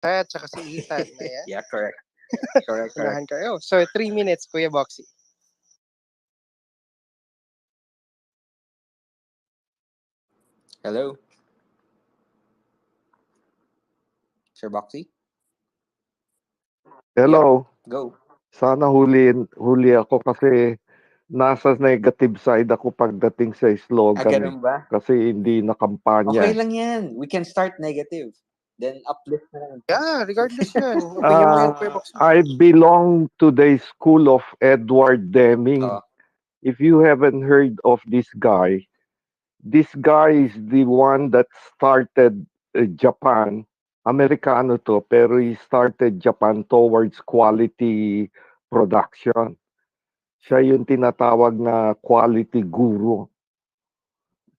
At saka si Ethan. Ayan. Yeah, correct. Correct. Unahan kayo. So, 3 minutes, Kuya Boxy. Hello? Sir Boxy? Hello. Go. Sana huli ako kasi nasa negative side ako pagdating sa slogan Ganun ba? kasi hindi na kampanya. Okay lang yan. We can start negative. Then uplift na lang. Yeah, regardless yan. Opinion mo yan, Kuya Boxy. I belong to the school of Edward Deming. If you haven't heard of this guy is the one that started Japan. Amerikano to, pero he started Japan towards quality production. Siya yung tinatawag na quality guru.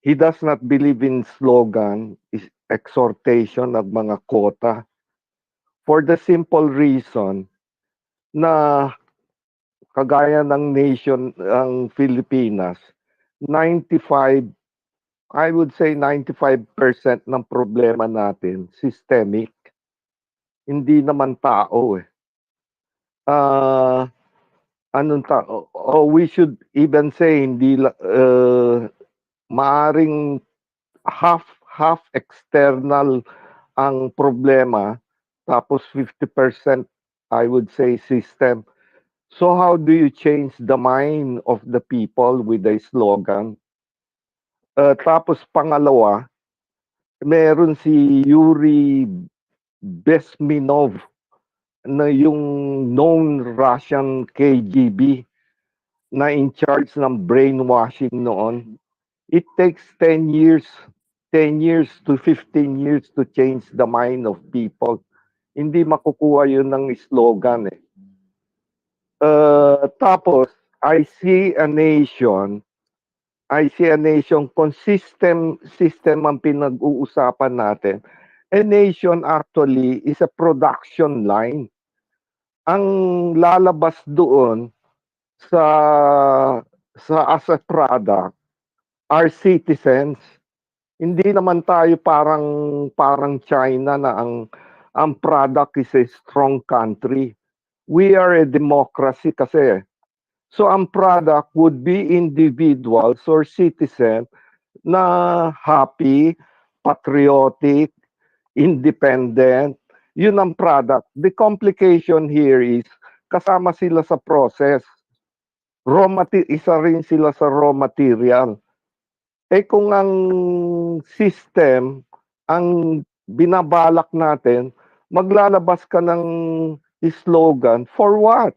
He does not believe in slogan, is exhortation ng mga quota. For the simple reason na kagaya ng nation, ang Pilipinas, 95, I would say 95% ng problema natin, systemic. Hindi naman tao eh. Anong tao? We should even say hindi maaring half external ang problema, tapos 50% I would say system. So how do you change the mind of the people with a slogan? Tapos pangalawa, meron si Yuri Bezmenov na yung known Russian KGB na in charge ng brainwashing noon. It takes 10 years to 15 years to change the mind of people. Hindi makukuha yun ng slogan eh. Tapos, I see a nation kung system ang pinag-uusapan natin. A nation actually is a production line. Ang lalabas doon sa as a product are citizens. Hindi naman tayo parang China na ang product is a strong country. We are a democracy kasi. So ang product would be individuals or citizen na happy, patriotic, independent. Yun ang product. The complication here is kasama sila sa process. Isa rin sila sa raw material. Kung ang system, ang binabalak natin, maglalabas ka ng slogan, for what?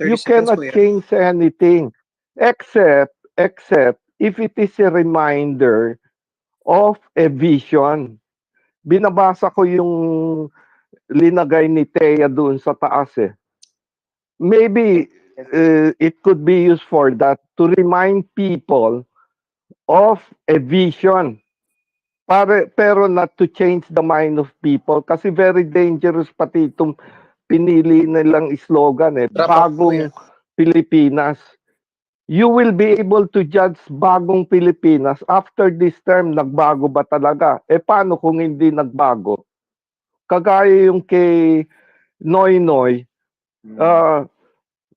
You cannot change anything except if it is a reminder of a vision. Binabasa ko yung linagay ni Thea doon sa taas eh. Maybe it could be used for that, to remind people of a vision. Pero not to change the mind of people kasi very dangerous pati itong pinili nilang slogan eh. Bagong Pilipinas. You will be able to judge Bagong Pilipinas after this term, nagbago ba talaga? Paano kung hindi nagbago? Kagaya yung kay Noy,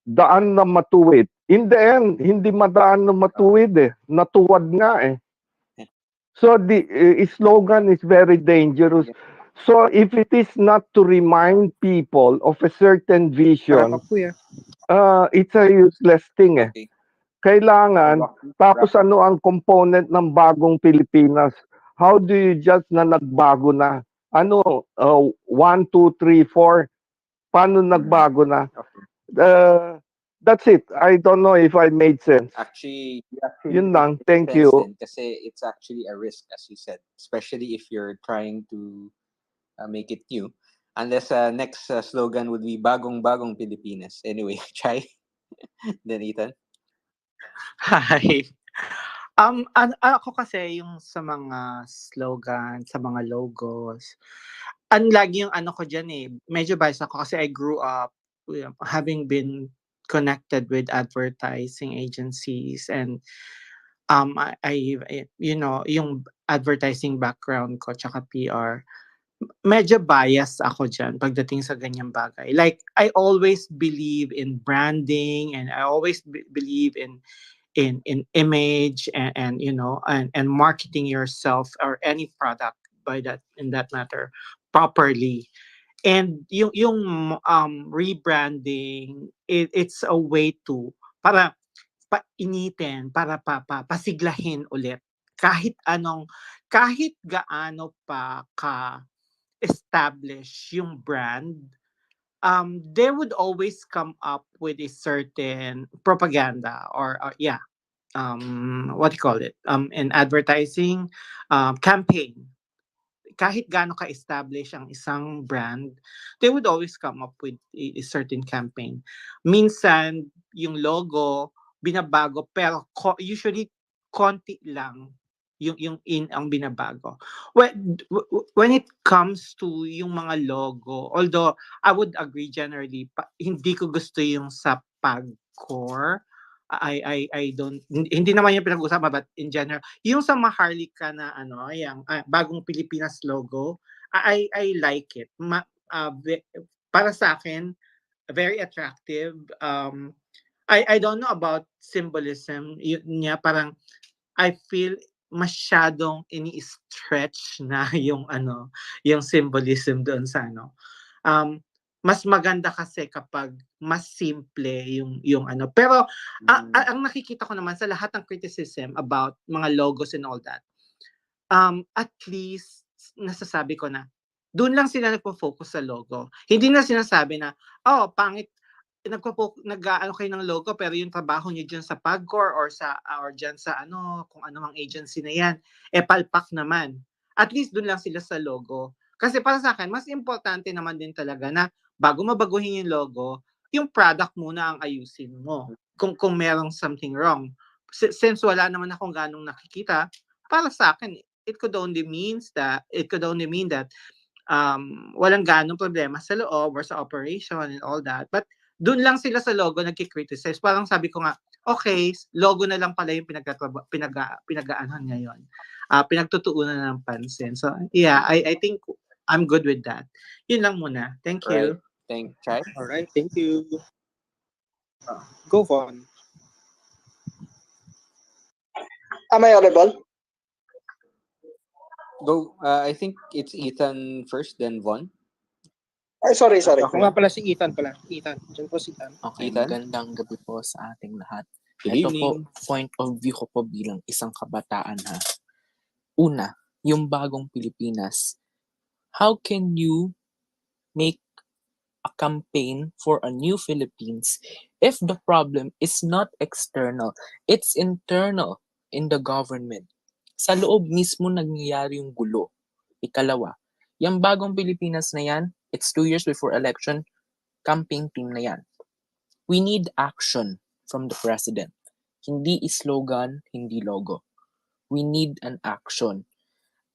daan na matuwid. In the end, hindi madaan na matuwid eh. Natuwad nga eh. So the slogan is very dangerous. So if it is not to remind people of a certain vision, it's a useless thing eh. Kailangan, tapos ano ang component ng Bagong Pilipinas? How do you judge na nagbago na? Ano, 1, 2, 3, 4? Paano nagbago na? That's it. I don't know if I made sense. Actually Yun lang. Thank you. Kasi it's actually a risk, as you said, especially if you're trying to make it new. Unless next slogan would be Bagong Pilipinas. Anyway, Chai, then Ethan. Hi. Ako kasi yung sa mga slogan, sa mga logos, lagi yung ano ko dyan eh, medyo biased ako kasi I grew up having been connected with advertising agencies and I you know, yung advertising background ko tsaka PR, medyo bias ako dyan pagdating sa ganyang bagay. Like, I always believe in branding, and I always believe in image, and you know, and marketing yourself or any product by that, in that matter, properly. And yung rebranding, it's a way to para painitin, para pasiglahin ulit kahit gaano pa ka establish yung brand. They would always come up with a certain propaganda, or what do you call it, in advertising, campaign. Kahit gaano ka-establish ang isang brand, they would always come up with a certain campaign. Minsan, yung logo, binabago, pero usually, konti lang yung ang binabago. When it comes to yung mga logo, although I would agree generally, hindi ko gusto yung sa PAGCOR. I don't, hindi naman yung pinag-usapan, but in general, yung sa Maharlika na yung Bagong Pilipinas logo, I like it. Para sa akin, very attractive. I don't know about symbolism niya, parang I feel masyadong ini-stretch na yung yung symbolism doon sa mas maganda kasi kapag mas simple yung pero ang nakikita ko naman sa lahat ng criticism about mga logos and all that, at least nasasabi ko na doon lang sila nagpo-focus sa logo. Hindi na sinasabi na pangit, nag-aano kayo ng logo, pero yung trabaho niyo diyan sa PAGCOR or diyan sa kung ano mang agency na yan, palpak naman. At least doon lang sila sa logo. Kasi para sa akin, mas importante naman din talaga na bago mabaguhin yung logo, yung product muna ang ayusin mo. Kung merong something wrong. Since wala naman akong ganong nakikita, para sa akin, it could only mean that walang ganong problema sa loob or sa operation and all that. But doon lang sila sa logo nagki-criticize. Parang sabi ko nga, okay, logo na lang pala yung pinag-aanhan ngayon. Pinagtutuunan ng pansin. So, yeah, I think I'm good with that. Yun lang muna. Thank you. Right. Thank Chai. All right, thank you. Go on. Am I audible? Go. I think it's Ethan first, then Von. Ay, sorry. Ako nga pala si Ethan pala. Ethan. Diyan po si Ethan. Okay, Ethan? magandang gabi po sa ating lahat. Good Ito po, evening. point of view ko po bilang isang kabataan ha. Una, yung Bagong Pilipinas. How can you make a campaign for a new Philippines if the problem is not external, it's internal in the government? Sa loob mismo nangyayari yung gulo. Ikalawa, yung Bagong Pilipinas na yan, it's 2 years before election, campaign team na yan. We need action from the president. Hindi slogan, hindi logo. We need an action.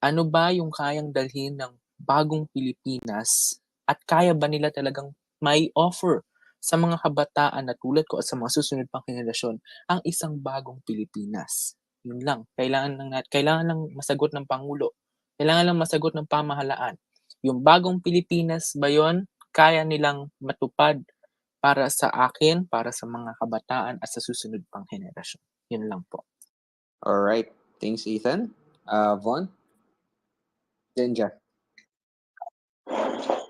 Ano ba yung kayang dalhin ng Bagong Pilipinas at kaya ba nila talagang may offer sa mga kabataan na tulad ko at sa mga susunod pang henerasyon ang isang Bagong Pilipinas? Yun lang. Kailangan lang masagot ng Pangulo. Kailangan lang masagot ng pamahalaan. Yung Bagong Pilipinas ba yun? Kaya nilang matupad para sa akin, para sa mga kabataan at sa susunod pang henerasyon. Yun lang po. All right. Thanks, Ethan. Von. Then Jeff.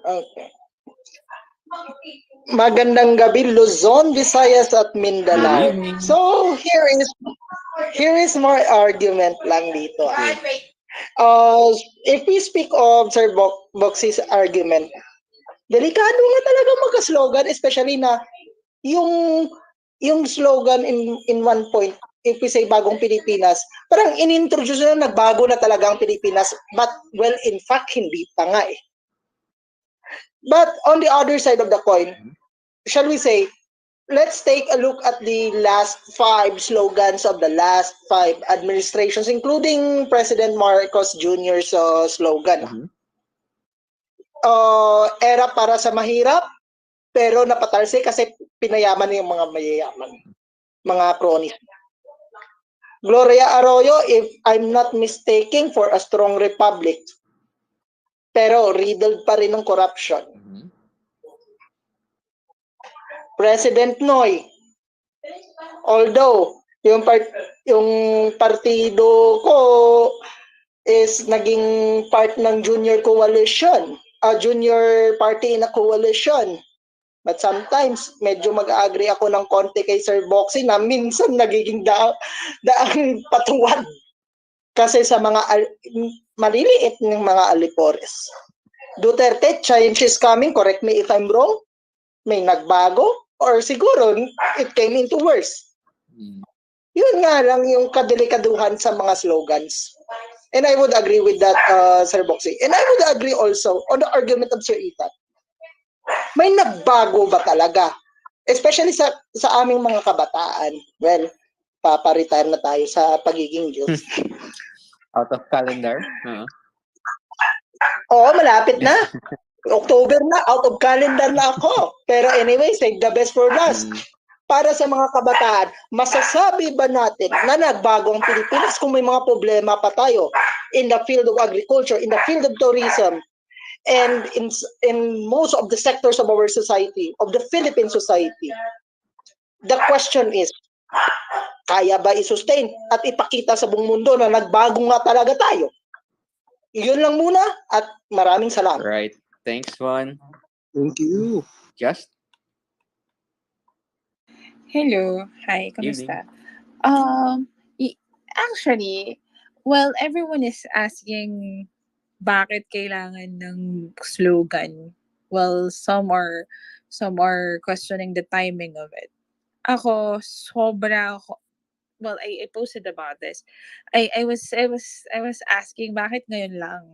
Okay. Magandang gabi, Luzon, Visayas at Mindanao. Good evening. So, here is more argument lang dito. If we speak of Sir Boxy's argument, delikado nga talaga magka-slogan, especially na yung slogan in one point, if we say Bagong Pilipinas, parang in-introduce na nagbago na talaga ang Pilipinas, but well, in fact, hindi pa nga eh. But on the other side of the coin, shall we say, let's take a look at the last 5 slogans of the last 5 administrations, including President Marcos Jr.'s slogan. Era para sa mahirap, pero napatalsi kasi pinayaman yung mga mayayaman, mga cronies. Gloria Arroyo, if I'm not mistaken, for a strong republic. pero riddled pa rin ng corruption. Mhm. President Noy, although yung partido ko is naging part ng junior coalition, junior party in a coalition. But sometimes, medyo mag-agree ako ng konti kay Sir Boxy na minsan nagiging daang patuwad. Kasi sa mga maliliit ng mga alipores. Duterte, change is coming, correct me if I'm wrong. May nagbago or siguro it came into worse. Mm. Yun nga lang yung kadelikaduhan sa mga slogans. And I would agree with that, Sir Boxy. And I would agree also on the argument of Sir Ethan. May nagbago ba talaga? Especially sa aming mga kabataan. Well, paparetire na tayo sa pagiging Diyos. Out of calendar. Oo, malapit na. October na, out of calendar na ako. Pero anyway, save the best for last. Para sa mga kabataan, masasabi ba natin na nagbago ang Pilipinas kung may mga problema pa tayo in the field of agriculture, in the field of tourism, and in most of the sectors of our society, of the Philippine society? The question is, kaya ba i-sustain at ipakita sa buong mundo na nagbago nga talaga tayo? Yun lang muna at maraming salamat. Right. Thanks, Juan. Thank you. Just? Hello. Hi, kamusta? Actually, well, everyone is asking bakit kailangan ng slogan. Well, some are questioning the timing of it. Ako, well, I posted about this. I was asking bakit ngayon lang.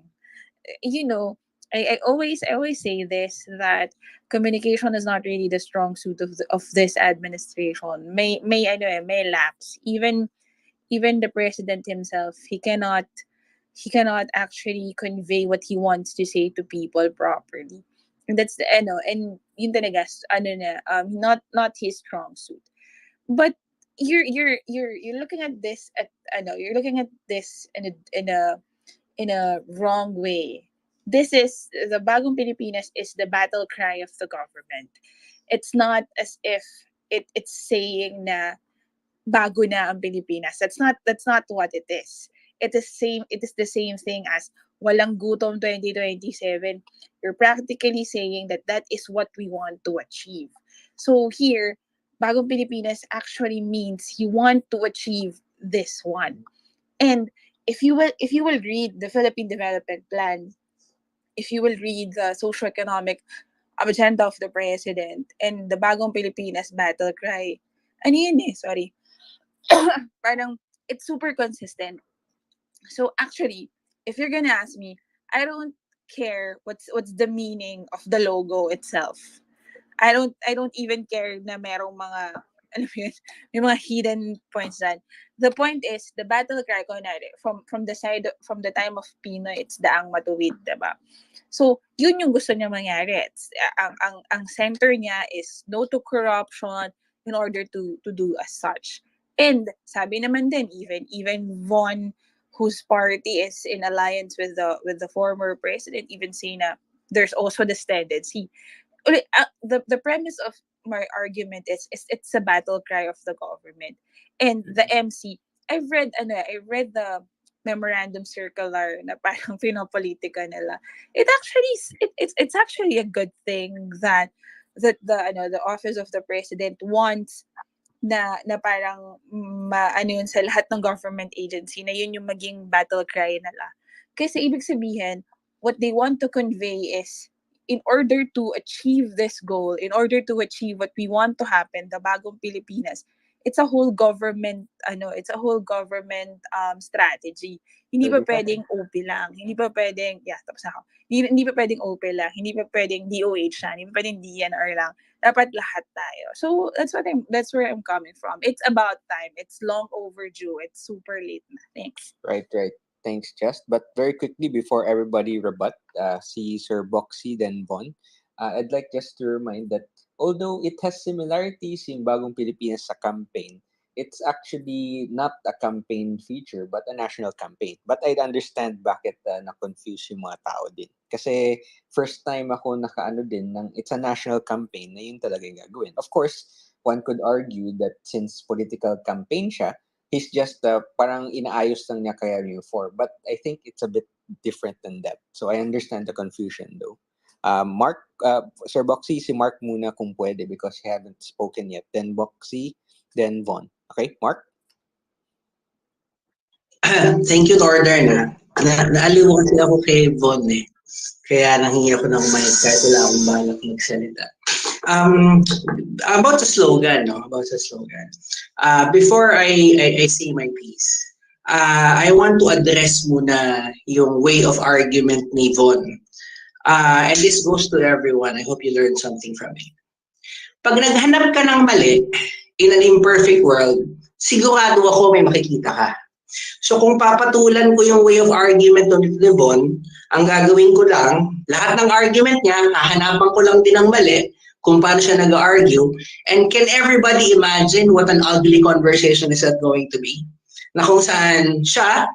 You know, I always say this, that communication is not really the strong suit of this administration. May lapse. Even the president himself, he cannot actually convey what he wants to say to people properly. And that's the and yun talaga not his strong suit. But you're looking at this you're looking at this in a wrong way. This is the Bagong Pilipinas is the battle cry of the government. It's not as if it's saying na bago na ang Pilipinas. That's not what it is. It is the same thing as walang gutom 2027. You're practically saying that is what we want to achieve. So here, Bagong Pilipinas actually means you want to achieve this one. And if you will read the Philippine Development Plan, if you will read the socio-economic agenda of the president and the Bagong Pilipinas battle cry, sorry. Parang it's super consistent. So actually, if you're gonna ask me, I don't care what's the meaning of the logo itself. I don't even care na merong mga may mga hidden points dyan. The point is, the battle cry ko from the time of Pinoy, it's daang matuwid, diba? So, yun yung gusto niya mangyari. It's, ang center niya is no to corruption in order to do as such. And sabi naman din, even Von, whose party is in alliance with the former president, even saying na there's also this tendency. The premise of my argument is it's a battle cry of the government. And the MC, I read the memorandum circular na parang pinopolitika nila. It's actually a good thing that the office of the president wants na parang yun sa lahat ng government agency na yun yung maging battle cry nila. Kasi ibig sabihin, what they want to convey is, in order to achieve this goal, in order to achieve what we want to happen, the Bagong Pilipinas, it's a whole government strategy. Hindi pa pwedeng OP lang. Hindi pa pwedeng tapos na ako. Hindi pa pwedeng OP lang. Hindi pa pwedeng DOH lang. Hindi pa pwedeng DNR lang. Dapat lahat tayo. So that's where I'm coming from. It's about time. It's long overdue. It's super late na. Thanks. Right. Thanks, Just. But very quickly, before everybody rebut, see Sir Boxy, then Von, I'd like just to remind that although it has similarities in Bagong Pilipinas sa campaign, it's actually not a campaign feature but a national campaign. But I'd understand bakit na-confuse yung mga tao din. Kasi first time ako nakaano din ng it's a national campaign na yun talaga yung gagawin. Of course, one could argue that since political campaign siya, he's just parang inaayos lang niya kaya for. But I think it's a bit different than that. So I understand the confusion though. Mark, Sir Boxy, si Mark muna kung pwede because he haven't spoken yet. Then Boxy, then Von. Okay, Mark? Thank you, Northern. Naaliw kasi ako kay Von eh. Kaya nanghingi ako ng mic kahit wala akong balak magsalita. About the slogan, no? About the slogan. Before I say my piece, I want to address muna yung way of argument ni Von. And this goes to everyone. I hope you learned something from it. Pag naghanap ka ng mali in an imperfect world, sigurado ako may makikita ka. So kung papatulan ko yung way of argument ni Von, ang gagawin ko lang, lahat ng argument niya, hahanapan ko lang din ng mali kung paano siya nag-argue. And can everybody imagine what an ugly conversation is that going to be? Na kung saan siya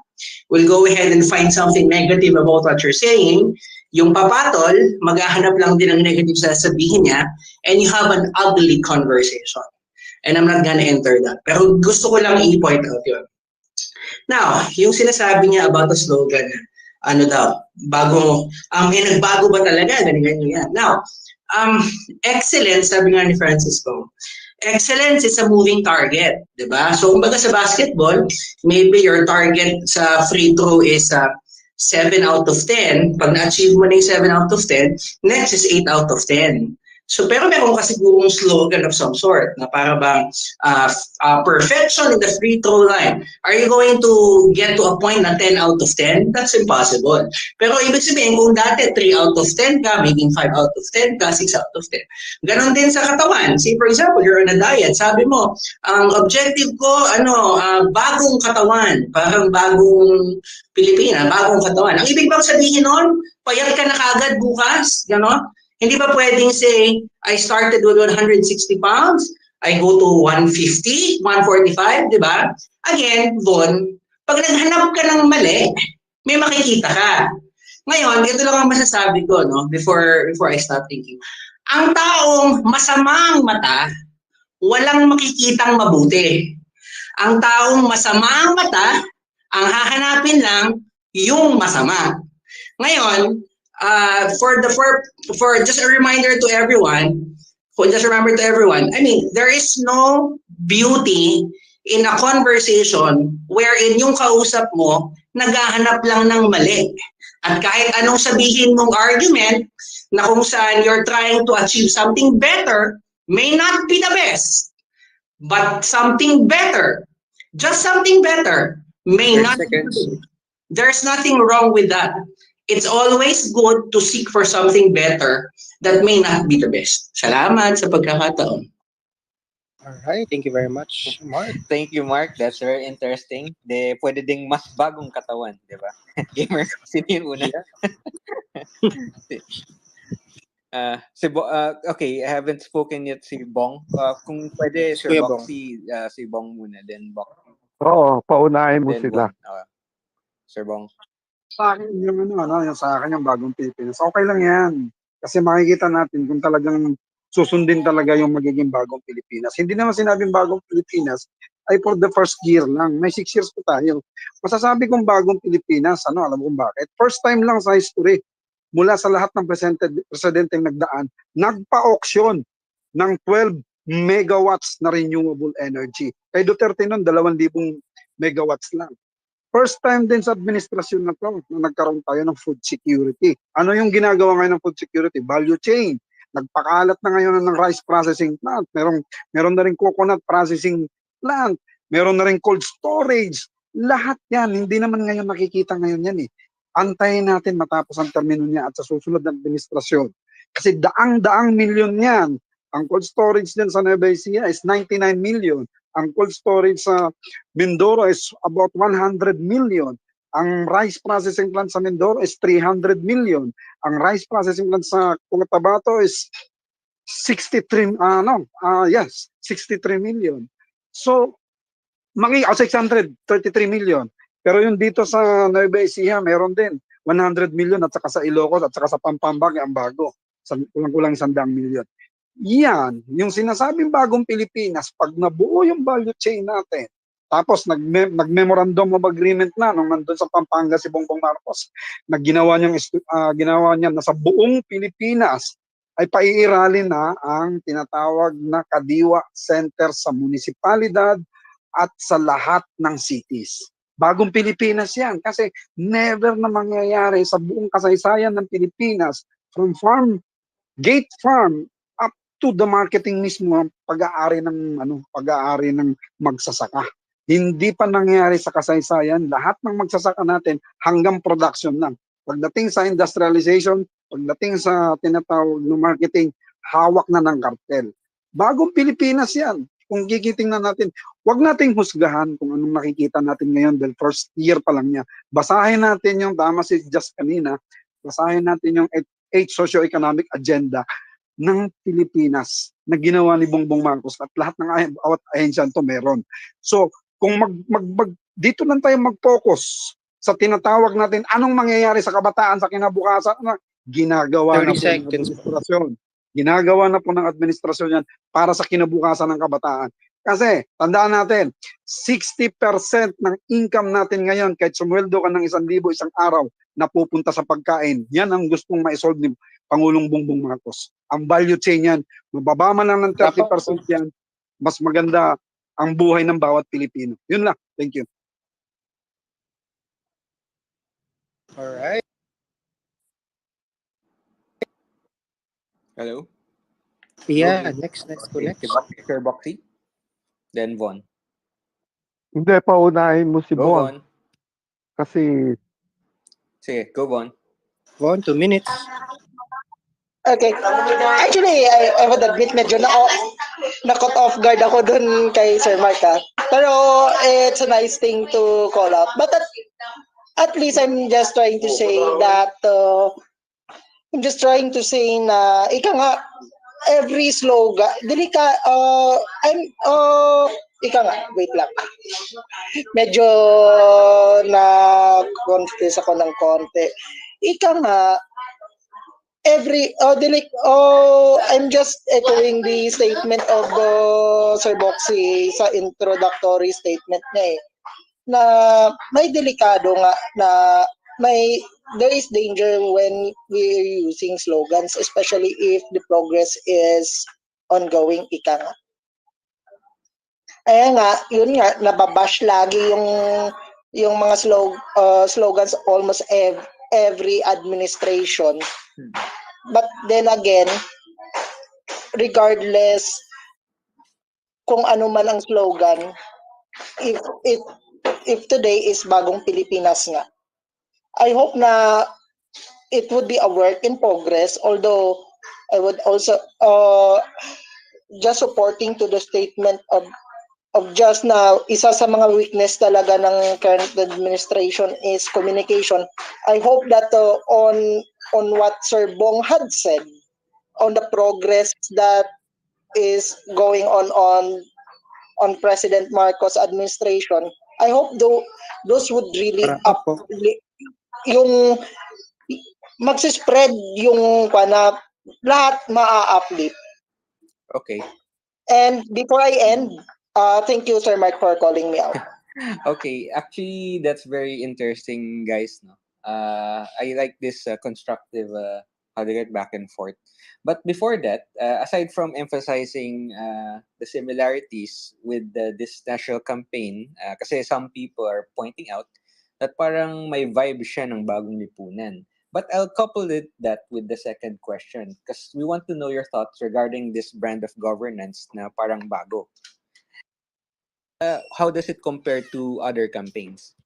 will go ahead and find something negative about what you're saying, yung papatol, maghahanap lang din ng negative sasabihin niya, and you have an ugly conversation. And I'm not gonna enter that. Pero gusto ko lang i-point out yun. Now, yung sinasabi niya about the slogan, ano daw, nagbago ba talaga? Ganyan yan. Now, excellence, sabi nga ni Francisco, excellence is a moving target, di ba? So, kumbaga sa basketball, maybe your target sa free throw is 7 out of 10. Pag na-achieve mo na yung 7 out of 10, next is 8 out of 10. So, pero meron kasi sigurong slogan of some sort na para bang perfection in the free throw line. Are you going to get to a point na 10 out of 10? That's impossible. Pero ibig sabihin, kung dati 3 out of 10 ka, maybe 5 out of 10 ka, 6 out of 10. Ganon din sa katawan. Say for example, you're on a diet. Sabi mo, ang objective ko, bagong katawan. Parang bagong Pilipinas, bagong katawan. Ang ibig bang sabihin nun, payat ka na kagad bukas? Ganon? Hindi ba pwedeng say, I started with 160 pounds, I go to 150, 145, di ba? Again, Von, pag naghanap ka ng mali, may makikita ka. Ngayon, ito lang ang masasabi ko, no? Before I start thinking. Ang taong masamang mata, walang makikitang mabuti. Ang taong masamang mata, ang hahanapin lang yung masama. Ngayon, for just a reminder to everyone, I mean, there is no beauty in a conversation wherein yung kausap mo naghahanap lang ng mali. At kahit anong sabihin mong argument na kung saan you're trying to achieve something better may not be the best, but something better, just something better may not be the best. There's nothing wrong with that. It's always good to seek for something better that may not be the best. Salamat sa pagkakataon. All right, thank you very much, Mark. Thank you, Mark. That's very interesting. Pwede ding mas bagong katawan, di ba? Gamer, sino yun una? Okay, I haven't spoken yet si Bong. Kung pwede, Sir Kuya Bong, Bong. si Bong muna, then Bong. Oo, paunahin mo Then sila. Von. Sir Bong. Sa akin yung yung sa akin yung Bagong Pilipinas. Okay lang 'yan. Kasi makikita natin kung talagang susundin talaga yung magiging Bagong Pilipinas. Hindi naman sinabing Bagong Pilipinas ay for the first year lang. May 6 years pa tayo. Masasabi kong Bagong Pilipinas, alam mo kung bakit? First time lang sa history mula sa lahat ng presidenteng nagdaan, nagpa-auction ng 12 megawatts na renewable energy. Kay Duterte noon 2,000 megawatts lang. First time din sa administrasyon na to na nagkaroon tayo ng food security. Ano yung ginagawa ngayon ng food security? Value chain. Nagpakalat na ngayon ng rice processing plant. Meron na rin coconut processing plant. Meron na rin cold storage. Lahat yan. Hindi naman ngayon nakikita ngayon yan eh. Antayin natin matapos ang termino niya at sa susunod na administrasyon. Kasi daang-daang milyon yan. Ang cold storage din sa Nueva Ecija is 99 million. Ang cold storage sa Mindoro is about 100 million. Ang rice processing plant sa Mindoro is 300 million. Ang rice processing plant sa Cotabato is 63 million. So O 633 million. Pero yung dito sa Nueva Ecija, meron din 100 million at saka sa Ilocos at saka sa Pampanga ang bago. Kulang-kulang 100 million. Yan, yung sinasabing bagong Pilipinas, pag nabuo yung value chain natin, tapos nag-memorandum of agreement na nung nandun sa Pampanga si Bongbong Marcos, ginawa niya na sa buong Pilipinas ay paiiralin na ang tinatawag na Kadiwa Center sa munisipalidad at sa lahat ng cities. Bagong Pilipinas yan kasi never na mangyayari sa buong kasaysayan ng Pilipinas from gate farm up to the marketing mismo pag-aari ng magsasaka. Hindi pa nangyayari sa kasaysayan lahat ng magsasaka natin hanggang production lang. Pagdating sa industrialization, pagdating sa tinatawag na marketing, hawak na ng kartel. Bagong Pilipinas yan. Kung gigitingnan natin, wag nating husgahan kung anong nakikita natin ngayon dahil first year pa lang niya. Basahin natin yung tama si Just kanina, basahin natin yung 8 socio-economic agenda ng Pilipinas na ginawa ni Bongbong Marcos at lahat ng bawat ahensya to meron. So, kung dito lang tayo mag-focus sa tinatawag natin anong mangyayari sa kabataan sa kinabukasan na ginagawa na 30 po ng seconds. administrasyon. Ginagawa na po ng administrasyon yan para sa kinabukasan ng kabataan. Kasi, tandaan natin, 60% ng income natin ngayon, kahit sumweldo ka ng 1,000 isang araw, napupunta sa pagkain. Yan ang gustong ma-solve ni Pangulong Bongbong Marcos. Ang value chain yan, mababa man lang ng 30% yan, mas maganda ang buhay ng bawat Pilipino. Yun lang. Thank you. Alright. Hello? Yeah, Okay. next. Okay. Sir Boxy? Then Von. Hindi, paunahin mo si Go, Bon. Von. Kasi Sige, go, Von. Von, 2 minutes. Okay. Actually, I would admit medyo na-caught off guard ako dun kay Sir Mark. Pero it's a nice thing to call out. But at least I'm just trying to say that na ika nga every slogan ika nga wait lang. Medyo na confuse ako ng konti. Ika nga I'm just echoing the statement of Sir Boxy sa introductory statement niya na may delikado nga na there is danger when we're using slogans, especially if the progress is ongoing, ika nga. Kaya nga, yun nga, nababash lagi yung mga slogans almost every administration. But then again, regardless kung ano man ang slogan, if today is Bagong Pilipinas nga, I hope na it would be a work in progress, although I would also just supporting to the statement of just now, isa sa mga weakness talaga ng current administration is communication. I hope that on what Sir Bong had said, on the progress that is going on President Marcos administration, I hope those would really yung magsispread yung lahat maa-uplift. Okay. And before I end, thank you, Sir Mark, for calling me out. Okay, actually, that's very interesting, guys. No, I like this constructive how to get back and forth. But before that, aside from emphasizing the similarities with this national campaign, kasi some people are pointing out that parang may vibe siya ng bagong lipunan. But I'll couple that with the second question because we want to know your thoughts regarding this brand of governance na parang bago. How does it compare to other campaigns?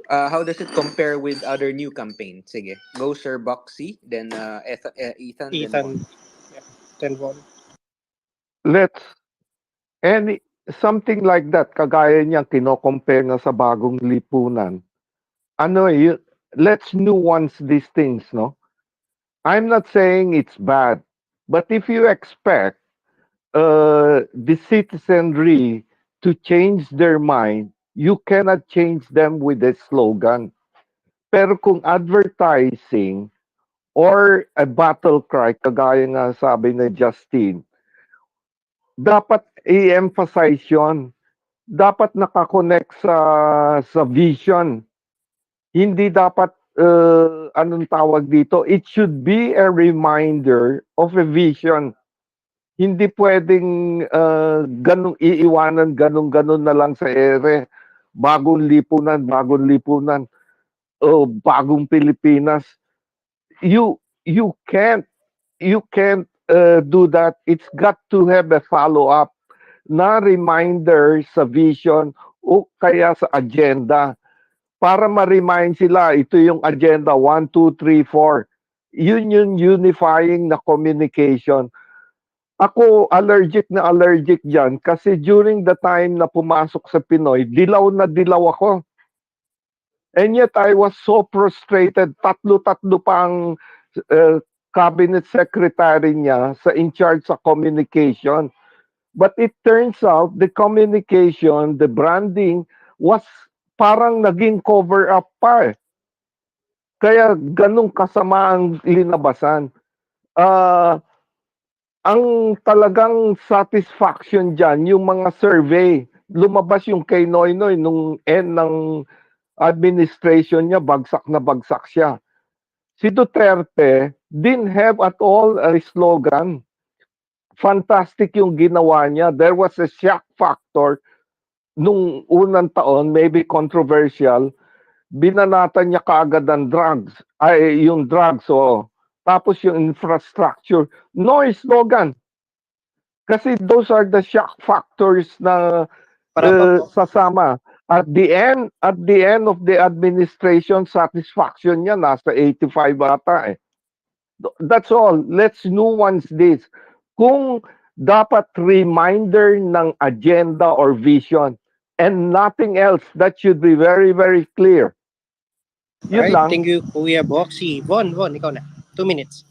How does it compare with other new campaigns? Sige, go Sir Boxy, then Ethan, then Von. Yeah, then Von. let's something like that, kagaya niya kino-compare na sa bagong lipunan. Let's nuance these things, no? I'm not saying it's bad, but if you expect the citizenry to change their mind, you cannot change them with a slogan. Pero kung advertising or a battle cry, kagaya nga sabi ni Justine, dapat i-emphasize yun. Dapat nakakonect sa vision. Hindi dapat, anong tawag dito, it should be a reminder of a vision. Hindi pwedeng ganong iiwanan, ganon na lang sa ere. Bagong lipunan, bagong Pilipinas. You can't do that. It's got to have a follow-up na reminder sa vision o kaya sa agenda para ma-remind sila ito yung agenda 1, 2, 3, 4. Yun yung unifying na communication. Ako allergic dyan kasi during the time na pumasok sa Pinoy, dilaw na dilaw ako. And yet I was so frustrated. Tatlo-tatlo pang cabinet secretary niya sa in charge sa communication. But it turns out the communication, the branding was parang naging cover up pa eh. Kaya ganun kasama ang linabasan. Ang talagang satisfaction dyan, yung mga survey, lumabas yung kay Noynoy nung end ng administration niya, bagsak na bagsak siya. Si Duterte didn't have at all a slogan. Fantastic yung ginawa niya. There was a shock factor nung unang taon, maybe controversial, binanatan niya kaagad ang drugs. Yung drugs, oo. Tapos yung infrastructure. No slogan. Kasi those are the shock factors na sasama. At the end of the administration, satisfaction niya nasa 85 ata eh. That's all. Let's nuance this. Kung dapat reminder ng agenda or vision and nothing else, that should be very, very clear. Yun Alright, lang. thank you, Kuya Boxy. Von, ikaw na. 2 minutes.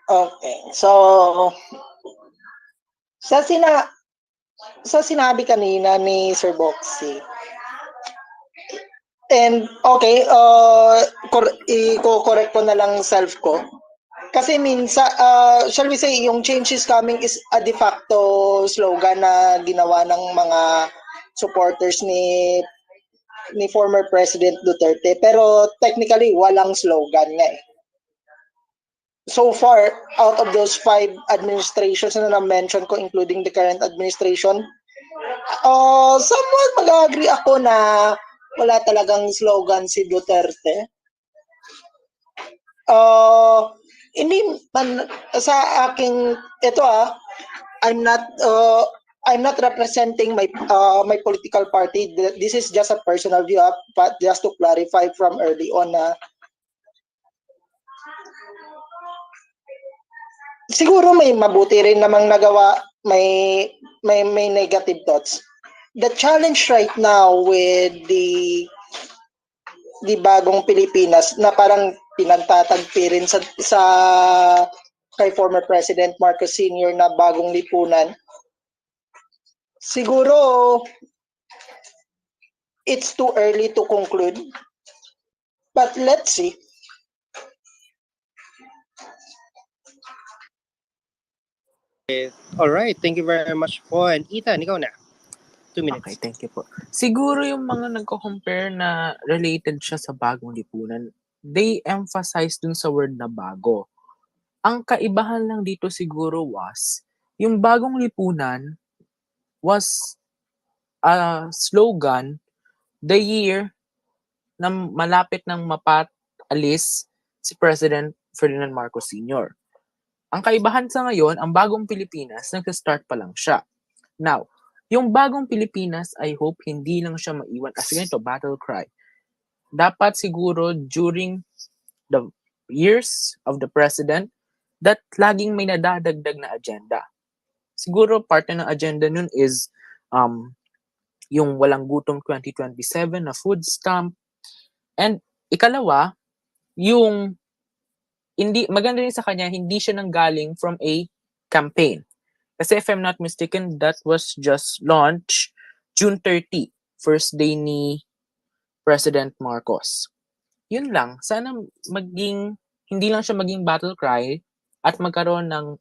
Okay. So, sa sinabi kanina ni Sir Boxy, and okay, i-correct ko na lang self ko. Kasi minsan, shall we say, yung change is coming is a de facto slogan na ginawa ng mga supporters ni former President Duterte. Pero technically, walang slogan nga eh. So far, out of those 5 administrations na na-mention ko, including the current administration, somewhat mag-agree ako na wala talagang slogan si Duterte. Hindi man sa aking ito I'm not representing my political party. This is just a personal view, but just to clarify from early on siguro may mabuti rin namang nagawa, may negative thoughts. The challenge right now with the Bagong Pilipinas na parang pinagtatagpi rin sa kay former President Marcos Sr. na bagong lipunan. Siguro it's too early to conclude. But let's see. Alright, thank you very much po. And Ethan, ikaw na. 2 minutes. Okay, thank you po. Siguro yung mga nagko-compare na related siya sa bagong lipunan, they emphasize dun sa word na bago. Ang kaibahan lang dito siguro was, yung bagong lipunan was a slogan the year na malapit ng alis si President Ferdinand Marcos Sr. Ang kaibahan sa ngayon, ang bagong Pilipinas, nag-start pa lang siya. Now, yung bagong Pilipinas, I hope hindi lang siya maiwan as ganito, battle cry. Dapat siguro during the years of the president, that laging may nadadagdag na agenda. Siguro part ng agenda nun is yung walang gutom 2027 na food stamp. And ikalawa, yung maganda rin sa kanya, hindi siya nanggaling from a campaign. Kasi if I'm not mistaken, that was just launched June 30, first day ni President Marcos. Yun lang, sana hindi lang siya maging battle cry at magkaroon ng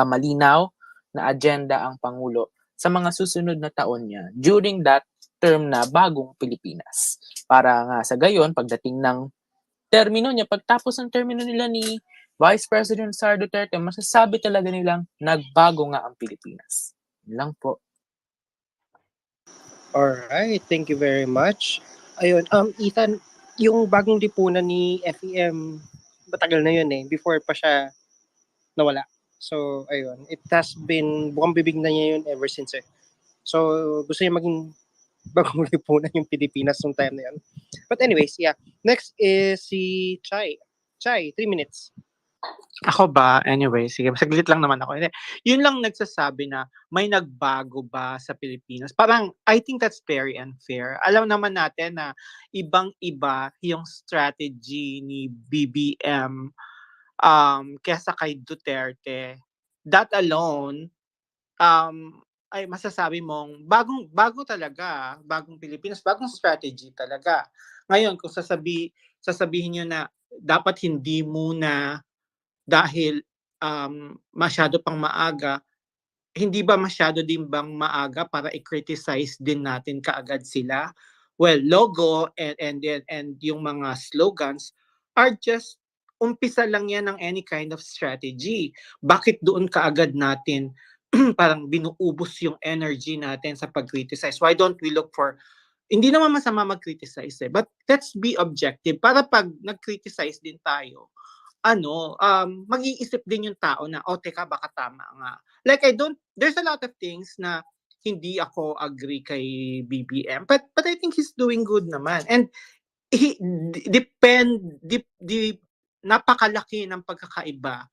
malinaw na agenda ang Pangulo sa mga susunod na taon niya during that term na Bagong Pilipinas. Para nga sa gayon, pagdating ng termino niya, pagtapos ng termino nila ni Vice President Sara Duterte, masasabi talaga nilang nagbago nga ang Pilipinas. Yun lang po. Alright, thank you very much. Ayun, Ethan, yung bagong lipunan ni FEM, matagal na yun before pa siya nawala. So, ayun, it has been, bukang bibig na niya yun ever since So, gusto niya maging bagong lipunan yung Pilipinas nung time na yun. But anyways, yeah. Next is si Chai. Chai, 3 minutes. Ako ba? Anyway, sige, saglit lang naman ako. Yun lang nagsasabi na may nagbago ba sa Pilipinas. Parang, I think that's very unfair. Alam naman natin na ibang-iba yung strategy ni BBM kesa kay Duterte. That alone, ay masasabi mong bago talaga, bagong Pilipinas, bagong strategy talaga. Ngayon, kung sasabihin nyo na dapat hindi muna dahil masyado pang maaga, hindi ba masyado din bang maaga para i-criticize din natin kaagad sila? Well, logo and yung mga slogans are just umpisa lang yan ng any kind of strategy. Bakit doon kaagad natin parang binuubos yung energy natin sa pag-criticize? Why don't we look for, hindi naman masama mag-criticize but let's be objective para pag nag-criticize din tayo, mag-iisip din yung tao na, teka, baka tama nga. Like, there's a lot of things na hindi ako agree kay BBM, but I think he's doing good naman. And napakalaki ng pagkakaiba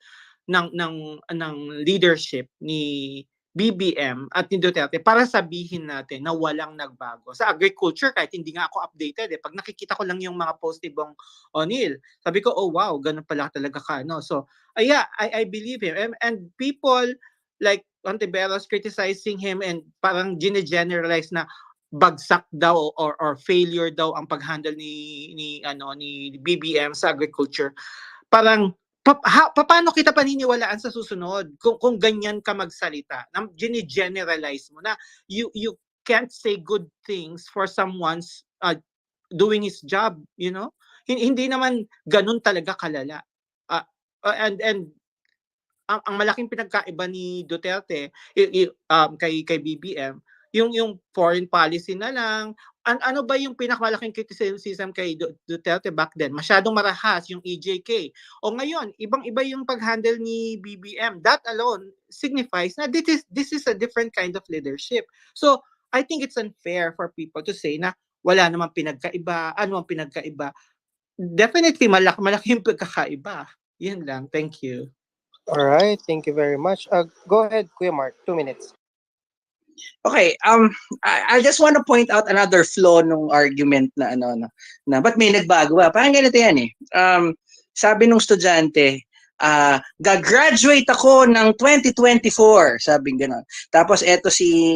ng leadership ni BBM at ni Duterte para sabihin natin na walang nagbago. Sa agriculture, kahit hindi nga ako updated pag nakikita ko lang yung mga post ni Bong O'Neil, sabi ko, oh wow, ganun pala talaga ka. So, yeah, I believe him. And people like Hontiveros criticizing him and parang gine-generalize na bagsak daw or failure daw ang pag-handle ni BBM sa agriculture. Parang paano kita paniniwalaan sa susunod kung ganyan ka magsalita? Gine-generalize mo na you can't say good things for someone's doing his job, Hindi naman ganun talaga kalala. And ang malaking pinagkaiba ni Duterte kay BBM, yung foreign policy na lang. Ano ba yung pinakamalaking criticism kay Duterte back then? Masyadong marahas yung EJK. O ngayon, ibang-iba yung pag-handle ni BBM. That alone signifies na this is a different kind of leadership. So, I think it's unfair for people to say na wala namang pinagkaiba, ano ang pinagkaiba. Definitely, malaki yung pagkakaiba. Yun lang. Thank you. Alright, thank you very much. Go ahead, Kuya Mark, 2 minutes. Okay, I just want to point out another flaw nung argument na na ba't may nagbago ba? Parang ganito yan sabi nung estudyante, gagraduate ako ng 2024, sabing gano'n. Tapos eto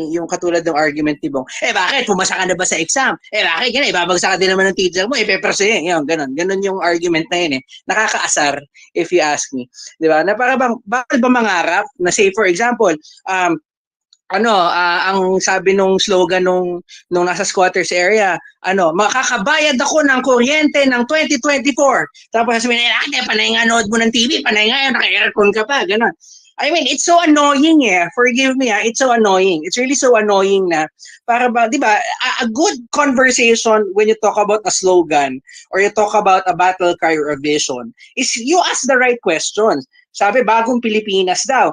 yung katulad ng argument ni Bong, bakit pumasa ka na ba sa exam? Bakit gano'n, ibabagsak ka din naman ng teacher mo, peperse, gano'n yung argument na yun nakakaasar if you ask me, di ba? Na para bang bakit ba mangarap na say for example, ang sabi nung slogan nung nasa squatters area, makakabayad ako ng kuryente ng 2024. Tapos sabihin nila, panay nga nood mo ng TV, panay nga naka-aircon ka pa, gano'n. I mean, it's so annoying Forgive me it's so annoying. It's really so annoying na para ba, di ba, a good conversation when you talk about a slogan or you talk about a battle cry or a vision is you ask the right questions. Sabi, Bagong Pilipinas daw.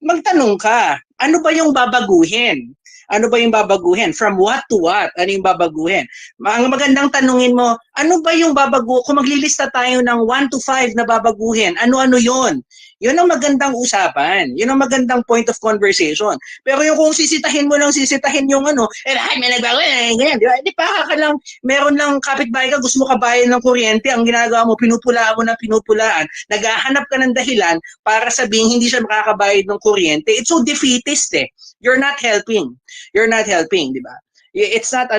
Magtanong ka, ano ba yung babaguhin? Ano ba yung babaguhin? From what to what? Ano yung babaguhin? Ang magandang tanungin mo, Ano ba yung kung maglilista tayo ng 1 to 5 na babaguhin, ano-ano yon? Yun ang magandang usapan. Yun ang magandang point of conversation. Pero yung kung sisitahin mo lang, sisitahin yung may nagbago, ganyan, di ba? Di pa ka lang, meron lang kapitbahay ka, gusto mo kabayan ng kuryente, ang ginagawa mo, pinupulaan mo na pinupulaan, naghahanap ka ng dahilan para sabihin hindi siya makakabayad ng kuryente. It's so defeatist eh. You're not helping. You're not helping, di ba? It's not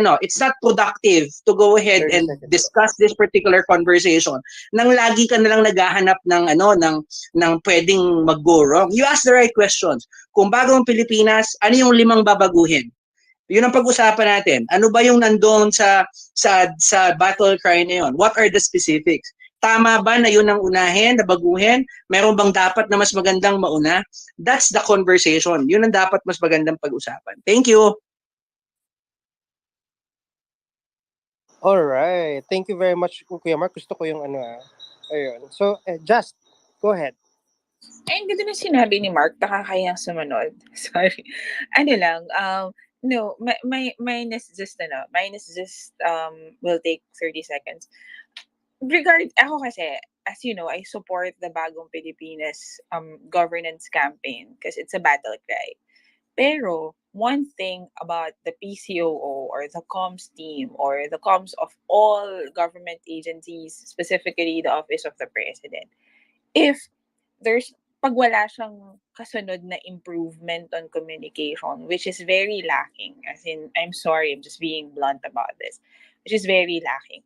productive to go ahead 30 and seconds. discuss this particular conversation nang lagi ka na lang naghahanap ng pwedeng mag-go wrong. You ask the right questions. Kung Bagong Pilipinas, ano yung 5 babaguhin? Yun ang pag-usapan natin. Ano ba yung nandoon sa battle cry na yun? What are the specifics? Tama ba na yun ang unahin, na baguhin? Meron bang dapat na mas magandang mauna? That's the conversation. Yun ang dapat mas magandang pag-usapan. Thank you. Alright. Thank you very much, Kuya Mark. Gusto ko yung Ayun. So, just, go ahead. Ay, ang ganda na sinabi ni Mark, nakakayang sumunod. Sorry. No, minus just, will take 30 seconds. Ako kasi, as you know, I support the Bagong Pilipinas governance campaign because it's a battle cry. Pero, one thing about the PCOO or the comms team or the comms of all government agencies, specifically the Office of the President, if pag wala siyang kasunod na improvement on communication, which is very lacking, as in, I'm sorry, I'm just being blunt about this, which is very lacking,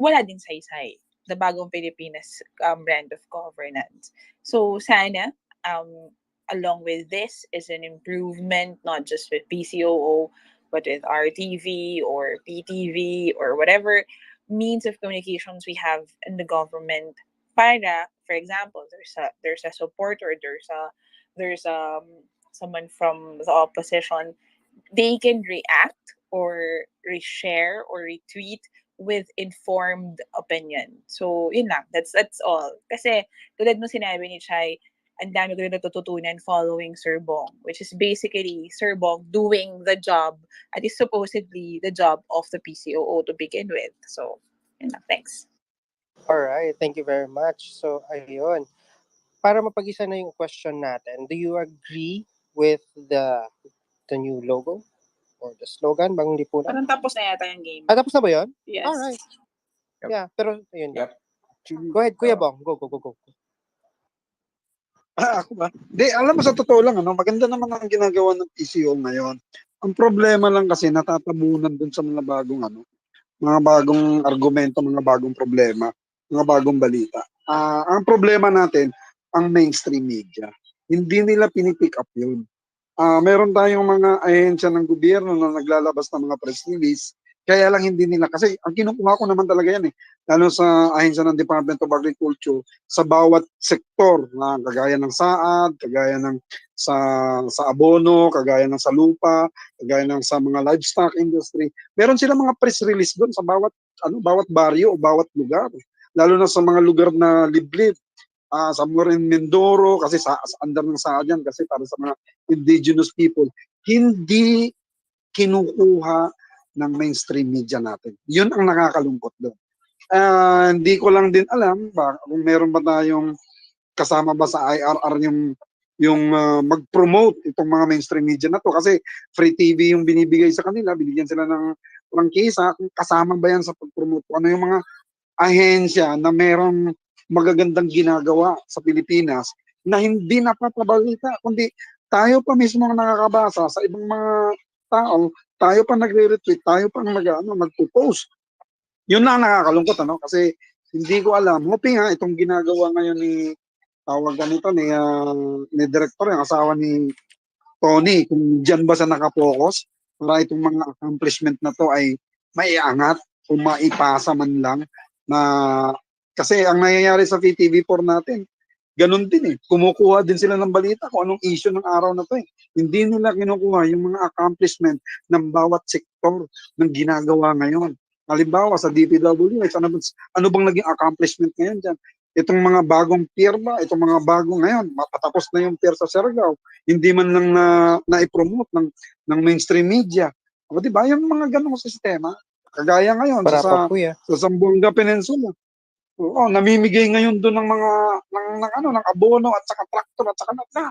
wala din saysay the Bagong Pilipinas brand of governance. So sana, along with this is an improvement, not just with PCOO, but with RTV or PTV or whatever means of communications we have in the government. Para, for example, there's a supporter, there's someone from the opposition, they can react or reshare or retweet with informed opinion. So, yun lang. That's all. Kasi, tulad mo sinabi ni Chai, ang dami ko rin natututunan following Sir Bong, which is basically Sir Bong doing the job at is supposedly the job of the PCOO to begin with. So, yun lang. Thanks. Alright. Thank you very much. So, ayun. Para mapag-isa na yung question natin, do you agree with the new logo or the slogan, Bagong Lipunan? Parang tapos na yata yung game. Tapos na ba yun? Yes. Alright. Yep. Yeah, pero ayun. Yep. Go ahead, Kuya Bong. Go. Ako ba? Di, alam mo sa totoo lang, maganda naman ang ginagawa ng PCO ngayon. Ang problema lang kasi natatabunan dun sa mga bagong argumento, mga bagong problema, mga bagong balita. Ang problema natin, ang mainstream media. Hindi nila pinipick up yun. Meron tayong mga ahensya ng gobyerno na naglalabas ng mga press release, kaya lang hindi nila, kasi ang kinukuha ko naman talaga yan lalo sa ahensya ng Department of Agriculture, sa bawat sektor na kagaya ng saad, kagaya ng sa abono, kagaya ng sa lupa, kagaya ng sa mga livestock industry, meron sila mga press release doon sa bawat baryo o bawat lugar, lalo na sa mga lugar na liblib. Sa Morin Mindoro, kasi sa under ng saad yan, kasi para sa mga indigenous people, hindi kinukuha ng mainstream media natin. Yun ang nakakalungkot doon. Hindi ko lang din alam kung meron ba tayong kasama ba sa IRR yung mag-promote itong mga mainstream media na to, kasi free TV yung binibigay sa kanila, binigyan sila ng prangkisa, kung kasama ba yan sa pag-promote, ano yung mga ahensya na merong magagandang ginagawa sa Pilipinas na hindi napapabalita, kundi tayo pa mismo ang nakakabasa sa ibang mga tao, tayo pa nagre-retweet, tayo pa nagpo-post. Yun na nakakalungkot, kasi hindi ko alam. Hoping itong ginagawa ngayon ni director, yung asawa ni Tony, kung diyan ba sa nakapokus, para itong mga accomplishment na to ay maiangat o maipasa man lang, na kasi ang nangyayari sa VTV4 natin, ganun din kumukuha din sila ng balita kung anong issue ng araw na to Hindi nila kinukuha yung mga accomplishment ng bawat sektor ng ginagawa ngayon. Halimbawa sa DPWH, ano bang naging accomplishment ngayon dyan? Itong mga bagong pier ba? Itong mga bagong ngayon, matapos na yung pier sa Siargao, hindi man lang na i-promote ng mainstream media. O diba? Yung mga ganong sistema, Kagaya ngayon Para sa pa kuya. sa Zamboanga Peninsula. Oo, namimigay ngayon doon ng mga ng abono at saka tractor at saka na.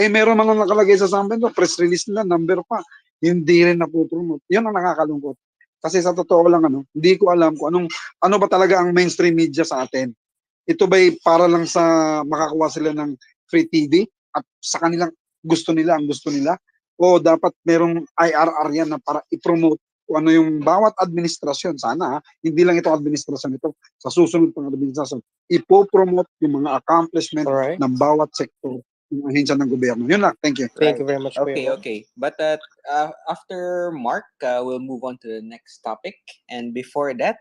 Meron mga nakalagay sa sample doon, press release nila, number pa. Hindi rin napopromote. 'Yun ang nakakalungkot. Kasi sa totoo lang hindi ko alam kung ano ba talaga ang mainstream media sa atin. Ito ba'y para lang sa makakuha sila ng free TV at sa kanilang gusto nila ang gusto nila? O dapat merong IRR yan na para i-promote kung ano yung bawat administrasyon. Sana hindi lang itong administrasyon ito. Sa susunod pang administrasyon, ipopromote yung mga accomplishment Alright. ng bawat sektor ng ahensya ng gobyerno. Yun lang. Thank you. Thank you very much, Okay, Kuya. okay. But after Mark, we'll move on to the next topic. And before that,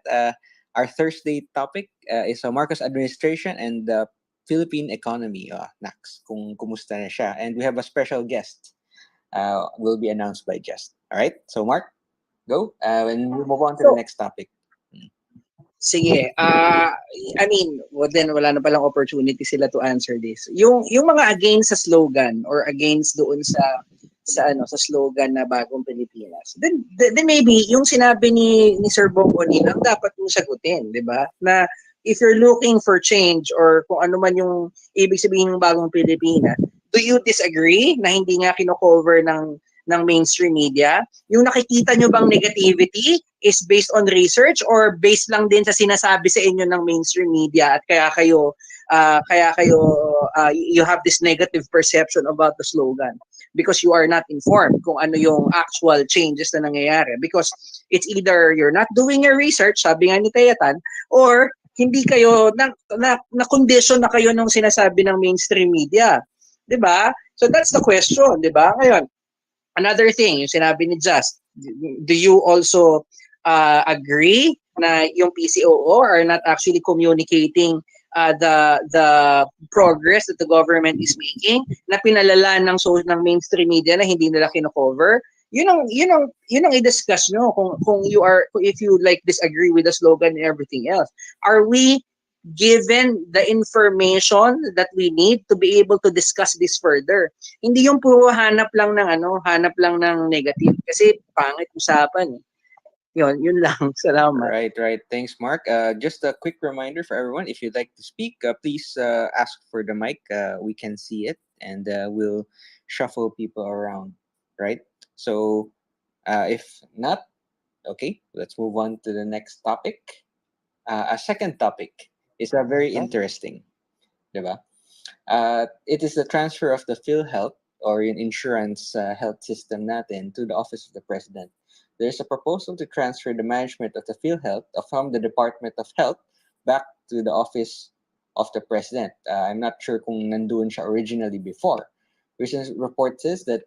our Thursday topic is Marcos administration and the Philippine economy. Next, kung kumusta na siya. And we have a special guest. Will be announced by Just. All right. So Mark, go. And we'll move on to the next topic. Sige. I mean, then wala na palang opportunity sila to answer this. Yung mga against sa slogan or against doon sa slogan na Bagong Pilipinas. Then maybe yung sinabi ni Sir Bong Onin ang dapat mong sagutin, 'di ba? Na if you're looking for change or kung ano man yung ibig sabihin ng Bagong Pilipinas, do you disagree na hindi nga kino-cover ng mainstream media? Yung nakikita nyo bang negativity is based on research or based lang din sa sinasabi sa inyo ng mainstream media at kaya kayo you have this negative perception about the slogan because you are not informed kung ano yung actual changes na nangyayari, because it's either you're not doing your research, sabi nga ni Tayatan, or hindi kayo na condition na kayo ng sinasabi ng mainstream media, 'di ba? So that's the question, 'di ba? Ngayon, another thing, yung sinabi ni Just, do you also agree na yung PCOO are not actually communicating the progress that the government is making, na pinalala ng mainstream media na hindi nila kino-cover? Yun ang i-discuss nyo if you like disagree with the slogan and everything else. Are we given the information that we need to be able to discuss this further? Hindi yung puro hanap lang ng negative kasi pangit usapan. Yun lang. Salamat. Right. Thanks, Mark. Just a quick reminder for everyone, if you'd like to speak, please ask for the mic. We can see it and we'll shuffle people around, right? So if not, okay, let's move on to the next topic. A second topic is very interesting, diba? It is the transfer of the Philhealth or yung insurance health system natin to the Office of the President. There's a proposal to transfer the management of the Philhealth from the Department of Health back to the Office of the President. I'm not sure kung nandun siya originally before. Recent report says that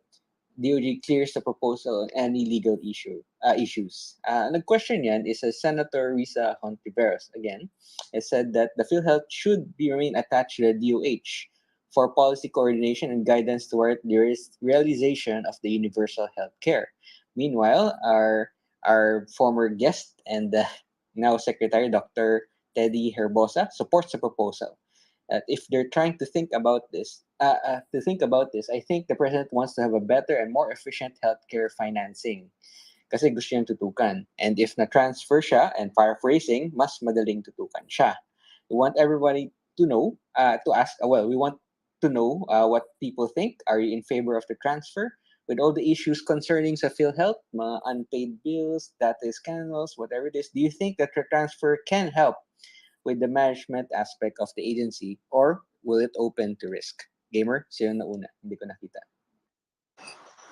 DOJ clears the proposal on any legal issues. Nag-question yan is Senator Risa Hontiveros again. It said that the PhilHealth should remain attached to the DOH for policy coordination and guidance toward the realization of the universal health care. Meanwhile, our former guest and now Secretary Dr. Teddy Herbosa supports the proposal. If they're trying to think about this, I think the president wants to have a better and more efficient healthcare financing. Kasi gusto niyang tutukan. And if na-transfer siya, and paraphrasing, mas madaling tutukan siya. We want everybody to know, we want to know what people think. Are you in favor of the transfer? With all the issues concerning sa PhilHealth, mga unpaid bills, data scandals, whatever it is, do you think that the transfer can help with the management aspect of the agency, or will it open to risk? Gamer, sino na una? Hindi ko nakita.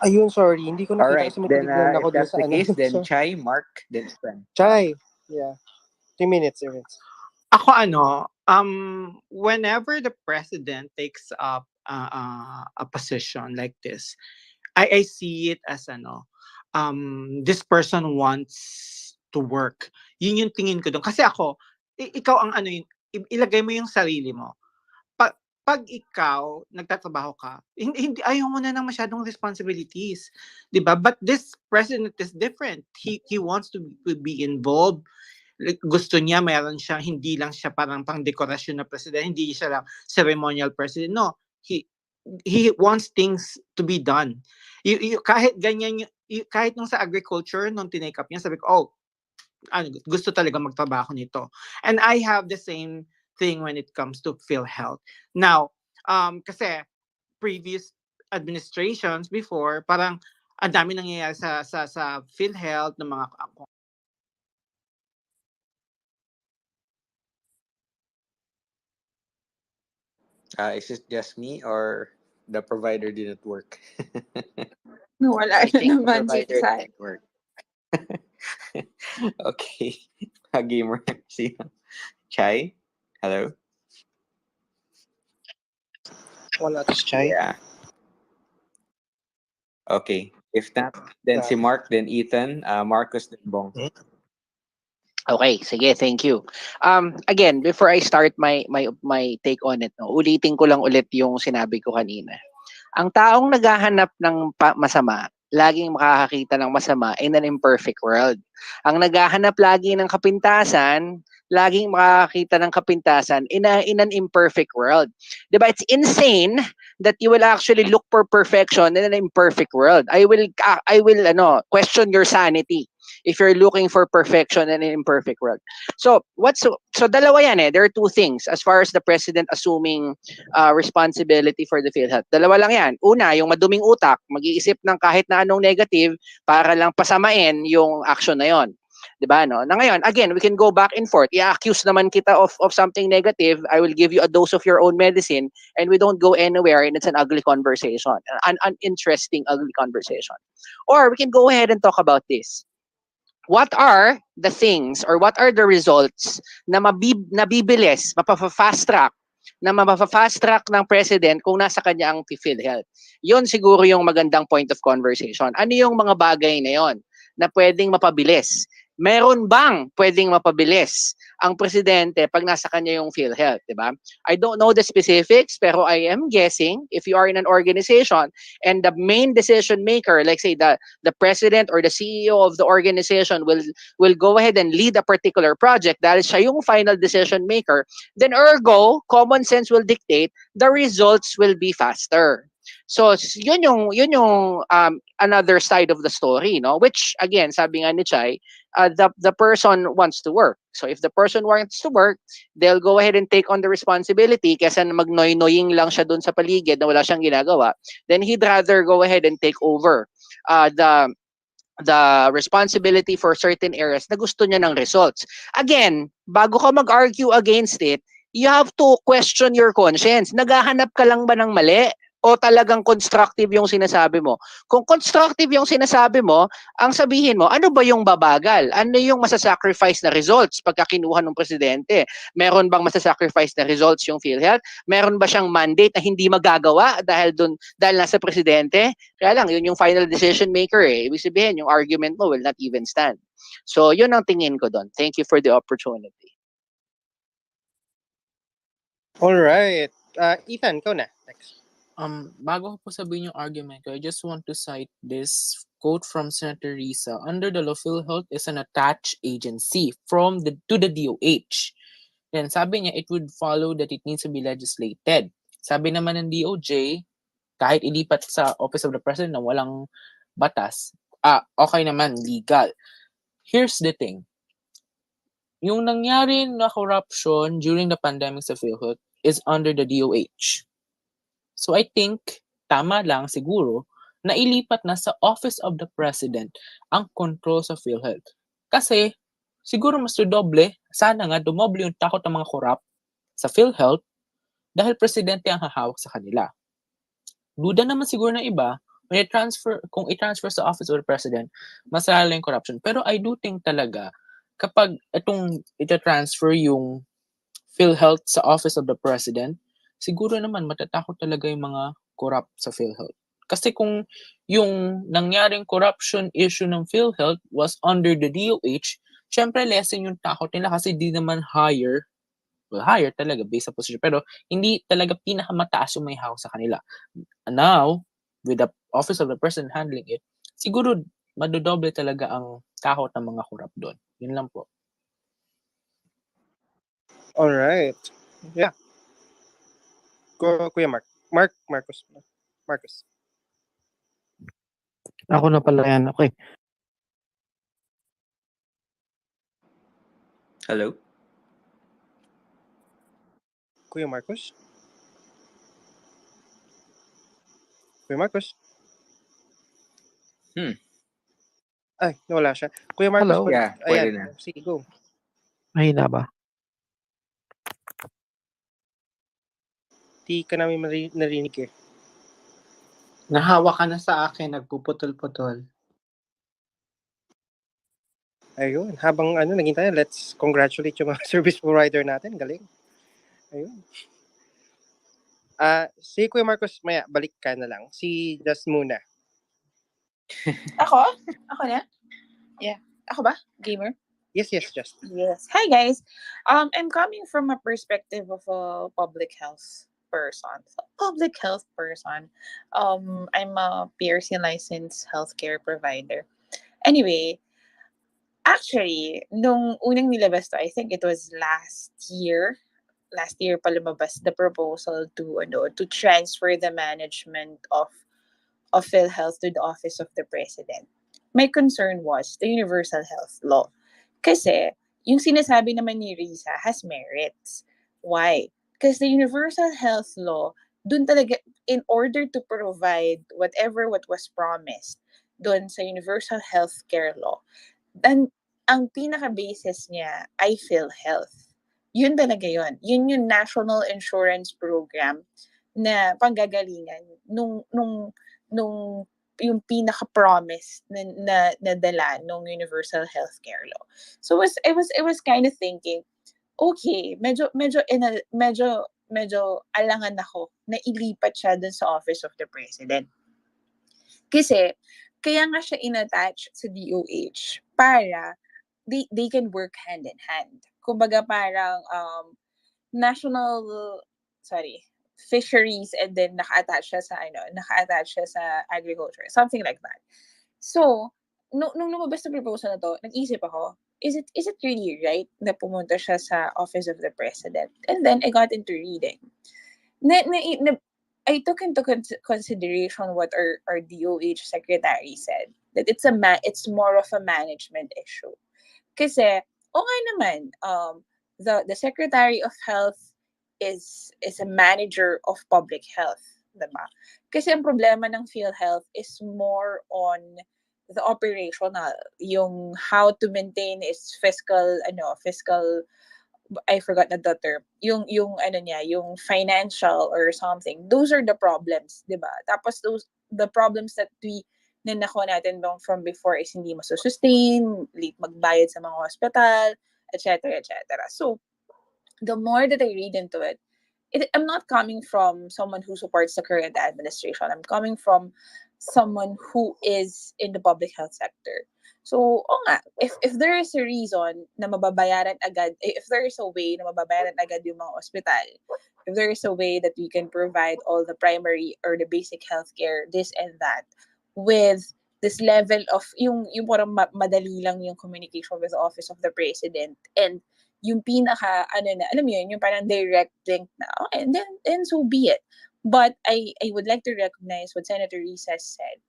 Ayun, sorry. Hindi ko nakita Alright, kasi may then tinignan ako if dun that's sa the case, then So, Chai, Mark, then Sven. Chai. Yeah. 3 minutes. Ako whenever the president takes up a position like this, I see it as this person wants to work. Yun yung tingin ko doon. Kasi ako, ikaw ang ilagay mo yung sarili mo. Pag ikaw nagtatrabaho ka, hindi ayaw mo na ng masyadong responsibilities, 'di ba? But this president is different. He wants to be involved. Like, gusto niya meron siyang, hindi lang siya parang pang-dekorasyon na president, hindi siya lang ceremonial president. No, he wants things to be done. Kahit ganyan, kahit nung sa agriculture nung tinake up niya, sabi ko, gusto talaga magtrabaho nito. And I have the same thing when it comes to PhilHealth. Now, kasi previous administrations before, parang ang dami nangyayari sa PhilHealth ng mga Is it just me or the provider didn't work? Wala I think the naman si provider Chai. didn't work. Okay. A gamer. See. Chai? Hello? Wala to si Chai. Yeah. Okay. If not, then si Mark, then Ethan, Marcos, then Bong. Okay, sige, thank you. Again, before I start my take on it, no, ulitin ko lang ulit yung sinabi ko kanina. Ang taong naghahanap ng masama, laging makakakita ng masama in an imperfect world. Ang naghahanap lagi ng kapintasan, laging makakakita ng kapintasan in an imperfect world. Diba? It's insane that you will actually look for perfection in an imperfect world. I will question your sanity if you're looking for perfection in an imperfect world. So dalawa yan eh. There are two things as far as the president assuming responsibility for the PhilHealth. Dalawa lang yan. Una, yung maduming utak, mag-iisip ng kahit na anong negative para lang pasamain yung action na yon. Diba, no? Na ngayon, again, we can go back and forth. I-accuse naman kita of something negative. I will give you a dose of your own medicine and we don't go anywhere and it's an ugly conversation. An uninteresting, ugly conversation. Or we can go ahead and talk about this. What are the things or what are the results na nabibilis, mapapa-fast track, na mapapa-fast track ng president kung nasa kanya ang PhilHealth? Yun siguro yung magandang point of conversation. Ano yung mga bagay na yon na pwedeng mapabilis? Meron bang pwedeng mapabilis ang presidente pag nasa kanya yung PhilHealth, di ba? I don't know the specifics, pero I am guessing if you are in an organization and the main decision maker, like say the president or the CEO of the organization will go ahead and lead a particular project, dahil siya yung final decision maker, then ergo, common sense will dictate the results will be faster. So yun yung another side of the story, no? Which again, sabi nga ni Chai, the person wants to work. So if the person wants to work, they'll go ahead and take on the responsibility kaysa magnoy-noying lang siya dun sa paligid na wala siyang ginagawa. Then he'd rather go ahead and take over the responsibility for certain areas na gusto niya ng results. Again, bago ka mag-argue against it, you have to question your conscience. Naghahanap ka lang ba ng mali? O talagang constructive yung sinasabi mo? Kung constructive yung sinasabi mo, ang sabihin mo, ano ba yung babagal? Ano yung masasacrifice na results pagka kinuha ng presidente? Meron bang masasacrifice na results yung PhilHealth? Meron ba siyang mandate na hindi magagawa dahil nasa presidente? Kaya lang, yun yung final decision maker eh. Ibig sabihin, yung argument mo will not even stand. So, yun ang tingin ko doon. Thank you for the opportunity. Alright. Ethan, ikaw na. Next. Bago ko po sabihin yung argument ko, I just want to cite this quote from Senator Risa. Under the law, PhilHealth is an attached agency to the DOH. Then sabi niya, it would follow that it needs to be legislated. Sabi naman ng DOJ, kahit ilipat sa Office of the President na walang batas, okay naman, legal. Here's the thing. Yung nangyari na corruption during the pandemic sa PhilHealth is under the DOH. So I think tama lang siguro na ilipat na sa Office of the President ang control sa PhilHealth. Kasi siguro mas doble, sana nga dumoble yung takot ng mga korap sa PhilHealth dahil presidente ang hahawak sa kanila. Duda naman siguro ng iba kung i-transfer sa Office of the President, mas lalo yung corruption. Pero I do think talaga kapag itong ita-transfer yung PhilHealth sa Office of the President, siguro naman matatakot talaga yung mga corrupt sa PhilHealth. Kasi kung yung nangyaring corruption issue ng PhilHealth was under the DOH, syempre lessen yung takot nila kasi di naman higher talaga based sa position. Pero hindi talaga pinakamataas yung may hawak sa kanila. Now, with the Office of the President handling it, siguro madodoble talaga ang takot ng mga corrupt doon. Yun lang po. Alright. Yeah. Kuya Mark. Marcos. Ako na pala yan. Okay. Hello? Kuya Marcos? Kuya Marcos? Ay, nawala siya. Kuya Marcos, Hello? Yeah, ayan. pwede na. Sige, go. Mahina ba? Di ka namin narinig eh. Nahawa ka na sa akin, nagpuputol-putol. Ayun, habang naging tayo, let's congratulate yung mga service provider natin. Galing. Ayun. Si Kuya Marcos, maya, balik ka na lang. Si Just muna. Ako? Ako na? Yeah. Ako ba? Gamer? Yes, Just. Yes. Hi guys. I'm coming from a perspective of a public health person. I'm a PRC licensed healthcare provider. Anyway, actually, nung unang nilabas to, I think it was last year. Last year pa lumabas the proposal to transfer the management of Philhealth to the Office of the President. My concern was the Universal Health Law. Kasi, yung sinasabi naman ni Risa has merits. Why? Because the Universal Health Law, dun talaga, in order to provide what was promised dun sa Universal Healthcare Law, then, ang pinaka-basis niya ay PhilHealth. Yun talaga yun. Yun yung National Insurance Program na panggagalingan nung yung pinaka-promise na dala nung Universal Healthcare Law. So it was kind of thinking, okay, medyo alangan ako na ilipat siya dun sa Office of the President. Kasi kaya nga siya inattach sa DOH para they can work hand in hand. Kumbaga parang national fisheries and then naka-attach siya sa agriculture, something like that. So, nung lumabas na proposal na to, nag-isip ako, is it really right na pumunta siya sa Office of the President? And then I got into reading. I took into consideration what our DOH secretary said, that it's more of a management issue. Kasi, nga naman, the Secretary of Health is a manager of public health, diba? Kasi ang problema ng PhilHealth is more on the operational, yung how to maintain its fiscal, I forgot the term, yung financial or something. Those are the problems, diba? Tapos the problems that na nakuha natin from before is hindi masusustain, late magbayad sa mga hospital, etc. So, the more that I read into it, I'm not coming from someone who supports the current administration. I'm coming from someone who is in the public health sector. So, if there is a reason na mababayaran agad, if there is a way na mababayaran agad yung mga ospital, if there is a way that we can provide all the primary or the basic healthcare, this and that, with this level of, yung parang madali lang yung communication with the Office of the President, and yung pinaka, alam mo yun, yung parang direct link na, okay, and then so be it. But I would like to recognize what Senator Risa said,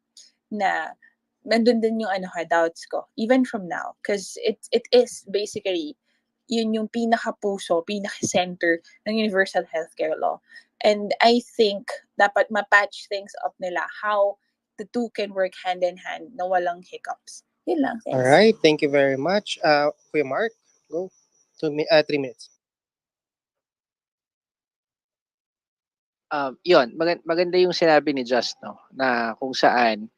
na nandun din yung doubts ko, even from now, because it is basically, yun yung pinaka-puso, pinaka-center ng Universal Healthcare Law. And I think, dapat ma-patch things up nila, how the two can work hand in hand na walang hiccups. Yun lang, thanks. Alright, thank you very much. Kuya Mark, go. 3 minutes. Yun, maganda yung sinabi ni Just, no, na kung saan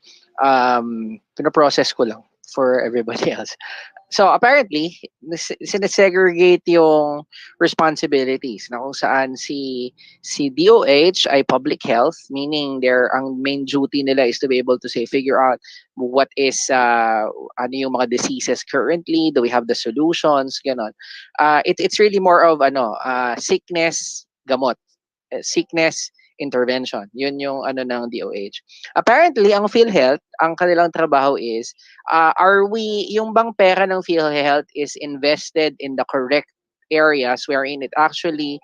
pinoprocess ko lang for everybody else. So apparently, sinesegregate yung responsibilities na kung saan si DOH ay public health, meaning ang main duty nila is to be able to figure out what is ano yung mga diseases currently, do we have the solutions, ganon. It's really more of sickness, gamot, sickness intervention. Yun yung ng DOH. Apparently, ang PhilHealth, ang kanilang trabaho is, yung bang pera ng PhilHealth is invested in the correct areas wherein it actually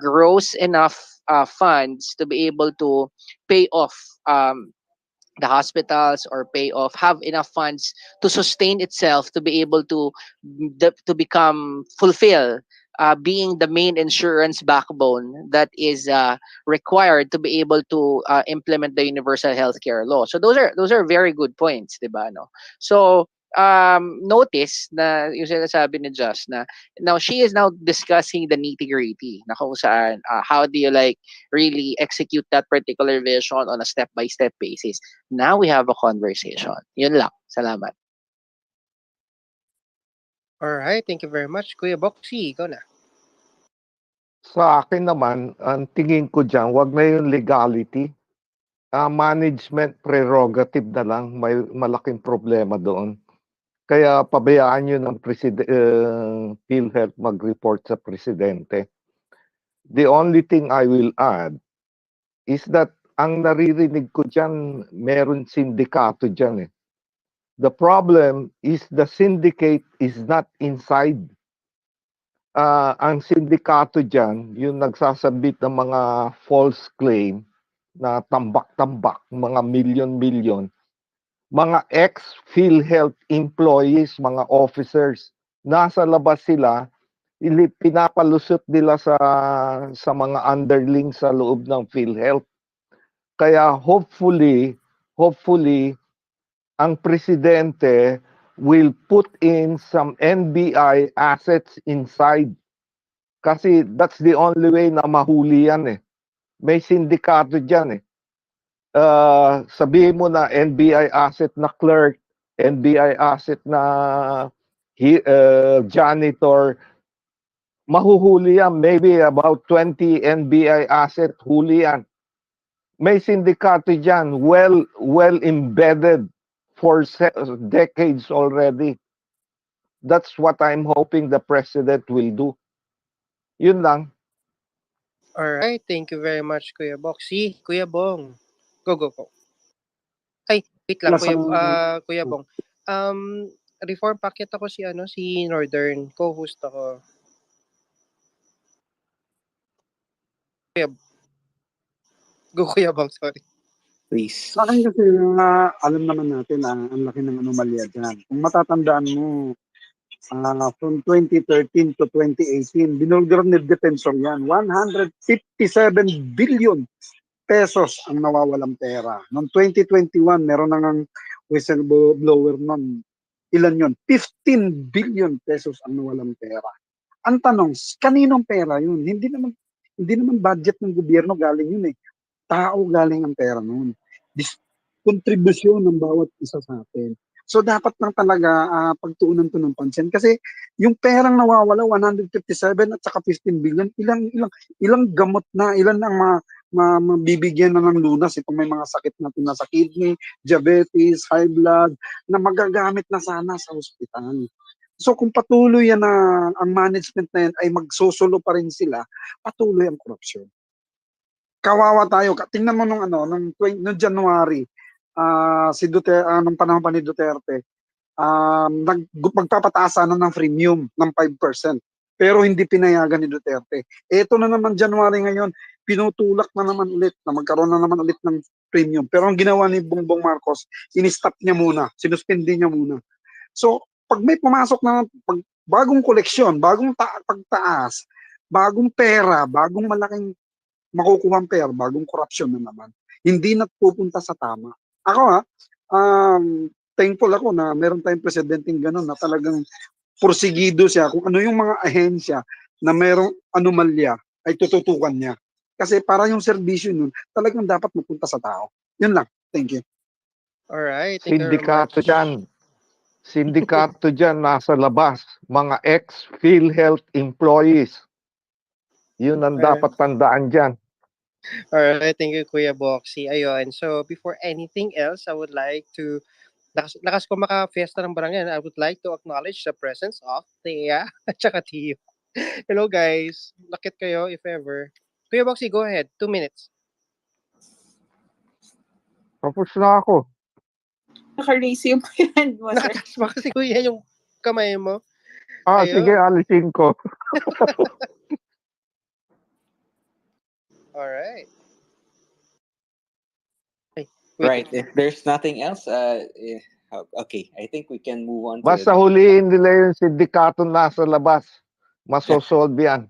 grows enough funds to be able to pay off the hospitals or pay off have enough funds to sustain itself to be able to become fulfill being the main insurance backbone that is required to be able to implement the universal healthcare law. So those are very good points, 'di ba, no? So notice na yung sinasabi ni Just na now she is now discussing the nitty-gritty na kung saan how do you like really execute that particular vision on a step-by-step basis. Now we have a conversation. Yun lang. Salamat. Alright, thank you very much. Kuya Boxy, ikaw na. Sa akin naman, ang tingin ko dyan, wag na yung legality. Management prerogative na lang, may malaking problema doon. Kaya pabayaan nyo ng PhilHealth mag-report sa presidente. The only thing I will add is that ang naririnig ko dyan, meron sindikato dyan eh. The problem is the syndicate is not inside. Ang sindikato dyan, yung nagsasabit ng mga false claim na tambak-tambak, mga milyon-milyon, mga ex-PhilHealth employees, mga officers, nasa labas sila, pinapalusot nila sa mga underling sa loob ng PhilHealth. Kaya hopefully, ang presidente will put in some NBI assets inside. Kasi that's the only way na mahuli yan eh. May sindikato dyan eh. Sabihin mo na NBI asset na clerk, NBI asset na janitor, mahuhuli yan. Maybe about 20 NBI asset, huli yan. May sindikato dyan, well embedded for decades already. That's what I'm hoping the president will do. Yun lang. Alright, thank you very much, Kuya Boxy. Kuya Bong, go. Ay, wait lang, Kuya Bong. Reform packet ako si Northern, co-host ako. Kuya Bong, sorry. Please. Sa akin kasi alam naman natin ang laki ng anomalya dyan. Kung matatandaan mo, from 2013 to 2018, binulgar ni Defensor yan. 157 billion pesos ang nawawalang pera. Noong 2021, meron nang whistleblower nun. Ilan yon? 15 billion pesos ang nawalang pera. Ang tanong, kaninong pera yun? Hindi naman budget ng gobyerno galing yun eh. Tao galing ang pera noon. Kontribusyon ng bawat isa sa atin. So dapat lang talaga pagtuunan to ng pansin kasi yung perang nawawala 157 at saka 15 billion, ilang gamot na, ilan ang mabibigyan na ng lunas itong may mga sakit natin na sa kidney, diabetes, high blood na magagamit na sana sa ospital. So kung patuloy yan na ang management na yan ay magsusulo pa rin sila, patuloy ang korupsyon. Kawawa tayo. Tingnan mo nung January, si Duterte, nung panahon pa ni Duterte, magpapataas na ng premium ng 5%. Pero hindi pinayagan ni Duterte. Ito na naman January ngayon, pinutulak na naman ulit na magkaroon na naman ulit ng premium. Pero ang ginawa ni Bongbong Marcos, in-stop niya muna, sinuspindi niya muna. So, pag may pumasok na bagong koleksyon, bagong pagtaas, bagong pera, bagong malaking makukuha ang pera, bagong korupsyon na naman. Hindi na pupunta sa tama. Ako thankful ako na meron tayong presidenteng gano'n na talagang porsigido siya kung ano yung mga ahensya na merong anomalya ay tututukan niya. Kasi para yung serbisyo nun, talagang dapat mapunta sa tao. Yun lang. Thank you. Alright, thank you very Sindikato much. dyan. Sindikato dyan nasa labas. Mga ex-PhilHealth employees. Yun ang dapat tandaan dyan. Alright, thank you, Kuya Boxy. Ayun, so before anything else, I would like to, lakas ko maka-fiesta ng barangay, I would like to acknowledge the presence of Thea at saka Tio. Hello guys, lakit kayo if ever. Kuya Boxy, go ahead, 2 minutes. Tapos na ako. Naka-raise yung hand mo, sir. Nakataas ba kasi kuya yung kamay mo? Ayun. Sige, alisin ko. Alright. Right. If there's nothing else, okay, I think we can move on to Basta the huliin nila yung sindikato nasa labas. Masosolve yan.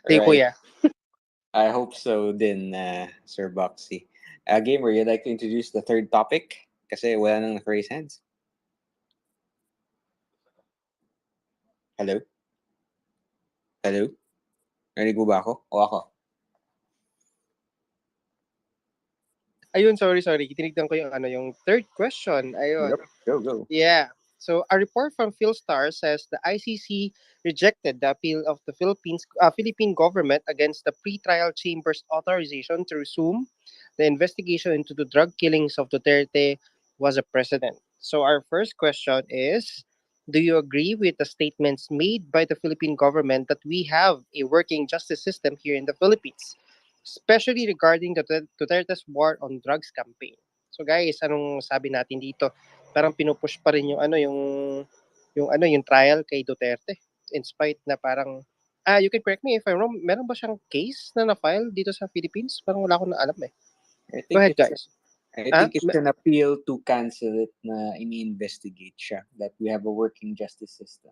Hey, right. kuya. I hope so din, Sir Boxy. Gamer, you'd like to introduce the third topic? Kasi wala nang naka-raise hands. Hello? Hello? Narinig mo ba ako? O ako? Ayun, sorry. Tinignan ko yung third question. Ayun. Yep. Go. Yeah. So a report from Philstar says the ICC rejected the appeal of the Philippine government against the pre-trial chamber's authorization to resume the investigation into the drug killings of Duterte was a precedent. So our first question is, do you agree with the statements made by the Philippine government that we have a working justice system here in the Philippines, especially regarding the Duterte's war on drugs campaign? So guys, anong sabi natin dito? Parang pinupush pa rin yung trial kay Duterte in spite na parang you can correct me if I'm wrong, meron ba siyang case na na-file dito sa Philippines? Parang wala akong naalam eh. I Go think ahead, guys. I think it's an appeal to cancel it na ini-investigate siya, that we have a working justice system.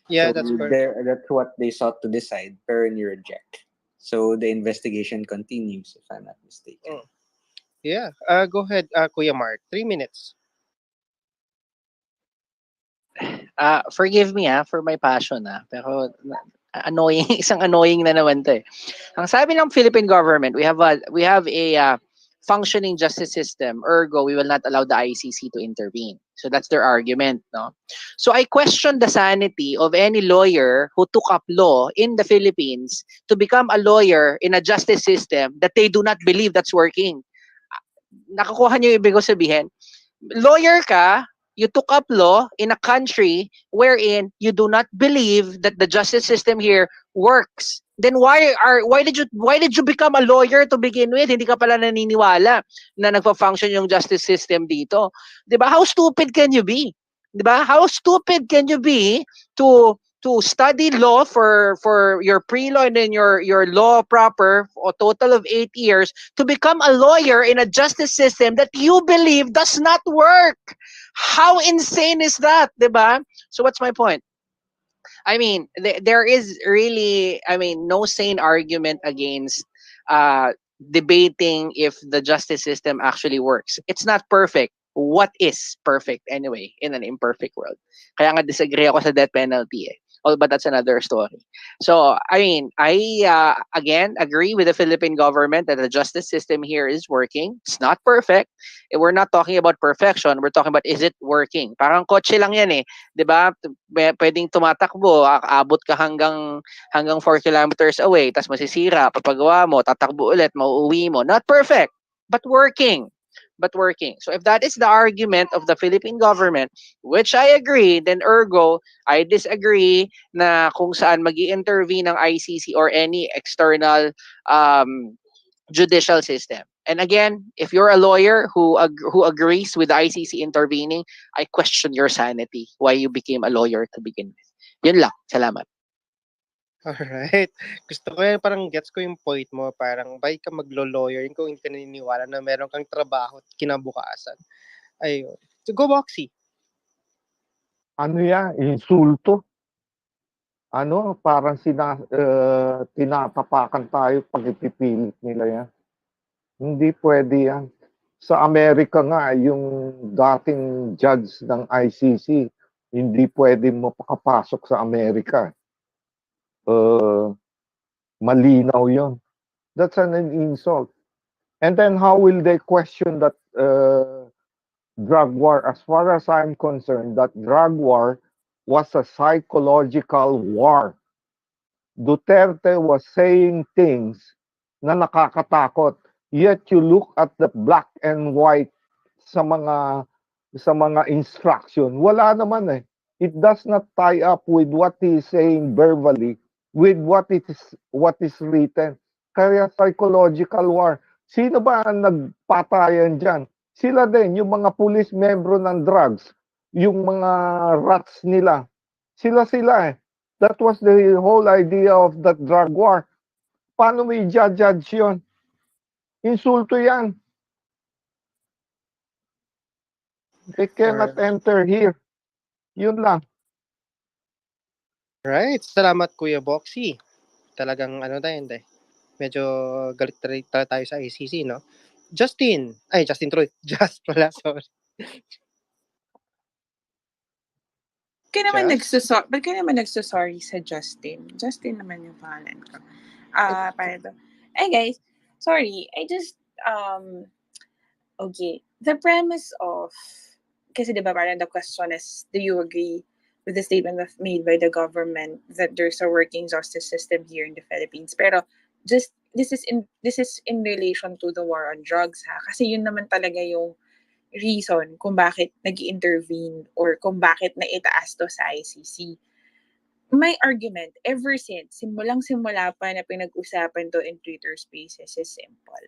Yeah, so that's correct. that's what they sought to decide, pero ni-reject. So the investigation continues, if I'm not mistaken. Yeah. Go ahead, Kuya Mark. 3 minutes. Forgive me for my passion pero annoying isang annoying na naman 'to eh. Ang sabi ng Philippine government, we have a functioning justice system, ergo we will not allow the ICC to intervene. So that's their argument, no? So I question the sanity of any lawyer who took up law in the Philippines to become a lawyer in a justice system that they do not believe that's working. Nakukuha niyo yung ibig ko sabihin? Lawyer ka, you took up law in a country wherein you do not believe that the justice system here works. Then why did you become a lawyer to begin with? Hindi ka pala naniniwala na nagfa-function yung justice system dito. 'Di ba? How stupid can you be? 'Di ba? How stupid can you be to study law for your pre-law and then your law proper, a total of 8 years, to become a lawyer in a justice system that you believe does not work? How insane is that, 'di ba? So what's my point? I mean, there is really, no sane argument against debating if the justice system actually works. It's not perfect. What is perfect anyway in an imperfect world? Kaya nga disagree ako sa death penalty eh. But that's another story. So, I again agree with the Philippine government that the justice system here is working. It's not perfect. We're not talking about perfection. We're talking about, is it working? Parang kotse lang yan eh. 'Di ba? Pwedeng tumatakbo, aabot ka hanggang 4 kilometers away, tapos masisira, papagawa mo, tatakbo ulit, mauuwi mo. Not perfect, but working. So if that is the argument of the Philippine government, which I agree, then ergo, I disagree na kung saan magi-intervene ng ICC or any external judicial system. And again, if you're a lawyer who agrees with the ICC intervening, I question your sanity, why you became a lawyer to begin with. Yun lang. Salamat. Alright. Gusto ko yan, parang gets ko yung point mo. Parang, bakit ka maglo-lawyer kung hindi ka naniniwala na meron kang trabaho at kinabukasan. Ayun. So, go Boxy. Ano yan? Insulto. Parang tinatapakan tayo pag ipipilit nila yan. Hindi pwede yan. Sa Amerika nga, yung dating judge ng ICC, hindi pwede makapasok sa Amerika. Malinaw yon. That's an insult. And then how will they question that drug war? As far as I'm concerned, that drug war was a psychological war. Duterte was saying things na nakakatakot. Yet you look at the black and white sa mga instruction, wala naman eh. It does not tie up with what he is saying verbally with what is written. Kaya psychological war. Sino ba ang nagpatayan diyan? Sila din, yung mga police membro ng drugs, yung mga rats nila. Sila eh. That was the whole idea of that drug war. Paano may judge yun? Insulto yan. They cannot enter here. Yun lang. Right. Salamat, Kuya Boxy. Talagang tayo, hindi. Medyo galit tayo sa ICC, no? Justin Troy. Just pala, sorry. Ba't ka naman nagsusorry sa Justin? Justin naman yung pangalan ko. Parang to. Hey guys, sorry. Okay. The premise of, kasi diba parang the question is, do you agree with the statement made by the government that there's a working justice system here in the Philippines? Pero this is in relation to the war on drugs, ha? Kasi yun naman talaga yung reason kung bakit nag-intervene or kung bakit naitaas to sa ICC. My argument, ever since, simulang-simula pa na pinag-usapan to in Twitter Spaces, is simple.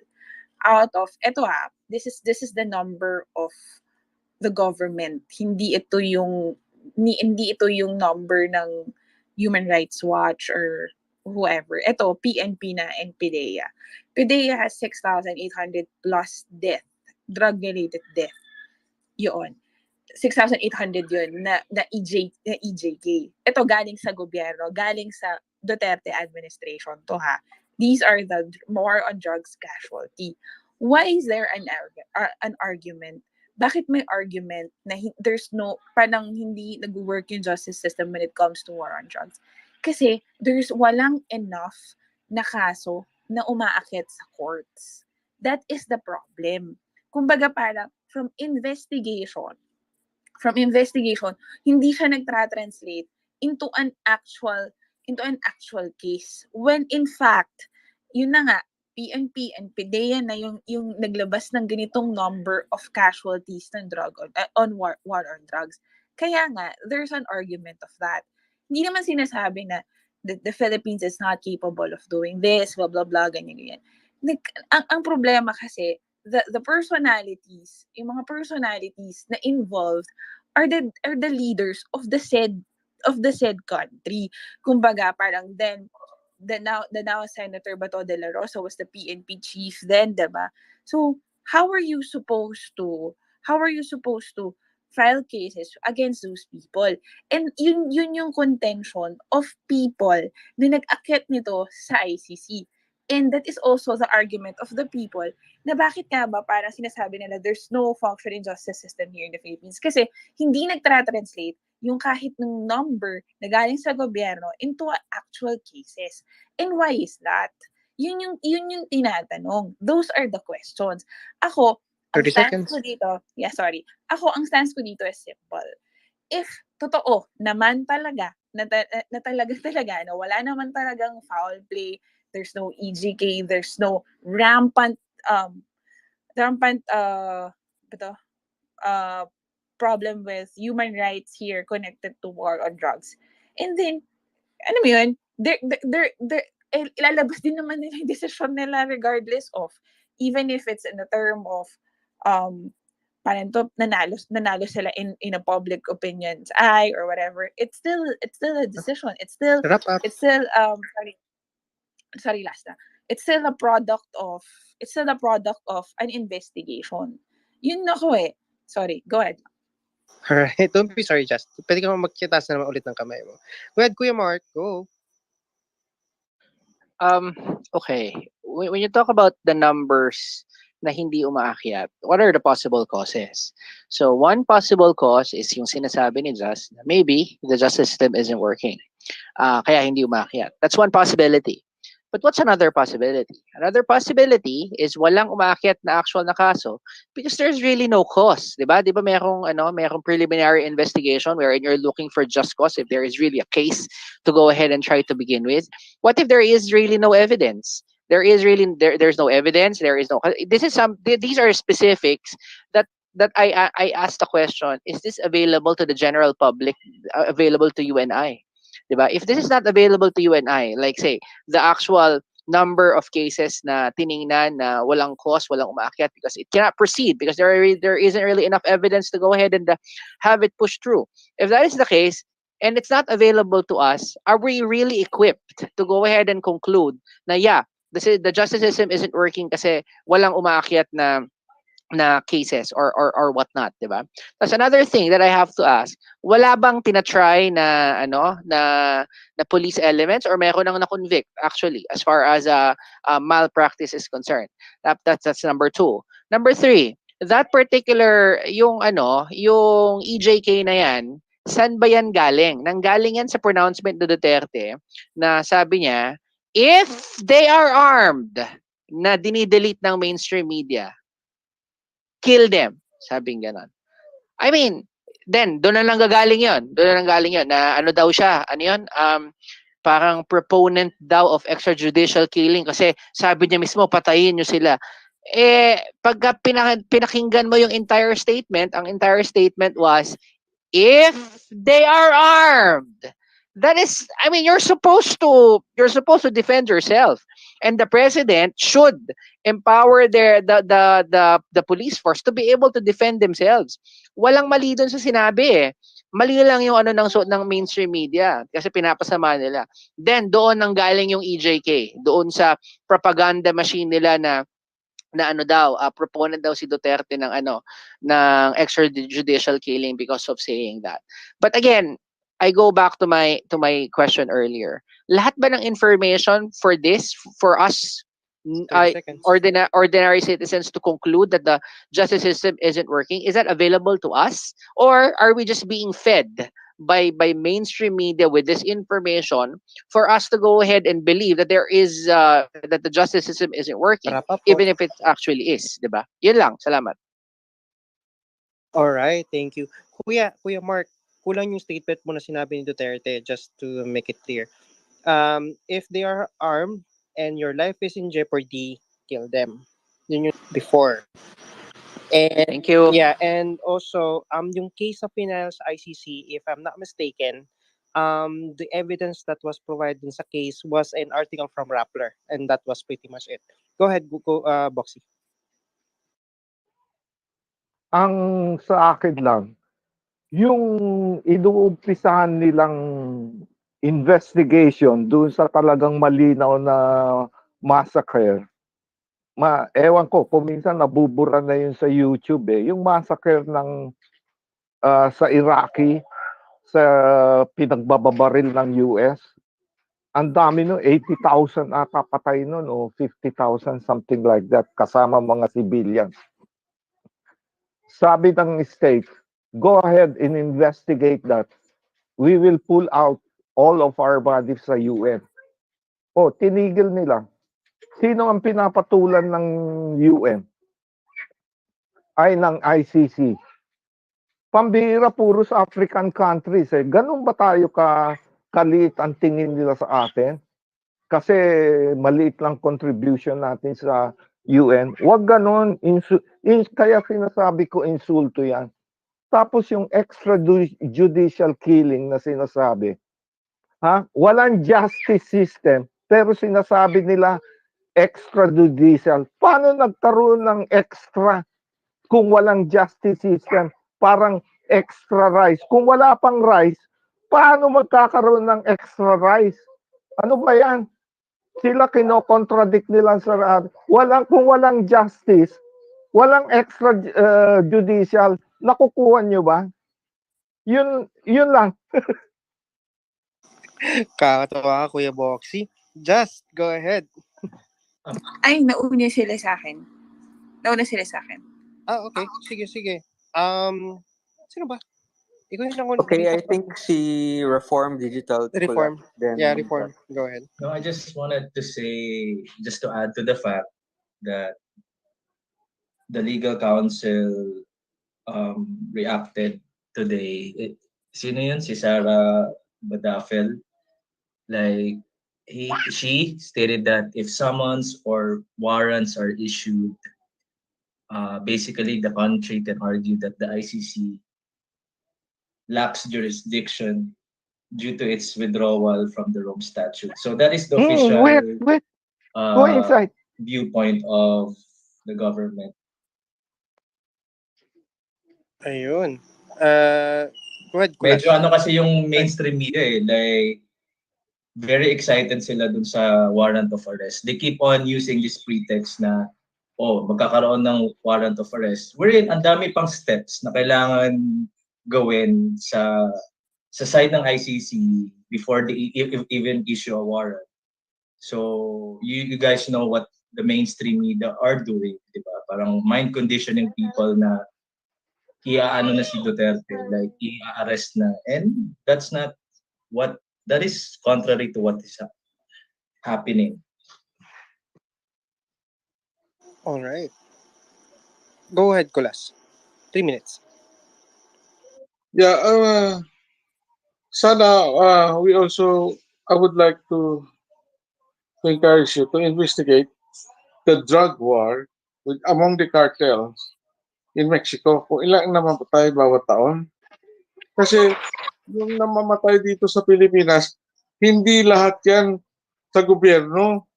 This is the number of the government. Hindi ito yung number ng Human Rights Watch or whoever. Ito, PNP na and PDEA. PDEA has 6,800 plus death, drug-related death. Yun. 6,800 yun na EJK. Ito galing sa gobyerno, galing sa Duterte administration to, ha. These are the war on drugs casualty. Why is there an argument? Bakit may argument na there's no, parang hindi nag-work yung justice system when it comes to war on drugs? Kasi there's walang enough na kaso na umaakyat sa courts. That is the problem. Kumbaga parang from investigation, hindi siya nagtra-translate into an actual case. When in fact, yun na nga, PNP and PDEA na yung naglabas ng ganitong number of casualties ng on war on drugs. Kaya nga, there's an argument of that. Hindi naman sinasabi na the Philippines is not capable of doing this, blah, blah, blah, ganyan. Ang problema kasi, the personalities, yung mga personalities na involved are the leaders of the said country. Kumbaga, parang the now Senator Bato de la Rosa was the PNP chief then, diba? So, how are you supposed to file cases against those people? And yun yung contention of people na nag-akyat nito sa ICC. And that is also the argument of the people na bakit nga ba parang sinasabi nila there's no functioning justice system here in the Philippines. Kasi hindi nagtra-translate yung kahit ng number na galing sa gobyerno into actual cases. And why is that? Yun yung tinatanong. Those are the questions. Ako, ang 30 stance seconds. ko dito, ang stance ko dito is simple. If totoo naman talaga, na talaga, na wala naman talagang foul play, there's no EGK, there's no rampant problem with human rights here connected to war on drugs. And then, ano mo yun, ilalabas din naman nila yung decision nila regardless of, even if it's in the term of, parang to, nanalo sila in a public opinion's eye or whatever, it's still a decision. It's still, last na. It's still a product of an investigation. Yun ako eh. Sorry, go ahead. Alright, don't be sorry, Just. Pwede ka magkitaas na naman ulit ng kamay mo. Go ahead, Kuya Mark. Go. Okay. When you talk about the numbers na hindi umaakyat, what are the possible causes? So one possible cause is yung sinasabi ni Just na maybe the justice system isn't working. Kaya hindi umaakyat. That's one possibility. But what's another possibility? Another possibility is walang umaakyat na actual na kaso because there's really no cause, 'di ba? 'Di ba merong preliminary investigation wherein you're looking for just cause if there is really a case to go ahead and try to begin with. What if there is really no evidence? There's no evidence, there is no. These are specifics that I asked the question, is this available to the general public, available to you and I? Diba? If this is not available to you and I, like say, the actual number of cases na tiningnan na walang cause, walang umaakyat because it cannot proceed because there isn't really enough evidence to go ahead and have it pushed through. If that is the case, and it's not available to us, are we really equipped to go ahead and conclude na the justice system isn't working kasi walang umaakyat na na cases or whatnot, di ba? That's another thing that I have to ask. Wala bang tinatry na na police elements or meron nang na-convict actually as far as malpractice is concerned? That's number 2. Number 3, that particular yung EJK na yan, saan ba yan galing? Nanggaling yan sa pronouncement ni Duterte na sabi niya, if they are armed, na dinidelete ng mainstream media, kill them. Sabing ganon. I mean, then, doon na lang gagaling yun. Doon na lang galing yun. Na ano daw siya? Ano yun? Parang proponent daw of extrajudicial killing kasi sabi niya mismo, patayin nyo sila. Pagka pinakinggan mo yung entire statement, ang entire statement was, if they are armed. That is, I mean, you're supposed to defend yourself, and the president should empower the police force to be able to defend themselves. Walang mali doon sa sinabi Mali lang yung ng mainstream media kasi pinapasama nila. Then doon nang galing yung EJK, doon sa propaganda machine nila na proponent daw si Duterte ng ng extrajudicial killing because of saying that. But again, I go back to my question earlier. Lahat ba ng information for this, for us, 30 seconds. ordinary citizens to conclude that the justice system isn't working, is that available to us? Or are we just being fed by mainstream media with this information for us to go ahead and believe that there is that the justice system isn't working, Wrap up po. even if it actually is, diba? Yun lang, salamat. Alright, thank you. Kuya Mark, kulang yung statement mo na sinabi ni Duterte, just to make it clear. If they are armed and your life is in jeopardy, kill them. Yun yung before. And Thank you. yeah, and also yung case of Philhealth ICC, if I'm not mistaken, the evidence that was provided sa case was an article from Rappler, and that was pretty much it. Go ahead, Boxy. Ang sa akin lang, yung inuumpisahan nilang investigation doon sa talagang malinaw na massacre, ewan ko, kung minsan nabubura na yun sa YouTube yung massacre ng sa Iraqi, sa pinagbababaril ng US. Ang dami no, 80,000 ata patay nun o 50,000, something like that, kasama mga civilians. Sabi ng state, go ahead and investigate that. We will pull out all of our bodies sa UN. Tinigil nila. Sino ang pinapatulan ng UN? Ay, ng ICC. Pambihira, puros African countries. Ganun ba tayo kaliit ang tingin nila sa atin? Kasi maliit lang contribution natin sa UN. Wag ganun. Kaya sinasabi ko, insulto yan. Tapos yung extrajudicial killing na sinasabi, walang justice system, pero sinasabi nila extrajudicial. Paano nagkaroon ng extra kung walang justice system? Parang extra rice. Kung wala pang rice, paano magkakaroon ng extra rice? Ano ba yan? Sila kino-contradict nila sa kung walang justice, walang extra judicial, nakukuha nyo ba? Yun lang. Kakatawa ka, Kuya Boxy. Just go ahead. Ay, nauna sila sa akin. Okay. Sige. Sino ba? Okay, I think si Reform Digital. Reform. Then, Yeah, Reform. Go ahead. No, I just wanted to say, just to add to the fact that the legal counsel reacted today. Sino yun? Si Sarah Badafel. Like, she stated that if summons or warrants are issued, basically the country can argue that the ICC lacks jurisdiction due to its withdrawal from the Rome Statute. So that is the official Go inside. viewpoint of the government. Ayun. Go ahead, Kulas. Medyo kasi yung mainstream media like very excited sila dun sa warrant of arrest. They keep on using this pretext na magkakaroon ng warrant of arrest. Wherein ang dami pang steps na kailangan gawin sa side ng ICC before they even issue a warrant. So you guys know what the mainstream media are doing, di ba? Parang mind conditioning people na iaano na si Duterte, like i-arrest na. And that is contrary to what is happening. All right. Go ahead, Kulas. 3 minutes. Yeah, sana I would like to encourage you to investigate the drug war among the cartels in Mexico. Kung ilang namamatay bawat taon. Kasi yung namamatay dito sa Pilipinas, hindi lahat yan sa gobyerno.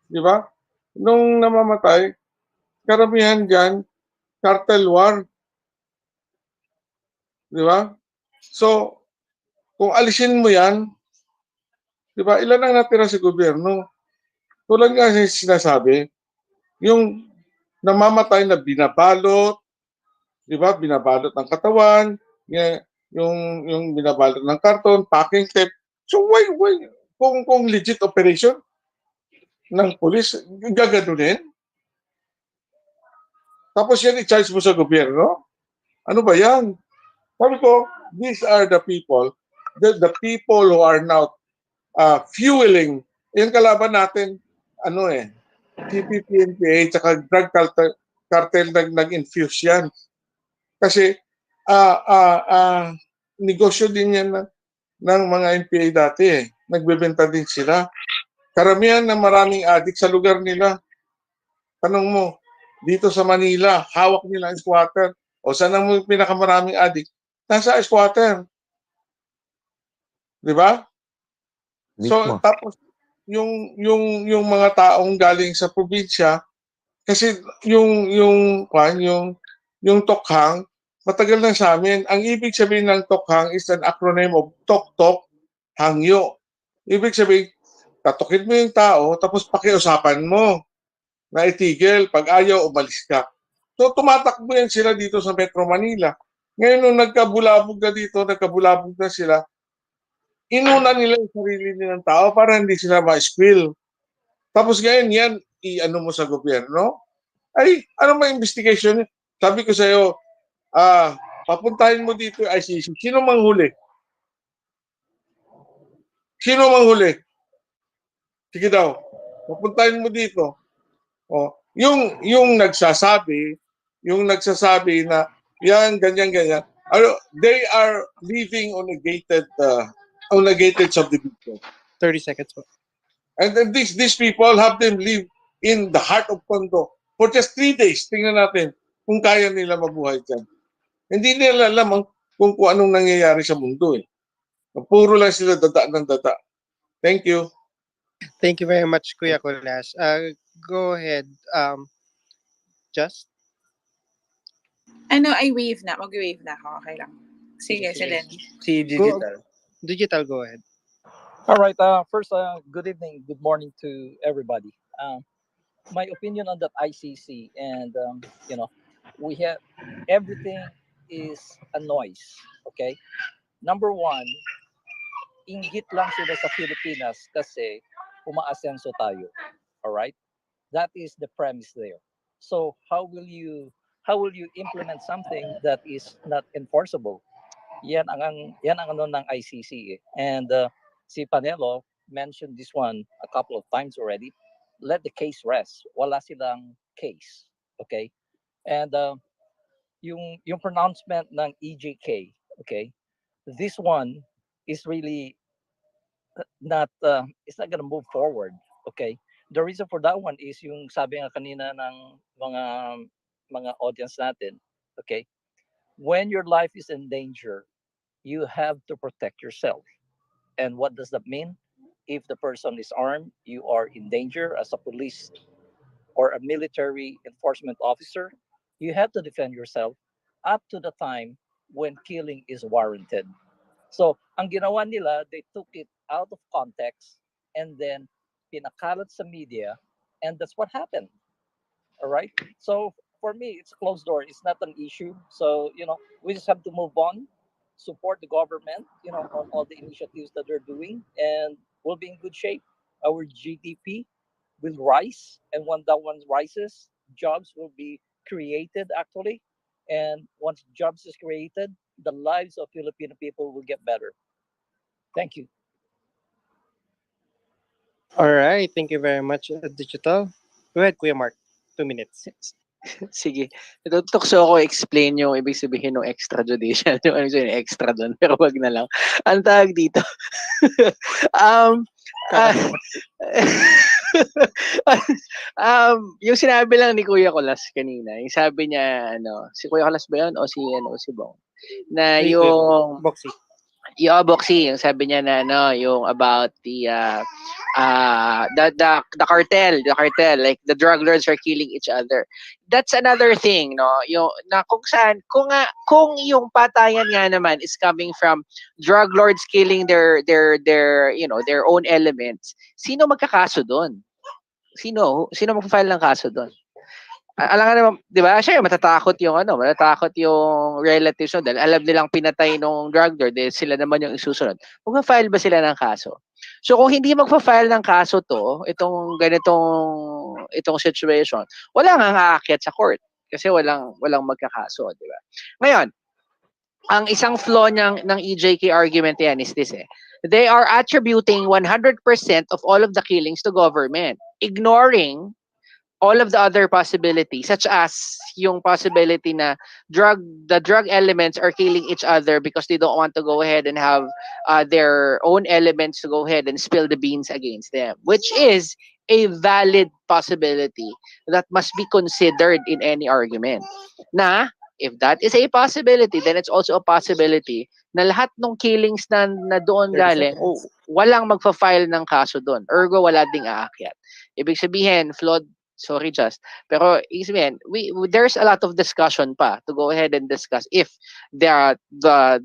Di ba? Nung namamatay, karamihan dyan, cartel war. Di ba? So, kung alisin mo yan, di ba, ilan ang natira sa gobyerno? Tulad nga sinasabi, yung namamatay na binabalot, di ba, binabalot ng katawan, yung binabalot ng karton, packing tape. So, why, kung legit operation ng police, gaganunin? Tapos yan i-charge mo sa gobyerno? Ano ba yan? Sabi ko, these are the people who are now fueling. Yung kalaban natin, CPP, NPA, tsaka drug cartel nag-infuse yan. Kasi, negosyo din yan ng mga NPA dati eh. Nagbebenta din sila. Karamihan na maraming addict sa lugar nila. Tanong mo, dito sa Manila, hawak nila ang squatter. O saan ang pinakamaraming addict? Nasa squatter. Di ba? So, tapos, yung mga taong galing sa probinsya, kasi yung tokhang, matagal na sa amin. Ang ibig sabihin ng tokhang is an acronym of tok-tok, hangyo. Ibig sabihin, tatukin mo yung tao, tapos pakiusapan mo na itigil. Pag ayaw, umalis ka. So, tumatakbo yan sila dito sa Metro Manila. Ngayon, nung nagkabulabog na sila, inuna nila yung sarili nilang tao para hindi sila ma-squill. Tapos ngayon, yan, i-ano mo sa gobyerno? Ay, ano ba investigation? Sabi ko sa'yo, papuntahin mo dito yung ICC. Sino manghuli? Sino manghuli? Sige daw, papuntahin mo dito. Yung nagsasabi na yan, ganyan. They are living on a gated subdivision. 30 seconds po. And then these people have them live in the heart of Tondo for just 3 days. Tingnan natin kung kaya nila mabuhay dyan. Hindi nila alam kung anong nangyayari sa mundo eh. Puro lang sila dada ng dada. Thank you. Thank you very much, Kuya Kulas. Go ahead, Just. I wave na. Mag-wave na ako. Okay lang. Sige, Lenny. Si Digital. Digital, go ahead. All right. First, good evening, good morning to everybody. My opinion on that ICC, and we have everything is a noise. Okay. Number one, inggit lang sila sa Pilipinas kasi umaasenso tayo. All right. That is the premise there. So how will you implement something that is not enforceable? Yan ang ano ng ICC eh. And si Panelo mentioned this one a couple of times already. Let the case rest. Wala silang case. Okay? And yung pronouncement ng EJK, okay? This one is really it's not gonna move forward. Okay? The reason for that one is yung sabi nga kanina ng mga audience natin, okay? When your life is in danger, you have to protect yourself. And what does that mean? If the person is armed, you are in danger as a police or a military enforcement officer, you have to defend yourself up to the time when killing is warranted. So, ang ginawa nila, they took it out of context and then pinakalat sa media, and that's what happened. All right. So for me, it's a closed door. It's not an issue. So we just have to move on, support the government, on all the initiatives that they're doing, and we'll be in good shape. Our GDP will rise, and when that one rises, jobs will be created actually, and once jobs is created, the lives of Filipino people will get better. Thank you. All right. Thank you very much, Digital. Go ahead, Kuya Mark. 2 minutes. Sige. Tukso ako explain yung ibig sabihin ng extrajudicial. Yung ano yung extra doon. Pero wag na lang. Ang tawag dito. um, ah, yung sinabi lang ni Kuya Kulas kanina, yung sabi niya, si Kuya Kulas ba yun? O si Bong? Na Si Kuya yung Boxy. yung Boxy, yung sabi niya na yung about the cartel, like the drug lords are killing each other. That's another thing, no? Yung na kung saan kung yung patayan nga naman is coming from drug lords killing their own elements, sino magkakaso doon? Sino magfa-file ng kaso doon? Alam nga naman, 'di ba? Siya matatakot yung relatives no, dahil alam nilang pinatay nung drug lord, sila naman yung isusunod. Magfa-file ba sila ng kaso? So kung hindi magfa-file ng kaso itong situation, wala nga aakyat sa court kasi walang magkakaso, 'di ba? Ngayon, ang isang flaw ng EJK argument yan is this they are attributing 100% of all of the killings to government, ignoring all of the other possibilities, such as yung possibility na the drug elements are killing each other because they don't want to go ahead and have their own elements to go ahead and spill the beans against them, which is a valid possibility that must be considered in any argument. Na, if that is a possibility, then it's also a possibility na lahat ng killings na doon galing, walang magfa-file ng kaso doon. Ergo, wala ding aakyat. Ibig sabihin, flawed. Sorry, pero there's a lot of discussion pa to go ahead and discuss if the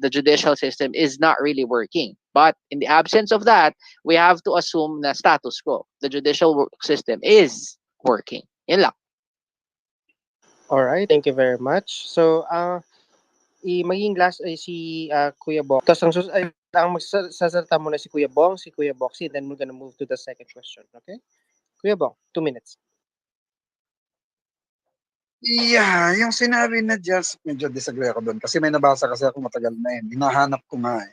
judicial system is not really working. But in the absence of that, we have to assume na status quo. The judicial system is working. Yan lang. All right. Thank you very much. So, magiging last ay si Kuya Bong. Tapos ang magsasalita muna si Kuya Bong, si Kuya Boxy, then we're gonna move to the second question. Okay? Kuya Bong, 2 minutes. Yeah, yung sinabi na just medyo disagree ako doon kasi may nabasa kasi ako matagal na yun. Hinahanap ko nga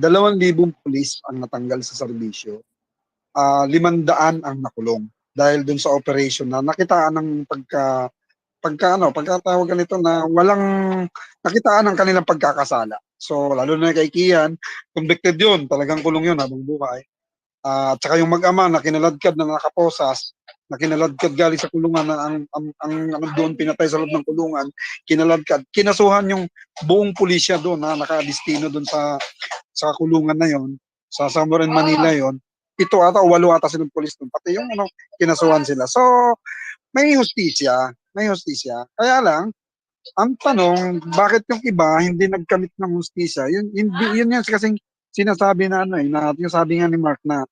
2,000 pulis ang natanggal sa serbisyo. 500 ang nakulong dahil doon sa operation na nakitaan ng pagkatawag nito na walang nakitaan ng kanilang pagkakasala. So lalo na kay Kian, convicted yun, talagang kulong yun habang buhay. At saka yung mag-ama na kinaladkad na nakaposas, na kinaladkad galing sa kulungan na ang doon pinatay sa loob ng kulungan, kinaladkad. Kinasuhan yung buong pulisya doon na nakadistino doon sa kulungan na yon, sa Samorin Manila yon. 7 ata o 8 ata silang pulis doon. Pati yung kinasuhan sila. So may hustisya. Kaya lang, ang tanong, bakit yung iba hindi nagkamit ng hustisya? Yun yan kasing sinasabi na na yung sabi nga ni Mark na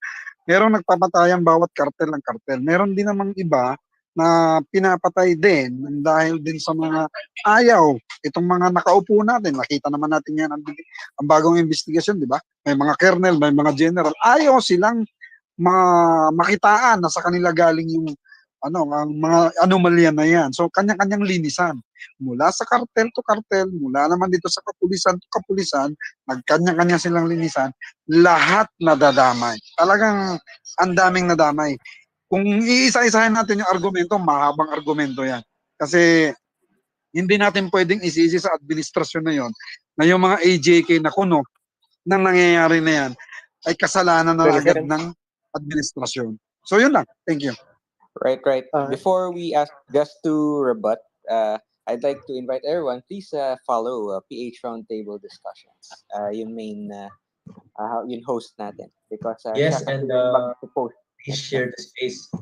merong nagpapatayan bawat kartel ng kartel. Meron din namang iba na pinapatay din dahil din sa mga ayaw. Itong mga nakaupo natin, nakita naman natin yan ang bagong investigasyon, di ba? May mga colonel, may mga general. Ayaw silang makitaan na sa kanila galing yung ang mga anomalya na yan. So, kanya-kanyang linisan. Mula sa kartel to kartel, mula naman dito sa kapulisan to kapulisan, nagkanya-kanya silang linisan, lahat nadadamay. Talagang ang daming nadamay. Kung iisa-isahin natin yung argumento, mahabang argumento yan. Kasi hindi natin pwedeng isisi sa administrasyon na yon na yung mga AJK na kuno nang nangyayari na yan ay kasalanan na agad ng administrasyon. So yun lang. Thank you. Right. Before we ask just to rebut, I'd like to invite everyone, please follow PH Roundtable discussions. Yung main yung host natin. Because yes, and please share the space.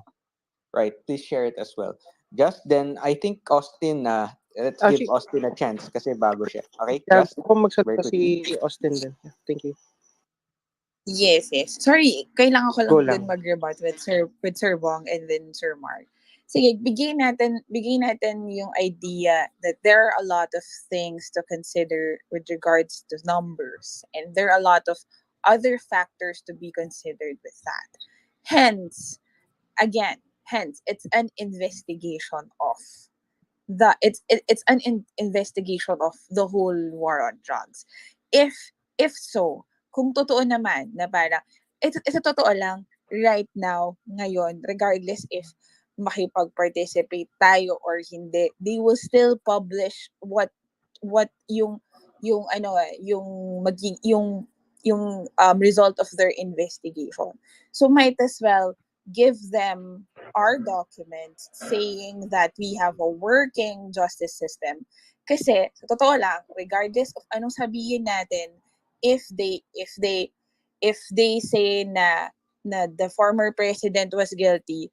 Right, please share it as well. Just then, I think Austin, let's give Austin a chance kasi bago siya. Okay, Just? Kung magsalita si Austin din. Thank you. Yes. Sorry, kailangan ko lang din mag-rebut with Sir Bong and then Sir Mark. sige, bigay natin yung idea that there are a lot of things to consider with regards to numbers, and there are a lot of other factors to be considered with that. Hence, it's an investigation of investigation of the whole war on drugs. If so, kung totoo naman na para ito totoo lang right now ngayon, regardless if makipag-participate tayo or hindi, they will still publish what yung ano yung maging yung result of their investigation. So might as well give them our documents saying that we have a working justice system. Kasi, sa totoo lang, regardless of anong sabihin natin, if they say na the former president was guilty,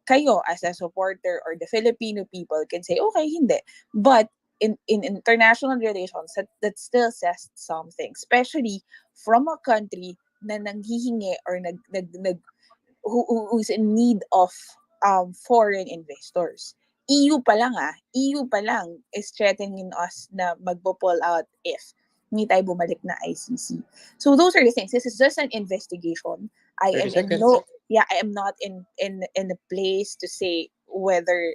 kayo as a supporter or the Filipino people can say, okay, hindi. But in international relations, that still says something, especially from a country na nanghihingi or who's in need of foreign investors. EU pa lang is threatening us na magpo-pull out if hindi tayo bumalik na ICC. So those are the things. This is just an investigation. I 30 am seconds. I am not in a place to say whether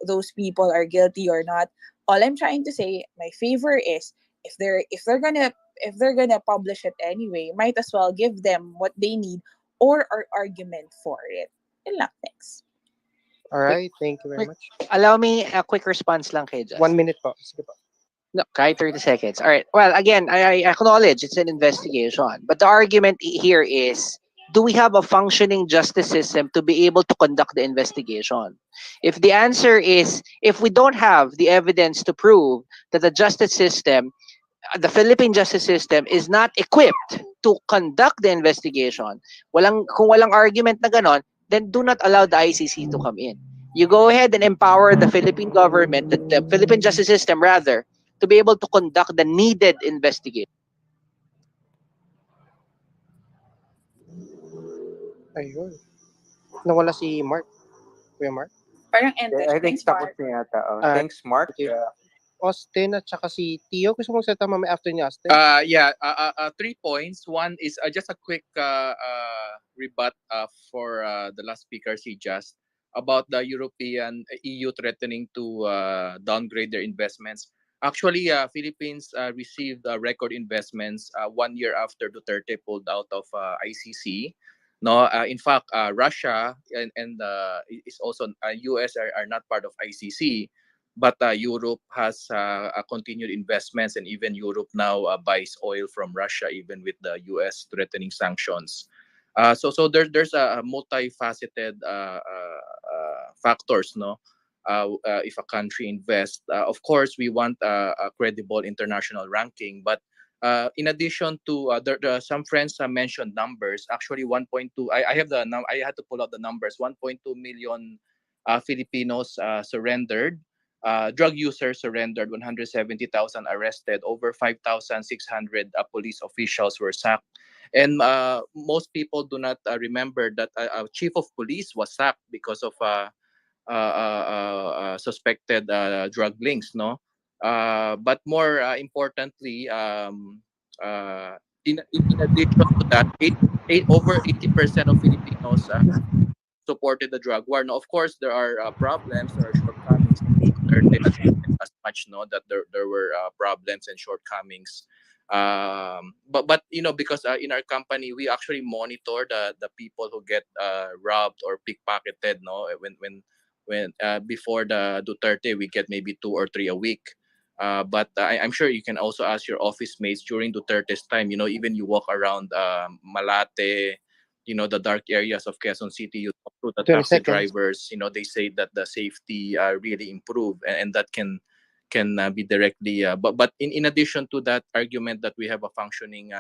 those people are guilty or not. All I'm trying to say, my favor is if they're gonna publish it anyway, might as well give them what they need or our argument for it. Yun lang, thanks. All right, thank you very much. Allow me a quick response lang kay Just. 1 minute po. Sige po. No, kahit 30 seconds. All right. Well, again, I acknowledge it's an investigation. But the argument here is, do we have a functioning justice system to be able to conduct the investigation? If the answer is, if we don't have the evidence to prove that the justice system, the Philippine justice system is not equipped to conduct the investigation, kung walang argument na ganon, then do not allow the ICC to come in. You go ahead and empower the Philippine government, the Philippine justice system rather, to be able to conduct the needed investigation. Ayun. Nawala si Mark. Kuya Mark? Parang ended. I think Thanks, tapos Mark. na yata. Thanks, Mark. Thank you. Austin at saka si Tio. Gusto mong salita mamaya after ni Austin? Yeah, 3 points. One is just a quick rebut for the last speaker, si Just, about the European EU threatening to downgrade their investments. Actually, Philippines received record investments 1 year after Duterte pulled out of ICC. No, in fact, Russia and is also US are not part of ICC. But Europe has continued investments, and even Europe now buys oil from Russia, even with the US threatening sanctions. So there's a multifaceted factors, no? If a country invests, of course, we want a credible international ranking. But in addition to some friends mentioned numbers. Actually, 1.2. I have I had to pull out the numbers. 1.2 million Filipinos surrendered. Drug users surrendered, 170,000 arrested, over 5,600 police officials were sacked. And most people do not remember that a chief of police was sacked because of suspected drug links, no? But more importantly, in addition to that, over 80% of Filipinos supported the drug war. Now, of course, there are problems, there are shortcomings. Duterte admitted as much, no, that there were problems and shortcomings. But because in our company we actually monitor the people who get robbed or pickpocketed, no, when before the Duterte we get maybe 2 or 3 a week. But I'm sure you can also ask your office mates during Duterte's time. Even you walk around Malate, the dark areas of Quezon City, you talk to the 20 taxi seconds. drivers, they say that the safety really improved, and that can be directly but in addition to that argument that we have a functioning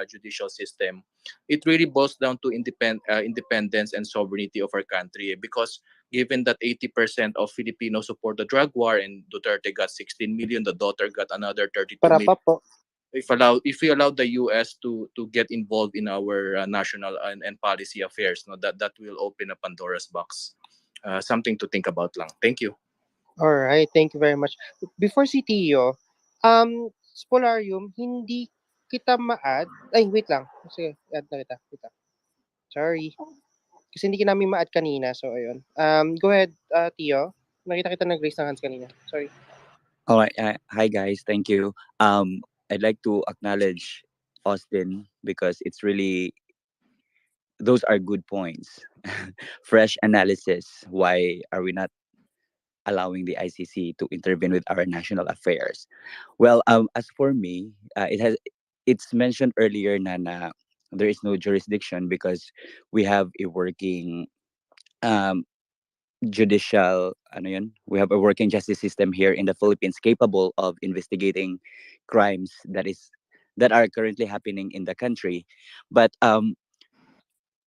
judicial system, it really boils down to independence and sovereignty of our country, because given that 80% of Filipinos support the drug war and Duterte got 16 million, the daughter got another 32 Para million. pa po. If we allow the US to get involved in our national and policy affairs, no, that will open a Pandora's box. something to think about lang. Thank you. All right, thank you very much. Before si Tio, Spolarium, hindi kita ma-add. Ay, wait lang. Sige, add na kita. Wait lang. Sorry. Kasi hindi namin ma-add kanina, so ayun. Go ahead, Tio. Nakita kita nag-raise ng hands kanina. Sorry. All right. Hi, guys. Thank you. I'd like to acknowledge Austin because it's really, those are good points. Fresh analysis. Why are we not allowing the ICC to intervene with our national affairs? Well, as for me, it's mentioned earlier na there is no jurisdiction because we have a working um, judicial ano yun? We have a working justice system here in the Philippines capable of investigating crimes that are currently happening in the country. But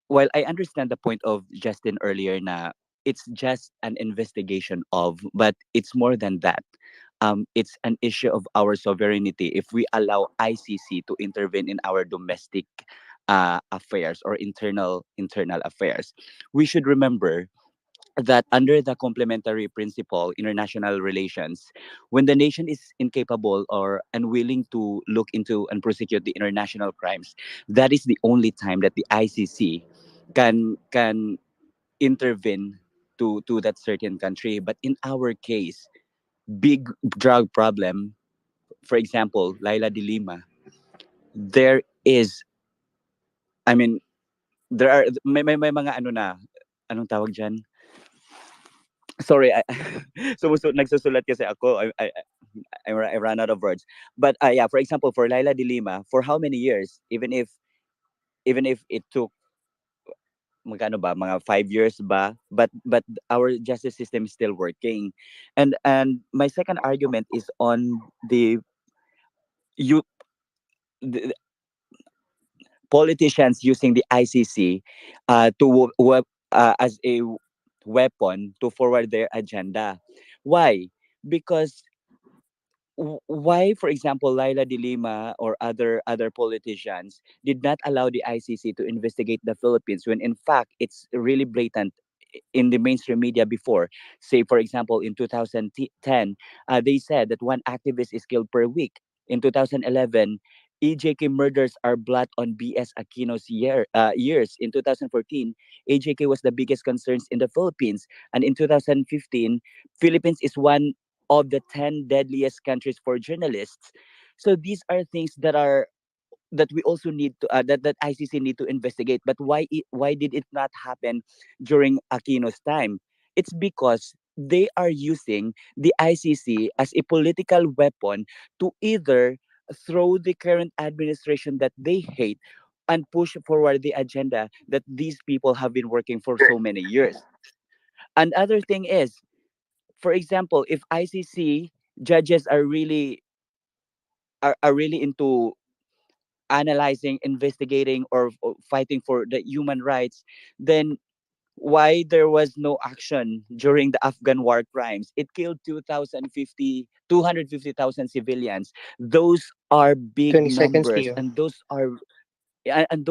while I understand the point of Justin earlier na it's just an investigation of, but it's more than that. It's an issue of our sovereignty. If we allow ICC to intervene in our domestic affairs or internal affairs, we should remember that under the complementary principle international relations, when the nation is incapable or unwilling to look into and prosecute the international crimes, that is the only time that the ICC can intervene to that certain country. But in our case, big drug problem, for example, Laila de Lima, there is, I mean, there are may mga ano na, anong tawag dyan? Sorry, nagsusulat kasi ako. I ran out of words. But yeah, for example, for Laila de Lima, for how many years, even if it took magkano ba, mga 5 years ba, but our justice system is still working. And my second argument is on the you the politicians using the ICC as a weapon to forward their agenda. Why? Because why, for example, Laila de Lima or other politicians did not allow the ICC to investigate the Philippines when in fact it's really blatant in the mainstream media before. Say, for example, in 2010, they said that one activist is killed per week. In 2011, EJK murders are blot on BS Aquino's years. In 2014, AJK was the biggest concerns in the Philippines. And in 2015, Philippines is one of the 10 deadliest countries for journalists. So these are things that we also need to that ICC need to investigate. But why did it not happen during Aquino's time? It's because they are using the ICC as a political weapon to either throw the current administration that they hate and push forward the agenda that these people have been working for so many years. Another thing is, for example, if ICC judges are really into analyzing, investigating, or fighting for the human rights, then why there was no action during the Afghan war crimes? It killed 250,000 civilians. Those are big 20 seconds, numbers, Tio. and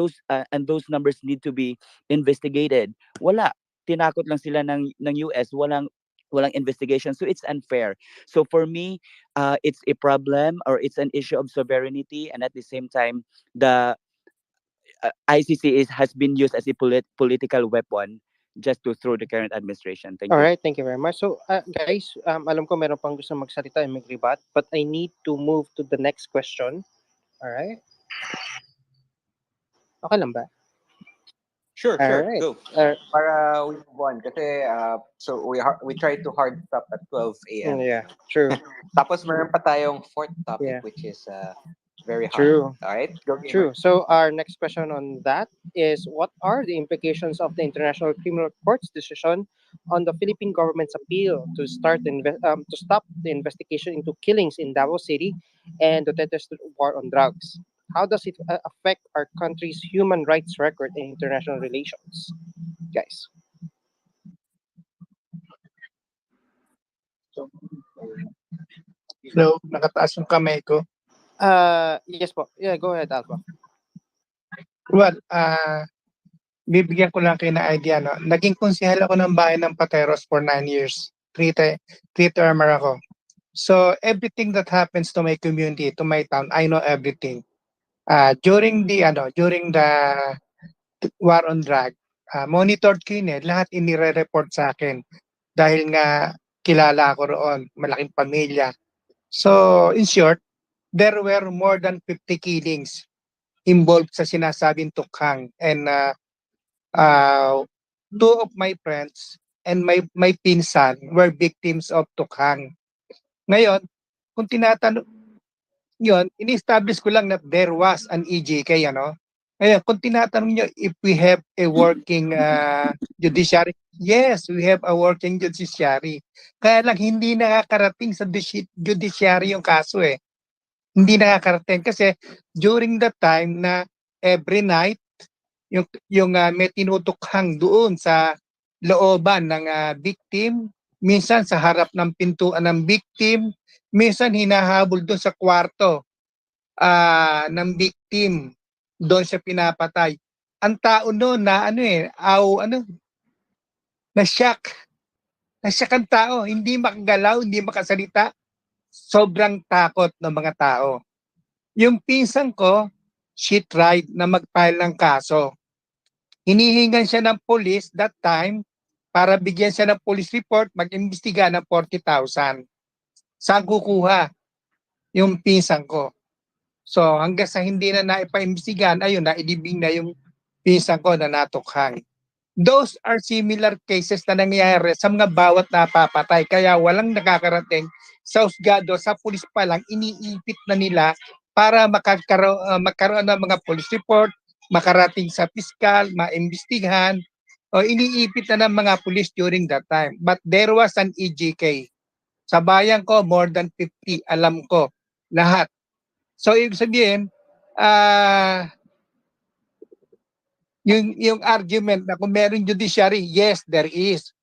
those numbers need to be investigated. Wala, tinakot lang sila ng US, walang investigation, so it's unfair. So for me, it's a problem, or it's an issue of sovereignty, and at the same time, the ICC has been used as a political weapon just to throw the current administration. Thank All you. right, thank you very much. So, guys, alam ko meron pang gusto magsalita and mag-rebut, but I need to move to the next question. All right? Okay lang ba? Sure, All sure. right. Go. Para we move on. Kasi, so we try to hard stop at 12 a.m. Yeah, true. Tapos meron pa tayong fourth topic, Yeah. which is very hot. True. All right? Go, gamer. True. So our next question on that is, what are the implications of the International Criminal Court's decision on the Philippine government's appeal to to stop the investigation into killings in Davao City and Duterte's war on drugs? How does it affect our country's human rights record in international relations, guys? Hello, nakataas yung kamay ko. Yes po. Yeah, go ahead, Alpha. Well, bibigyan ko lang kayo ng idea, no? Naging konsehal ako ng bayan ng Pateros for 9 years. Three-termer ako. So, everything that happens to my community, to my town, I know everything. During the war on drug, monitored ko yun eh. Lahat inire-report sa akin. Dahil nga, kilala ako roon. Malaking pamilya. So, in short, there were more than 50 killings involved sa sinasabing tukhang. And two of my friends and my pinsan were victims of tukhang. Ngayon, kung tinatanong yun, ini-establish ko lang na there was an EJK, ano? Ngayon, kung tinatanong nyo if we have a working judiciary, yes, we have a working judiciary. Kaya lang hindi nakakarating sa judiciary yung kaso eh. Hindi nakakarating kasi during that time na every night yung may tinutukhang doon sa looban ng victim, minsan sa harap ng pintuan ng victim, minsan hinahabol doon sa kwarto ng victim, doon siya pinapatay. Ang tao noon na na-shock. Na-shock ang tao, hindi makagalaw, hindi makasalita. Sobrang takot ng mga tao. Yung pinsan ko, she tried na mag-file ng kaso. Hinihingan siya ng police that time para bigyan siya ng police report, mag-imbestiga ng 40,000. Saan kukuha? Yung pinsan ko. So hanggang sa hindi na naipaimbestigahan, ayun, nailibing na yung pinsan ko na natukhang. Those are similar cases na nangyayari sa mga bawat napapatay. Kaya walang nakakarating sa husgado, sa pulis pa lang, iniipit na nila para magkaroon ng mga police report, makarating sa piskal, maimbestigahan, o iniipit na ng mga pulis during that time. But there was an EJK. Sa bayan ko, more than 50, alam ko, lahat. So, ibig sabihin, yung argument na kung meron judiciary, yes, there is.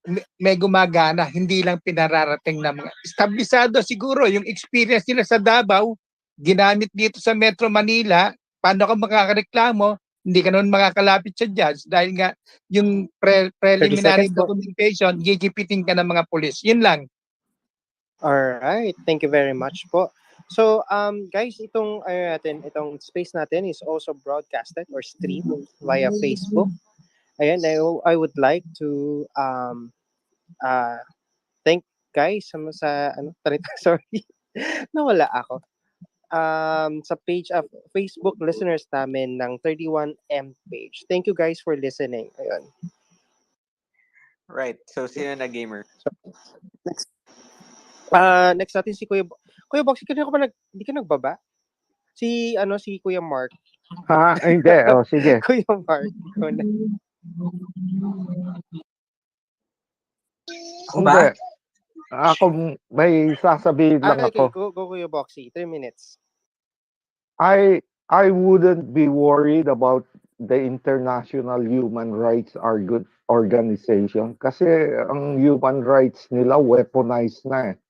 May gumagana, hindi lang pinararating ng mga establisado siguro yung experience nila sa Davao, ginamit dito sa Metro Manila, paano ka makakareklamo, hindi ka naman makakalapit sa judge dahil nga yung preliminary documentation, gigipitin ka ng mga pulis. Yun lang. Alright, thank you very much po. So, guys, itong space natin is also broadcasted or streamed via Facebook. Ayan, I would like to thank guys sa sorry, nawala ako. Sa page of Facebook listeners namin ng 31M page. Thank you guys for listening. Ayun. Right. So, sino na gamer? Next natin si Kuya Box, hindi ka nagbaba? Si Kuya Mark. Hindi. Sige. Kuya Mark. Hindi. Ako may sasabihin lang Okay, ako. go Kuya Boxy. 3 minutes. I wouldn't be worried about the International Human Rights Organization kasi ang human rights nila weaponized na eh.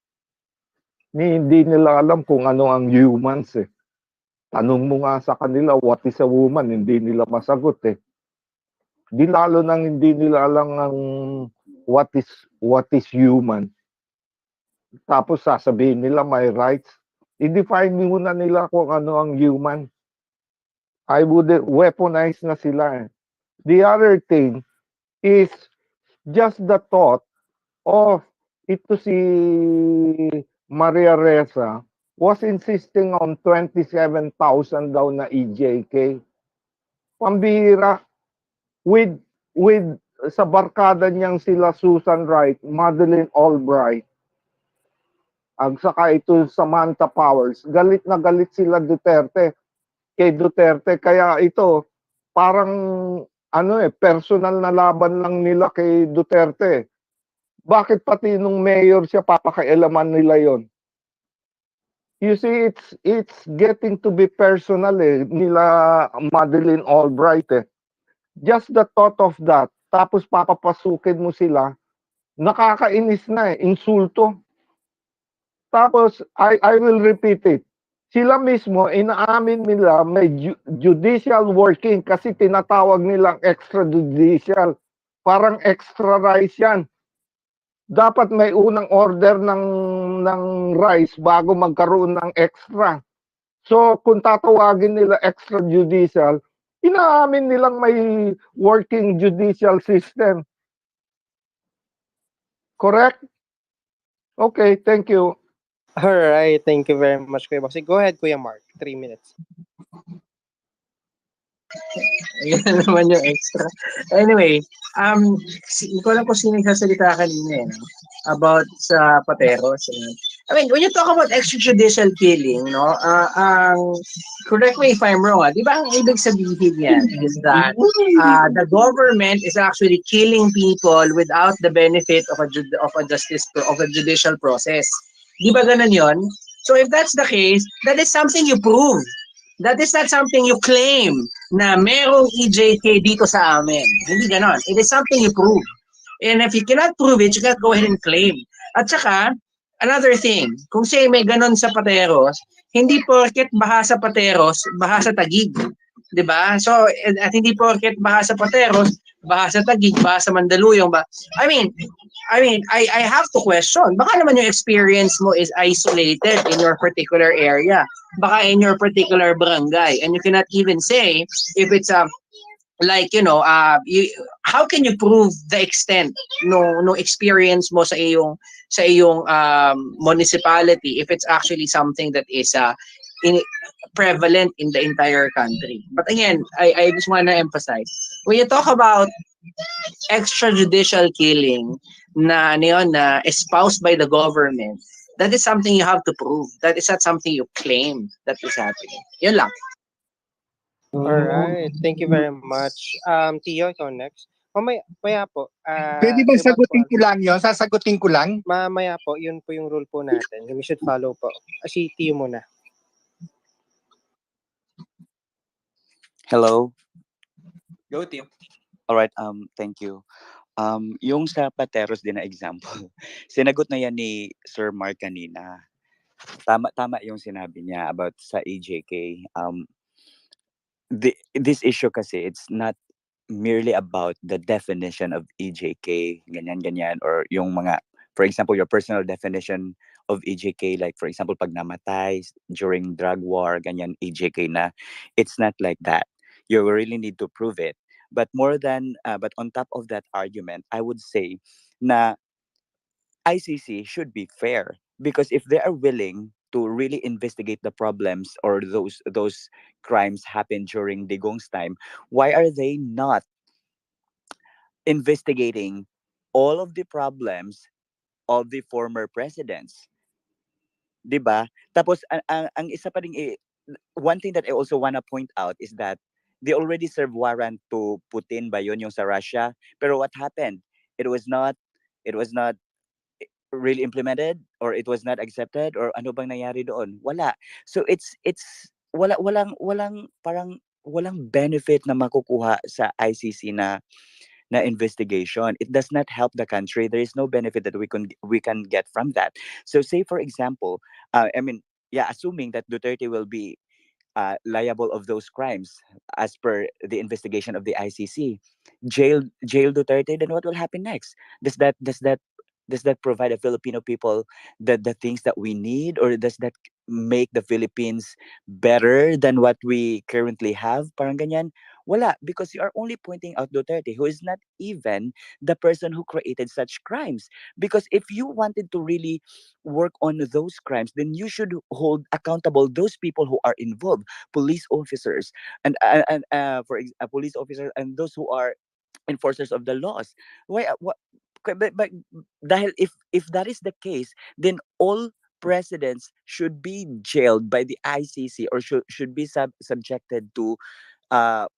Hindi nila alam kung ano ang humans eh. Tanong mo nga sa kanila, what is a woman? Hindi nila masagot eh. Di lalo nang hindi nila alam ang what is human. Tapos sasabihin nila may rights. I-define muna nila kung ano ang human. I would weaponize na sila eh. The other thing is just the thought of ito si Maria Ressa was insisting on 27,000 daw na EJK. Pambihira. With sa barkada niyang sila Susan Wright, Madeleine Albright, at saka ito Samantha Powers, galit na galit sila kay Duterte. Kaya ito, parang personal na laban lang nila kay Duterte. Bakit pati nung mayor siya, papakialaman nila yon? You see, it's getting to be personal eh, nila Madeleine Albright eh. Just the thought of that, tapos papapasukin mo sila, nakakainis na eh, insulto. Tapos, I will repeat it. Sila mismo, inaamin nila may judicial working kasi tinatawag nilang extrajudicial. Parang extra rice yan. Dapat may unang order ng rice bago magkaroon ng extra. So kung tatawagin nila extrajudicial, inaamin nilang may working judicial system. Correct? Okay, thank you. All right, thank you very much, Kuya Boxy. Go ahead, Kuya Mark. 3 minutes. Ayan naman yung extra. Anyway, hindi ko alam kung sino nagsasalita kanina about sa Pateros. I mean, when you talk about extrajudicial killing, no, correct me if I'm wrong, di ba ang ibig sabihin yan is that the government is actually killing people without the benefit of a judicial process. Di ba ganun yon? So if that's the case, that is something you prove. That is not something you claim na merong EJK dito sa amin. Hindi ganon. It is something you prove. And if you cannot prove it, you cannot go ahead and claim. At saka, another thing, kung say may ganon sa Pateros, hindi porket baha sa Pateros, baha sa Taguig. 'Di ba? So, at hindi porket baha sa Pateros, baha sa Taguig, baha sa Mandaluyong, I have to question. Baka naman yung experience mo is isolated in your particular area. Baka in your particular barangay. And you cannot even say if it's how can you prove the extent no experience mo sa iyong municipality if it's actually something that is prevalent in the entire country. But again, I just want to emphasize, when you talk about extrajudicial killing na espoused by the government, that is something you have to prove. That is not something you claim that is happening. Yun lang. All right, thank you very much. Tio, ikaw next. Maya po. Pwede ba sagutin ko lang yun? Sasagutin ko lang? Mamaya po, yun po yung rule po natin. We should follow po. Si Tio muna. Hello. Go, Tio. All right, thank you. Yung sa Pateros din na example, sinagot na yan ni Sir Mark kanina. Tama yung sinabi niya about sa EJK. This issue kasi, it's not merely about the definition of EJK, ganyan, or yung mga, for example, your personal definition of EJK, like for example, pag namatay during drug war, ganyan, EJK na. It's not like that. You really need to prove it. But but on top of that argument, I would say na ICC should be fair, because if they are willing to really investigate the problems or those crimes happened during Digong's time, why are they not investigating all of the problems of the former presidents? 'Di ba? Tapos ang isa pa ring one thing that I also wanna point out is that they already served warrant to Putin ba yun, yung sa Russia? Pero what happened? It was not really implemented, or it was not accepted, or ano bang nangyari doon? Wala. So it's walang parang walang benefit na makukuha sa ICC na investigation. It does not help the country. There is no benefit that we can get from that. So say for example, assuming that Duterte will be liable of those crimes as per the investigation of the ICC, jail Duterte, then what will happen next? Does that provide the Filipino people the things that we need, or does that make the Philippines better than what we currently have? Parang ganyan. Wala, because you are only pointing out Duterte, who is not even the person who created such crimes. Because if you wanted to really work on those crimes, then you should hold accountable those people who are involved, police officers, police officers, and those who are enforcers of the laws. Why? But dahil if that is the case, then all presidents should be jailed by the ICC, or should be subjected to uh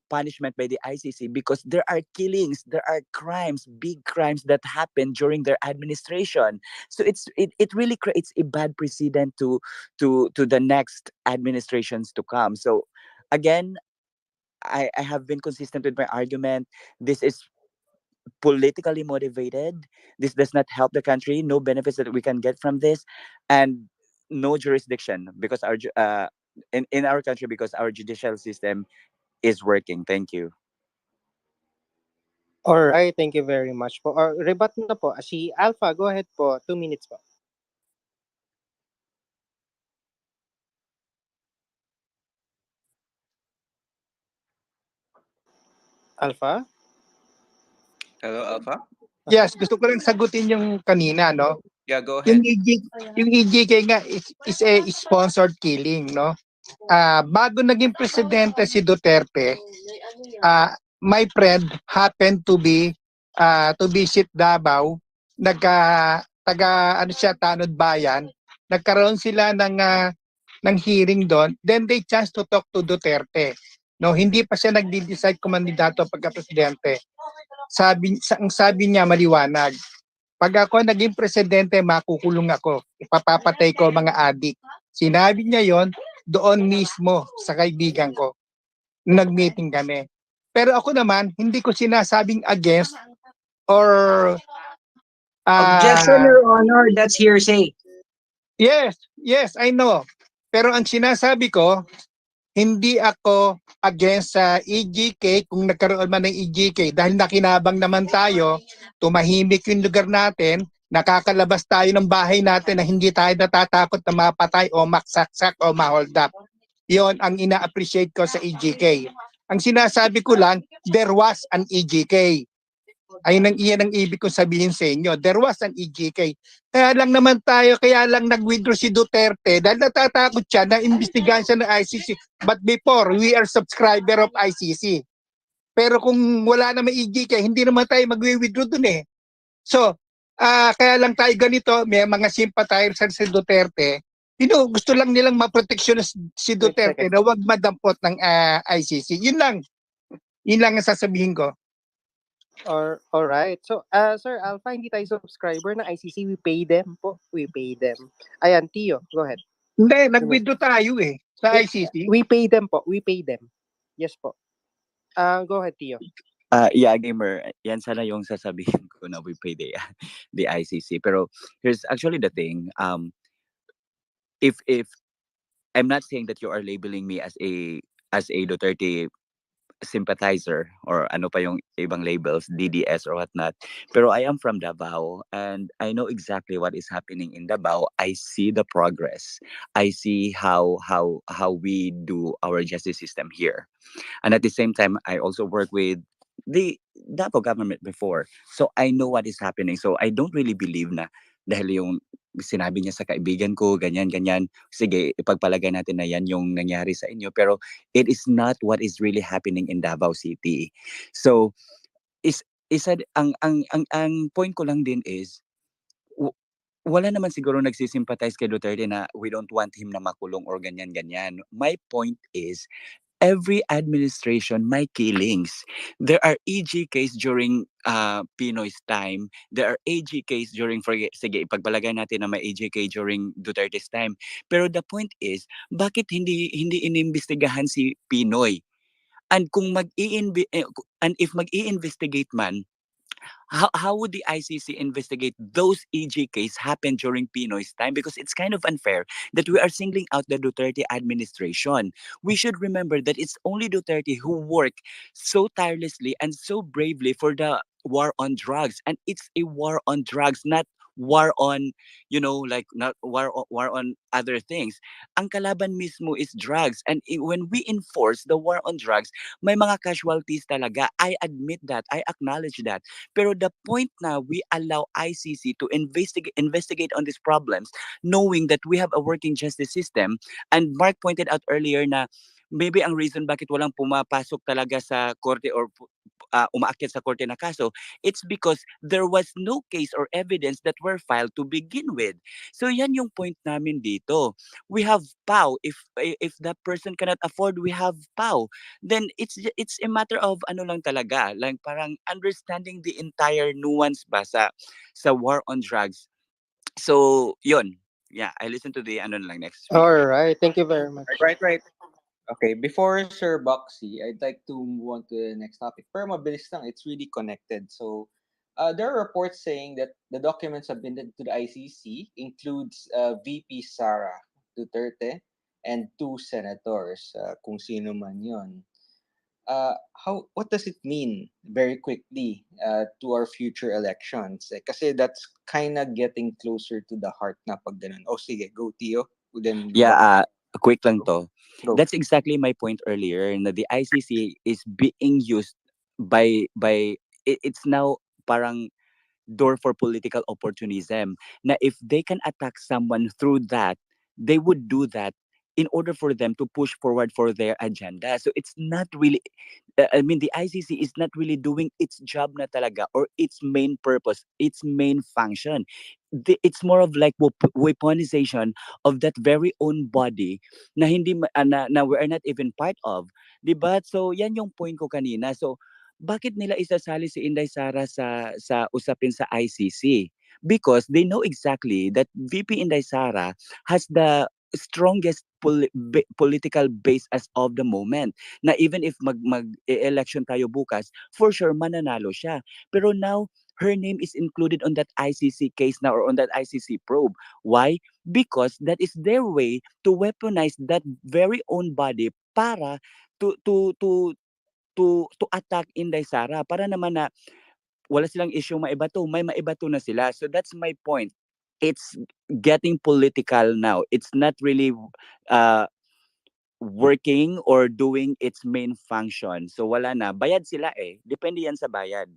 punishment by the ICC, because there are killings, there are crimes, big crimes that happen during their administration. So it really creates a bad precedent to the next administrations to come. So again, I have been consistent with my argument. This is politically motivated. This does not help the country. No benefits that we can get from this. And no jurisdiction because in our country, because our judicial system is working. Thank you. Alright, thank you very much po. Rebut na po. Si Alpha, go ahead po. 2 minutes po. Alpha? Hello, Alpha? Yes, gusto ko lang sagutin yung kanina, no? Yeah, go Yung ahead. yung EJK nga is a sponsored killing, no? Bago naging presidente si Duterte, my friend happened to be to visit Davao, taga ano siya, Tanod Bayan, nagkaroon sila ng hearing doon, then they chance to talk to Duterte. No, hindi pa siya nagdi-decide kung mandidato pagka-presidente. Ang sabi niya maliwanag, pag ako naging presidente, makukulong ako. Ipapapatay ko mga adik. Sinabi niya yon doon mismo sa kaibigan ko. Nag-meeting kami. Pero ako naman, hindi ko sinasabing against or Objection, Your Honor, that's hearsay. Yes, I know. Pero ang sinasabi ko, hindi ako against sa EGK kung nagkaroon man ng EGK dahil nakinabang naman tayo, tumahimik yung lugar natin, nakakalabas tayo ng bahay natin na hindi tayo natatakot na mapatay o maksaksak o ma-hold up. Yon ang ina-appreciate ko sa EGK. Ang sinasabi ko lang, there was an EGK. Iyan ang ibig kong sabihin sa inyo. There was an EGK. Kaya lang naman tayo, kaya lang nag-withdraw si Duterte dahil natatakot siya na imbestigahan siya ng ICC. But before, we are subscriber of ICC. Pero kung wala naman EGK, hindi naman tayo mag-withdraw dun eh. So, kaya lang tayo ganito, may mga sympathizers si Duterte, gusto lang nilang maproteksyon si Duterte na wag madampot ng ICC. Yun lang ang sasabihin ko. Alright. So, Sir Alpha, hindi tayo subscriber ng ICC. We pay them po. We pay them. Ayan, Tio, go ahead. Hindi, nag-withdraw tayo sa ICC. We pay them po. We pay them. Yes po. Go ahead, Tio. Yeah, gamer. Yan sana yung sasabihin ko na we pay the ICC. Pero here's actually the thing. If I'm not saying that you are labeling me as a Duterte sympathizer or ano pa yung ibang labels, DDS or whatnot. Pero I am from Davao and I know exactly what is happening in Davao. I see the progress. I see how we do our justice system here. And at the same time, I also work with the Davao government before. So I know what is happening. So I don't really believe na dahil yung sinabi niya sa kaibigan ko, ganyan. Sige, ipagpalagay natin na yan yung nangyari sa inyo. Pero it is not what is really happening in Davao City. So, ang point ko lang din is, wala naman siguro nagsisympathize kay Duterte na we don't want him na makulong or ganyan. My point is, every administration may killings. There are EGKs during Pinoy's time. There are AGKs during, sige, ipagpalagay natin na may AGK during Duterte's time. Pero the point is, bakit hindi inimbestigahan si Pinoy? And kung and if mag-i-investigate man, how would the ICC investigate those EGKs happened during Pinoy's time? Because it's kind of unfair that we are singling out the Duterte administration. We should remember that it's only Duterte who worked so tirelessly and so bravely for the war on drugs. And it's a war on drugs, not war on, like not war on other things. Ang kalaban mismo is drugs. And when we enforce the war on drugs, may mga casualties talaga. I admit that. I acknowledge that. Pero the point na we allow ICC to investigate on these problems, knowing that we have a working justice system, and Mark pointed out earlier na maybe ang reason bakit walang pumapasok talaga sa korte or umaakyat sa korte na kaso, it's because there was no case or evidence that were filed to begin with. So yan yung point namin dito. We have PAW. If that person cannot afford, we have PAW. Then it's a matter of ano lang talaga, like parang understanding the entire nuance ba sa war on drugs. So yun. Yeah, I listen to the ano lang next speaker. All right, thank you very much. Right. Okay, before Sir Boxy, I'd like to move on to the next topic. Pero mabilis lang, it's really connected. So, there are reports saying that the documents submitted to the ICC includes VP Sara Duterte and 2 senators, kung sino man yon. What does it mean very quickly to our future elections? Kasi that's kind of getting closer to the heart na pag ganun. Oh, sige, go Tio. Then Yeah, quick lang to. Go. That's exactly my point earlier. Na the ICC is being used it's now parang door for political opportunism. Na if they can attack someone through that, they would do that in order for them to push forward for their agenda. So it's not really, I mean, the ICC is not really doing its job na talaga, or its main purpose, its main function. It's more of like weaponization of that very own body na hindi na we are not even part of. Diba? So yan yung point ko kanina. So bakit nila isasali si Inday Sara sa usapin sa ICC? Because they know exactly that VP Inday Sara has the strongest political base as of the moment, na even if mag-election tayo bukas, for sure mananalo siya. Pero now her name is included on that ICC case now, or on that ICC probe. Why? Because that is their way to weaponize that very own body para to to to to attack Inday Sara, para naman na wala silang issue maibato, may maibato na sila. So that's my point. It's getting political now. It's not really uh, working or doing its main function. So wala na. Bayad sila eh. Depende yan sa bayad.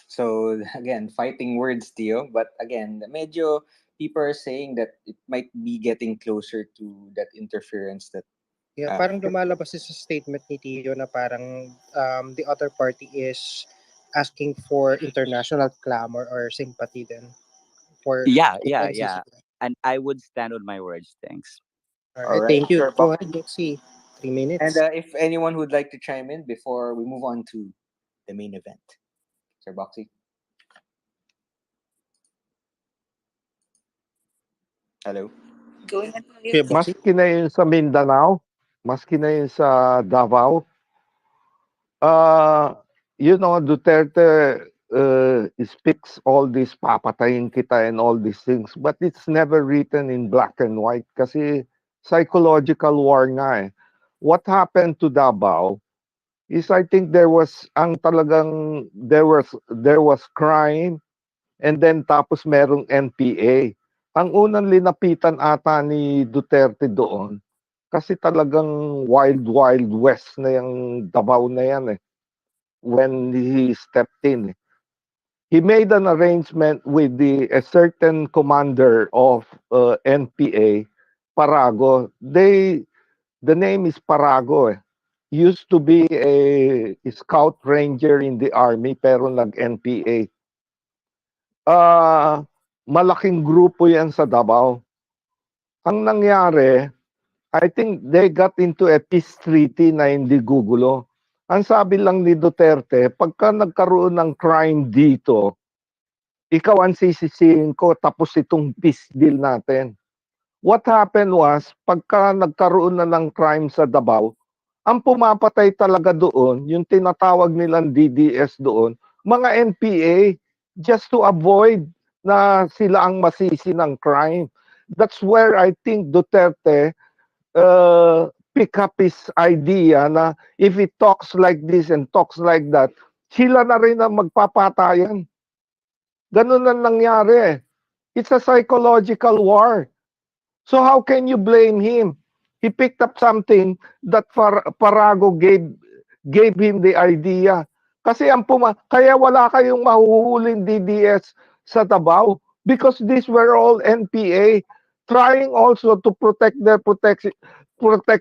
So again, fighting words, Tio. But again, medyo people are saying that it might be getting closer to that interference that Yeah, parang lumalabas sa statement ni Tio na parang the other party is asking for international clamor or sympathy then for Yeah. NCC. And I would stand on my words. Thanks. All right, thank you. Sure, Go Box. ahead, Boxy. 3 minutes. And if anyone would like to chime in before we move on to the main event, Sir Boxy. Hello. Go ahead. Maski na yun sa Mindanao, maski na yun sa Davao, Duterte speaks all this, papatayin kita and all these things, but it's never written in black and white kasi psychological war nga eh. What happened to Davao is I think there was crime, and then tapos merong NPA. Ang unang linapitan ata ni Duterte doon, kasi talagang wild west na yung Davao na yan eh, when he stepped in. He made an arrangement with a certain commander of NPA, Parago. The name is Parago eh. Used to be a scout ranger in the army pero nag-NPA. Malaking grupo yan sa Davao. Ang nangyari, I think they got into a peace treaty na hindi gugulo. Ang sabi lang ni Duterte, pagka nagkaroon ng crime dito, ikaw ang sisisihin ko tapos itong peace deal natin. What happened was, pagka nagkaroon na ng crime sa Davao, ang pumapatay talaga doon, yung tinatawag nilang DDS doon, mga NPA, just to avoid na sila ang masisi ng crime. That's where I think Duterte pick up his idea na if he talks like this and talks like that, sila na rin ang magpapatayan. Ganun ang nangyari. It's a psychological war. So how can you blame him? He picked up something that Parago gave him the idea. Kasi kaya wala kayong mahuhuling DDS sa Davao because these were all NPA trying also to protect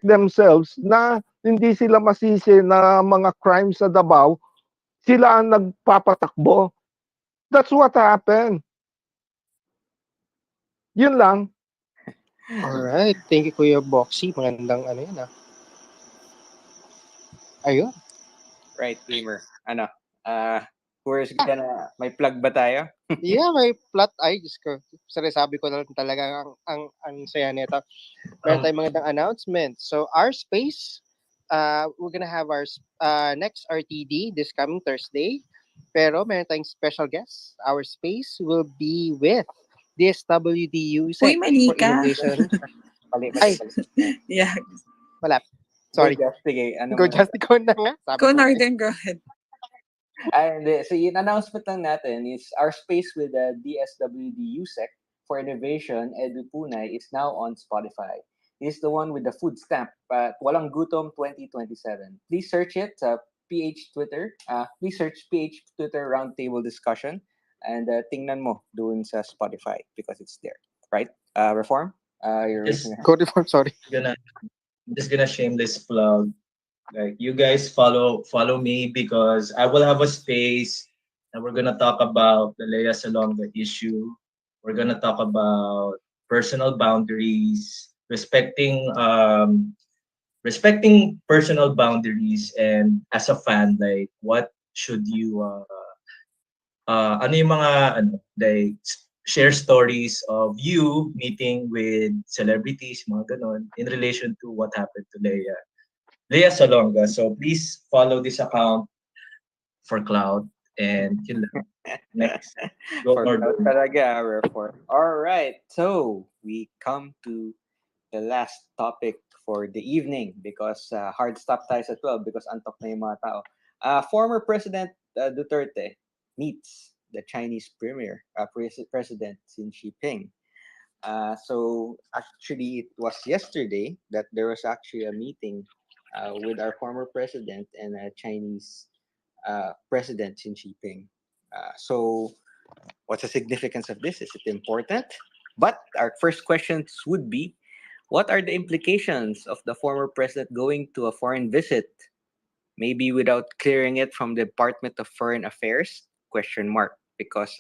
themselves na hindi sila masisi na mga crimes sa Davao, sila ang nagpapatakbo. That's what happened. Yun lang. Alright, thank you Kuya Boxy. Magandang yan Ayun. Right, Gamer. Who's gonna, may plug ba tayo? Yeah, may plot. Ay, Diyos ko. Sabi ko na lang talaga ang saya nito. Meron tayong magandang announcement. So, our space, we're gonna have our next RTD this coming Thursday. Pero meron tayong special guest. Our space will be with DSWD Uy, USEC mali for ka. Innovation. Mali, mali, Ay, mali. Yeah. wala. Go Sorry. Just, sige. Ano Go mo na? just ikaw na nga. Sabi Go ko na eh. Northern, go ahead. Hindi. So, yung announcement lang natin is our space with the DSWD USEC for Innovation, Edu Punay, is now on Spotify. This is the one with the food stamp, Walang Gutom 2027. Please search it sa PH Twitter. Please search PH Twitter Roundtable Discussion and tingnan mo doon sa Spotify because it's there. Right? Reform? You're Just raising your hand. Go reform, sorry. I'm just gonna shameless plug. Like you guys follow me because I will have a space and we're gonna talk about the Lea Salonga issue. We're gonna talk about personal boundaries, respecting personal boundaries, and as a fan, like what should you ano yung mga like share stories of you meeting with celebrities, mga ganon, in relation to what happened to Lea Salonga. So please follow this account for cloud and yun lang. Next. Go For Northern. talaga, Reform. All right. So, we come to the last topic for the evening because hard stop tayo sa 12 because antok na yung mga tao. Former President Duterte meets the Chinese Premier, President Xi Jinping. So actually, it was yesterday that there was actually a meeting with our former president and Chinese President Xi Jinping. So, what's the significance of this? Is it important? But our first questions would be, what are the implications of the former president going to a foreign visit, maybe without clearing it from the Department of Foreign Affairs? Question mark, because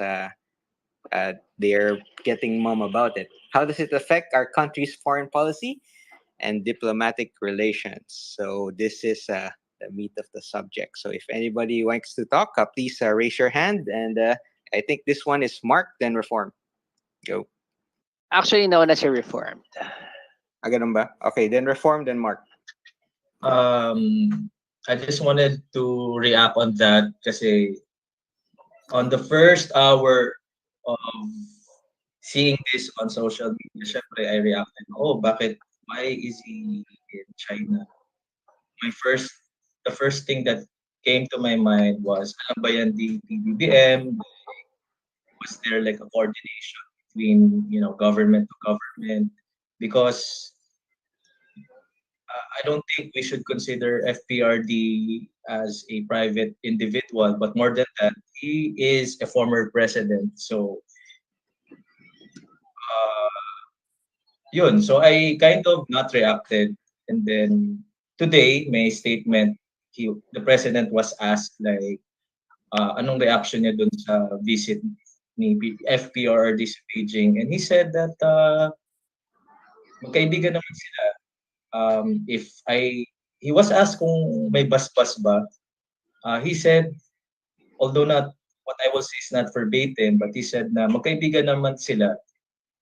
they're getting mum about it. How does it affect our country's foreign policy and diplomatic relations? So this is the meat of the subject. So if anybody wants to talk, please raise your hand. And I think this one is Mark, then Reform. Go. Actually, known as a reformed. Ganun ba? Okay, then Reform, then Mark. I just wanted to react on that kasi on the first hour of seeing this on social media, syempre I reacted, why is he in China? The first thing that came to my mind was, alam ba yan di BBM? Was there like a coordination between, government to government? Because I don't think we should consider FPRD as a private individual, but more than that, he is a former president. So, yun. So I kind of not reacted. And then today, may statement, the president was asked like, anong reaction niya dun sa visit ni FPRRD sa Beijing. And he said that magkaibigan naman sila. He was asked kung may basbas ba, he said, although not, what I will say is not verbatim, but he said na magkaibigan naman sila.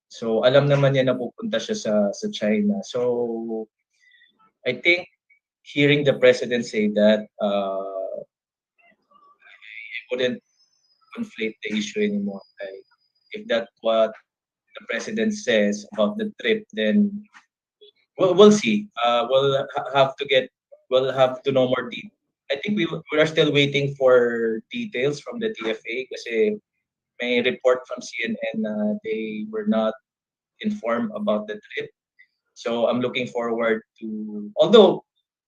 So alam naman niya na pupunta siya sa China. So I think hearing the president say that, I wouldn't conflate the issue anymore. Like, if that's what the president says about the trip, then we'll see. We'll have to know more details. I think we are still waiting for details from the TFA kasi may report from CNN na they were not informed about the trip. So I'm looking forward to, although,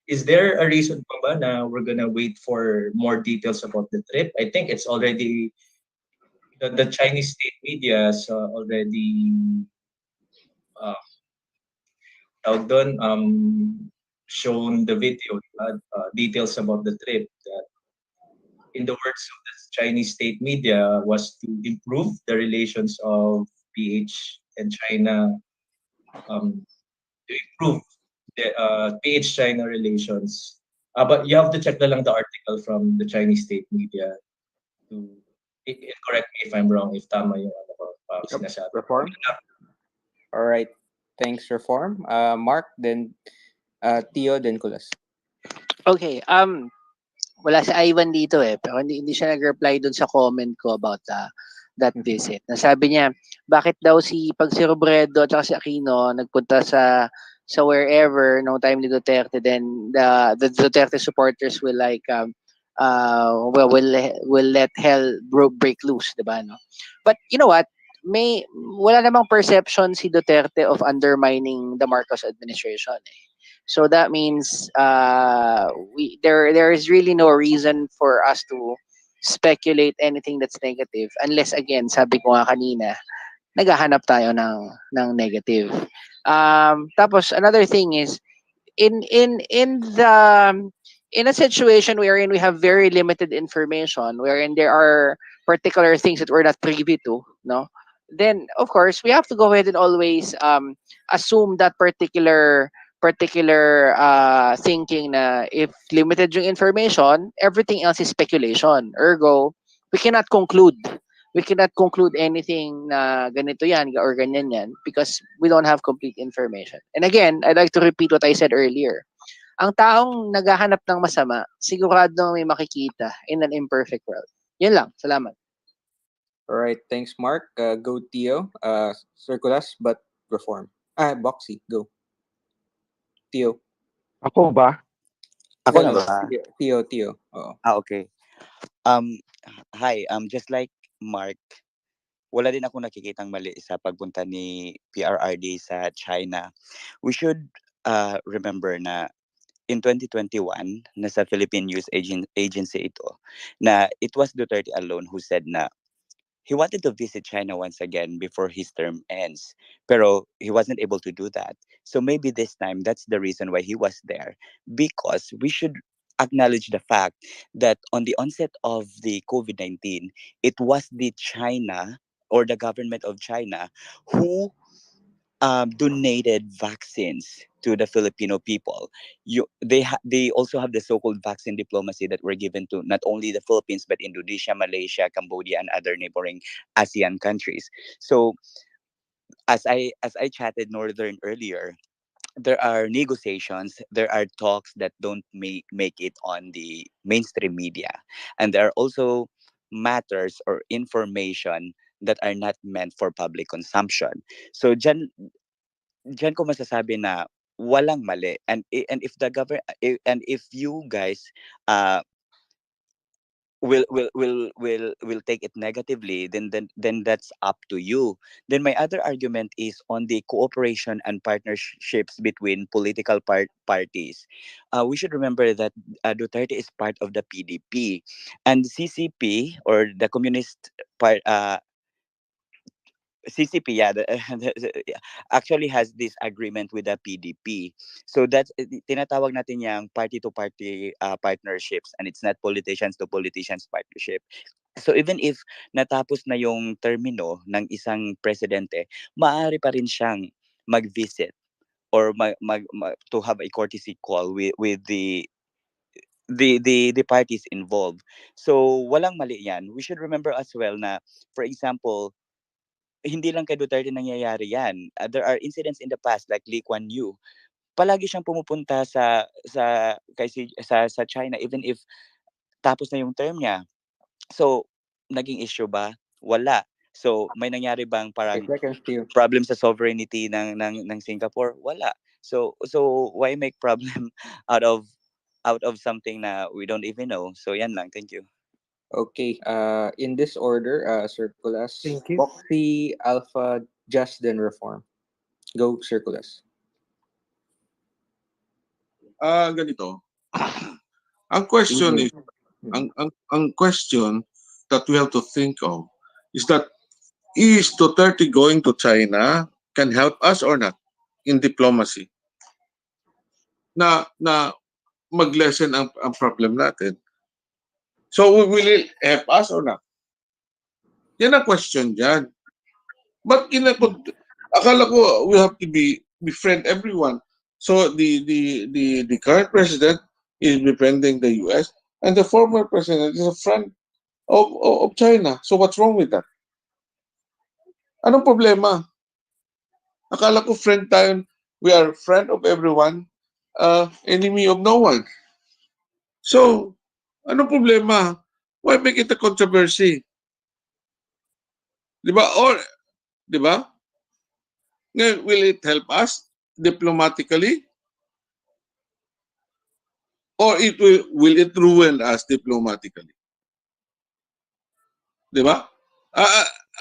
is there a reason pa ba na we're gonna wait for more details about the trip? I think it's already, the Chinese state media is already shown the video, details about the trip, that in the words of the Chinese state media was to improve the relations of PH and China, to improve the PH-China relations. But you have to check na lang the article from the Chinese state media to correct me if I'm wrong, if tama yung sinasabi. Reform? All right. Thanks, Reform. Mark, then Tio, then Kulas. Okay. Wala si Ivan dito eh, pero hindi siya nag-reply dun sa comment ko about that visit. Nasabi niya, bakit daw pag si Robredo at saka si Aquino nagpunta sa wherever no time ni Duterte, then the Duterte supporters will like will let hell break loose, 'di ba, no? But you know what? Wala namang perception si Duterte of undermining the Marcos administration. Eh. So that means there is really no reason for us to speculate anything that's negative unless again sabi ko nga kanina naghahanap tayo ng negative. Tapos another thing is in a situation wherein we have very limited information, wherein there are particular things that we're not privy to, no, then of course we have to go ahead and always assume that particular thinking na if limited yung information, everything else is speculation. Ergo, we cannot conclude. We cannot conclude anything na ganito yan or ganyan yan because we don't have complete information. And again, I'd like to repeat what I said earlier. Ang taong naghahanap ng masama, sigurado may makikita in an imperfect world. Yun lang. Salamat. All right, thanks, Mark. Go Tio. Circulas, but reform. Boxy, go. Tio. Ako ba? Ako na No, ba? Tio. Oo. Okay. Hi, just like Mark, wala din ako nakikitang mali sa pagpunta ni PRRD sa China. We should remember na in 2021, nasa Philippine News Agency ito, na it was Duterte alone who said na he wanted to visit China once again before his term ends. Pero he wasn't able to do that. So maybe this time that's the reason why he was there. Because we should acknowledge the fact that on the onset of the COVID-19, it was the China or the government of China who donated vaccines to the Filipino people. They also have the so-called vaccine diplomacy that were given to not only the Philippines but Indonesia, Malaysia, Cambodia, and other neighboring ASEAN countries. So as I chatted Northern earlier, there are negotiations, there are talks that don't make it on the mainstream media, and there are also matters or information that are not meant for public consumption. So Diyan ko masasabi na walang mali, and if the and if you guys uh will take it negatively, then that's up to you. Then my other argument is on the cooperation and partnerships between political parties. We should remember that Duterte is part of the PDP, and CCP, or the Communist part CCP, yeah, yeah, actually has this agreement with the PDP. So that's tinatawag natin yung party to party partnerships, and it's not politicians to politicians partnership. So even if natapos na yung termino ng isang presidente, maaari pa rin siyang mag-visit or to have a courtesy call with the parties involved. So walang mali yan. We should remember as well na, for example, hindi lang kay Duterte nangyayari yan. There are incidents in the past like Lee Kuan Yew. Palagi siyang pumupunta sa China even if tapos na yung term niya. So, naging issue ba? Wala. So, may nangyari bang parang problem sa sovereignty ng Singapore? Wala. So why make problem out of something na we don't even know? So, yan lang. Thank you. Okay, in this order, Circulas, Thank you. Boxy, Alpha, Just, then Reform. Go, Circulas. Ganito. Ang question is, ang question that we have to think of is that is Duterte going to China can help us or not in diplomacy? Na mag-lessen ang problem natin. So will it help us or not? Yan ang question dyan. But akala ko we have to befriend everyone. So the current president is befriending the US and the former president is a friend of China. So what's wrong with that? Anong problema? Akala ko friend tayo. We are friend of everyone, enemy of no one. So Anong problema? Why make it a controversy? Di ba? Or, di ba? Ngayon, will it help us diplomatically? Or will it ruin us diplomatically? Di ba?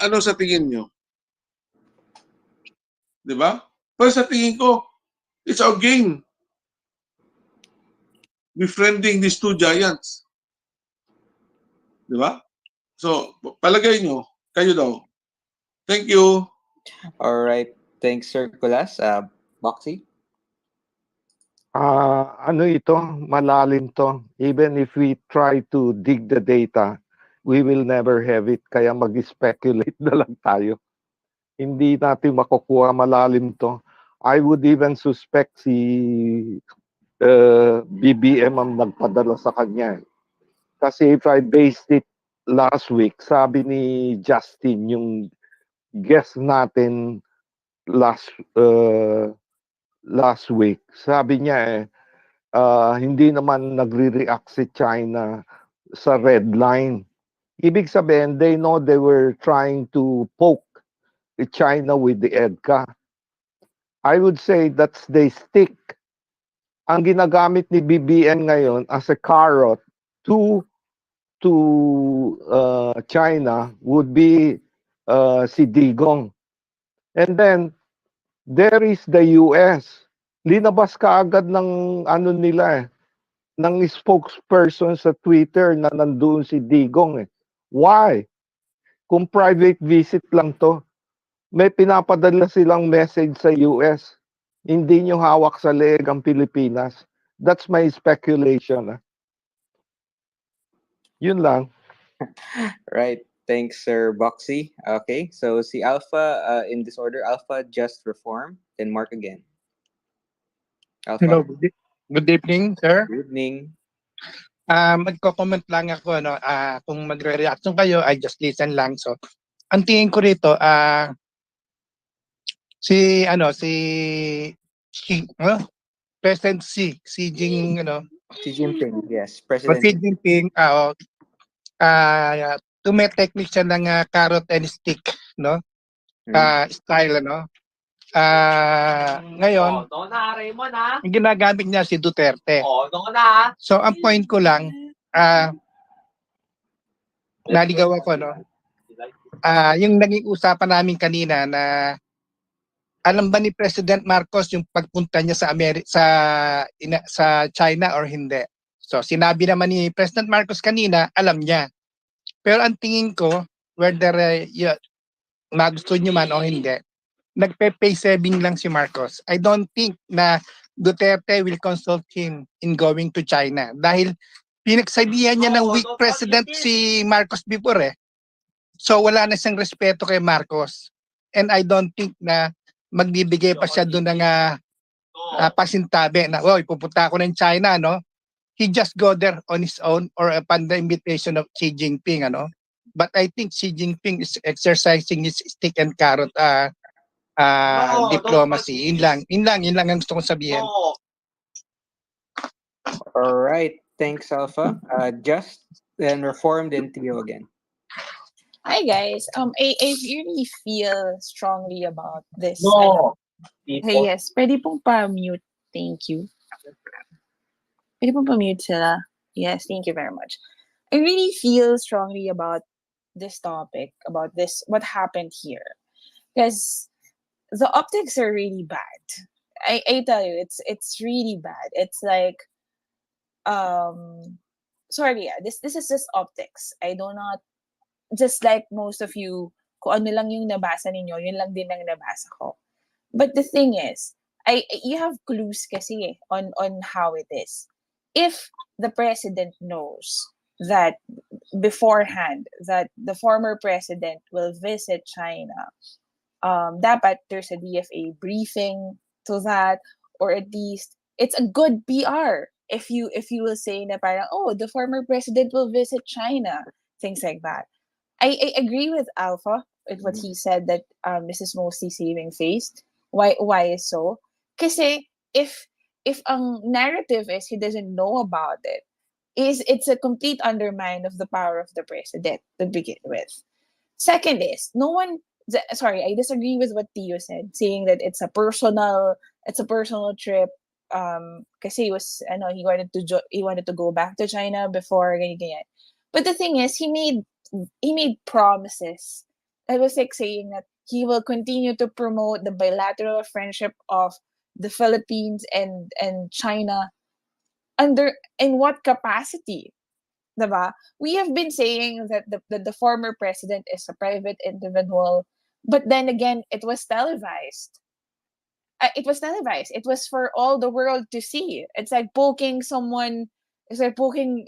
Ano sa tingin nyo? Di ba? Pero sa tingin ko, it's our game. Befriending these two giants. Di ba? So, palagay nyo, kayo daw. Thank you. All right. Thanks, Sir Kulas. Boxy? Ano ito, malalim to. Even if we try to dig the data, we will never have it. Kaya mag-speculate na lang tayo. Hindi natin makukuha, malalim to. I would even suspect si BBM ang nagpadala sa kanya. Kasi if I based it last week, sabi ni Justin, yung guest natin last week, sabi niya hindi naman nagre-react si China sa red line. Ibig sabihin, they know they were trying to poke China with the EDCA. I would say that's the stick. Ang ginagamit ni BBM ngayon as a carrot to China would be si Digong. And then, there is the US. Linabas kaagad ng ano nila ng spokesperson sa Twitter na nandoon si Digong Why? Kung private visit lang to, may pinapadala silang message sa US. Hindi nyo hawak sa leeg ang Pilipinas. That's my speculation. Yun lang. Right. Thanks, Sir Boxy. Okay, so si Alpha, in this order, Alpha, Just, Reform, then Mark again. Alpha. Hello, good evening, sir. Good evening. Magko-comment lang ako, kung magre-reaction kayo, I just listen lang. So, ang tingin ko rito, si President Xi Jinping, yes, Xi President. Jinping, tumetechnique siya ng carrot and stick, style, ngayon, yung ginagamit niya si Duterte. So, ang point ko lang, naligaw ako, yung naging usapan namin kanina na alam ba ni President Marcos yung pagpunta niya sa China or hindi? So, sinabi naman ni President Marcos kanina, alam niya. Pero ang tingin ko, whether magusto niyo man o hindi, nagpe-pay saving lang si Marcos. I don't think na Duterte will consult him in going to China. Dahil pinagsabihan niya ng weak president si Marcos before So wala na siyang respeto kay Marcos. And I don't think na magbibigay pa siya doon ng pasintabi na, pupunta ako ng China, He just go there on his own or upon the invitation of Xi Jinping, But I think Xi Jinping is exercising his stick and carrot diplomacy. Yun lang ang gusto kong sabihin. All right. Thanks, Alpha. Just, then Reform, then Theo again. Hi guys. I really feel strongly about this. Hey, yes. Pwede pong pa-mute. Thank you. Pwede pong pa-mute sila. Yes, thank you very much. I really feel strongly about this topic, about this, what happened here. Because the optics are really bad. I tell you, it's really bad. It's like, sorry, this is just optics. I do not, just like most of you, kung ano lang yung nabasa ninyo, yun lang din ang nabasa ko. But the thing is, you have clues kasi on how it is. If the president knows that beforehand that the former president will visit China, dapat there's a DFA briefing to that, or at least it's a good PR if you will say na parang, the former president will visit China, things like that. I agree with Alpha with what he said that this is mostly saving face. Why is so? Kasi if ang narrative is he doesn't know about it, it's a complete undermine of the power of the president to begin with. Second is, no one, sorry, I disagree with what Tio said, saying that it's a personal trip. Kasi he wanted he wanted to go back to China before ganyan, ganyan. But the thing is, he made promises. I was like saying that he will continue to promote the bilateral friendship of the Philippines and China. In what capacity? Diba? We have been saying that the former president is a private individual, but then again, it was televised. It was televised. It was for all the world to see. It's like poking someone. It's like poking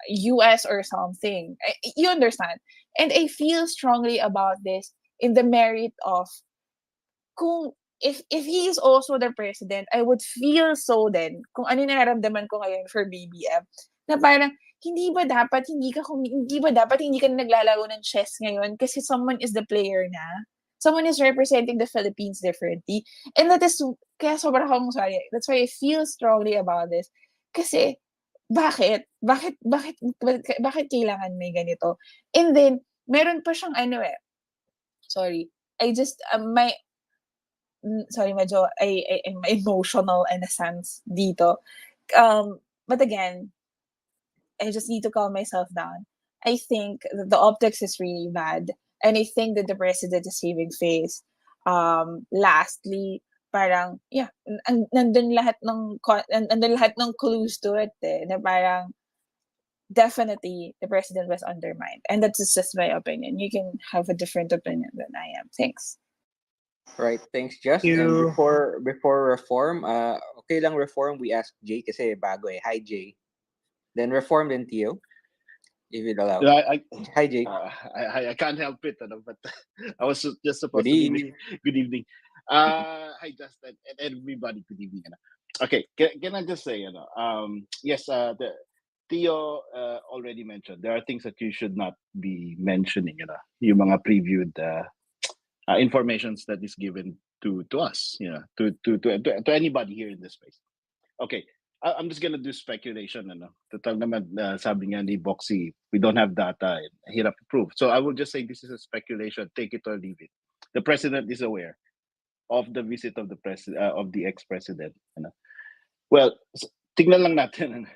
US or something. You understand? And I feel strongly about this in the merit of kung if he is also the president, I would feel so then kung ano yung nararamdaman ko ngayon for BBM na parang hindi ba dapat hindi ka naglalaro ng chess ngayon kasi someone is the player na. Someone is representing the Philippines differently. And that is, kaya sobrang akong sorry. That's why I feel strongly about this. Kasi, bakit? Bakit kailangan may ganito? And then, meron pa siyang sorry. Sorry, medyo I'm emotional in a sense dito. But again, I just need to calm myself down. I think that the optics is really bad. And I think that the president is saving face. Lastly, parang, yeah, nandun lahat ng clues to it na parang, definitely, the president was undermined. And that's just my opinion. You can have a different opinion than I am. Thanks. Right, thanks, Just. And before reform, okay lang reform, we asked Jay kasi bago eh. Hi, Jay. Then reform, then Tio, if it allows. Hi, Jay. I can't help it, but I was just supposed to be good evening. Hi, Justin, and everybody, good evening. Okay, can I just say, yes, the Theo already mentioned there are things that you should not be mentioning, yung mga previewed informations that is given to us, to anybody here in this space. Okay, I'm just gonna do speculation, Total naman, sabi nga ni Boxy, we don't have data and hirap to prove. So I will just say this is a speculation, take it or leave it. The president is aware of the visit of the ex-president. Well, tingnan lang natin.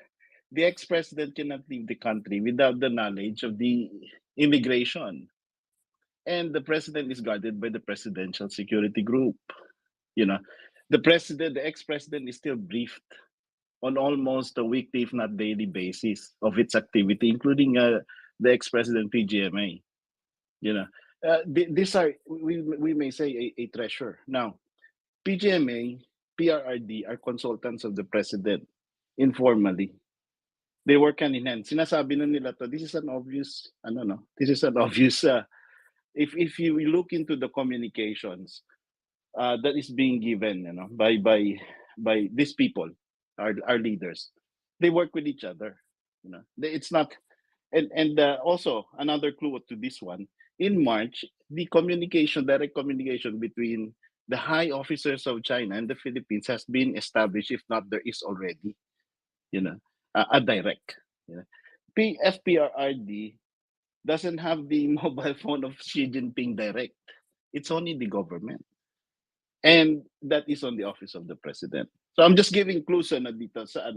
The ex-president cannot leave the country without the knowledge of the immigration. And the president is guarded by the Presidential Security Group. The ex-president is still briefed on almost a weekly, if not daily basis of its activity, including the ex-president PGMA. These are, we may say, a treasure. Now, PGMA, PRRD are consultants of the president informally. They work hand in hand. Sinasabi na nila to, this is an obvious, if you look into the communications that is being given, by these people, our leaders, they work with each other. It's not, and also another clue to this one. In March, the direct communication between the high officers of China and the Philippines has been established, if not there is already, a direct. FPRRD doesn't have the mobile phone of Xi Jinping direct. It's only the government. And that is on the office of the president. So I'm just giving clues na dito sa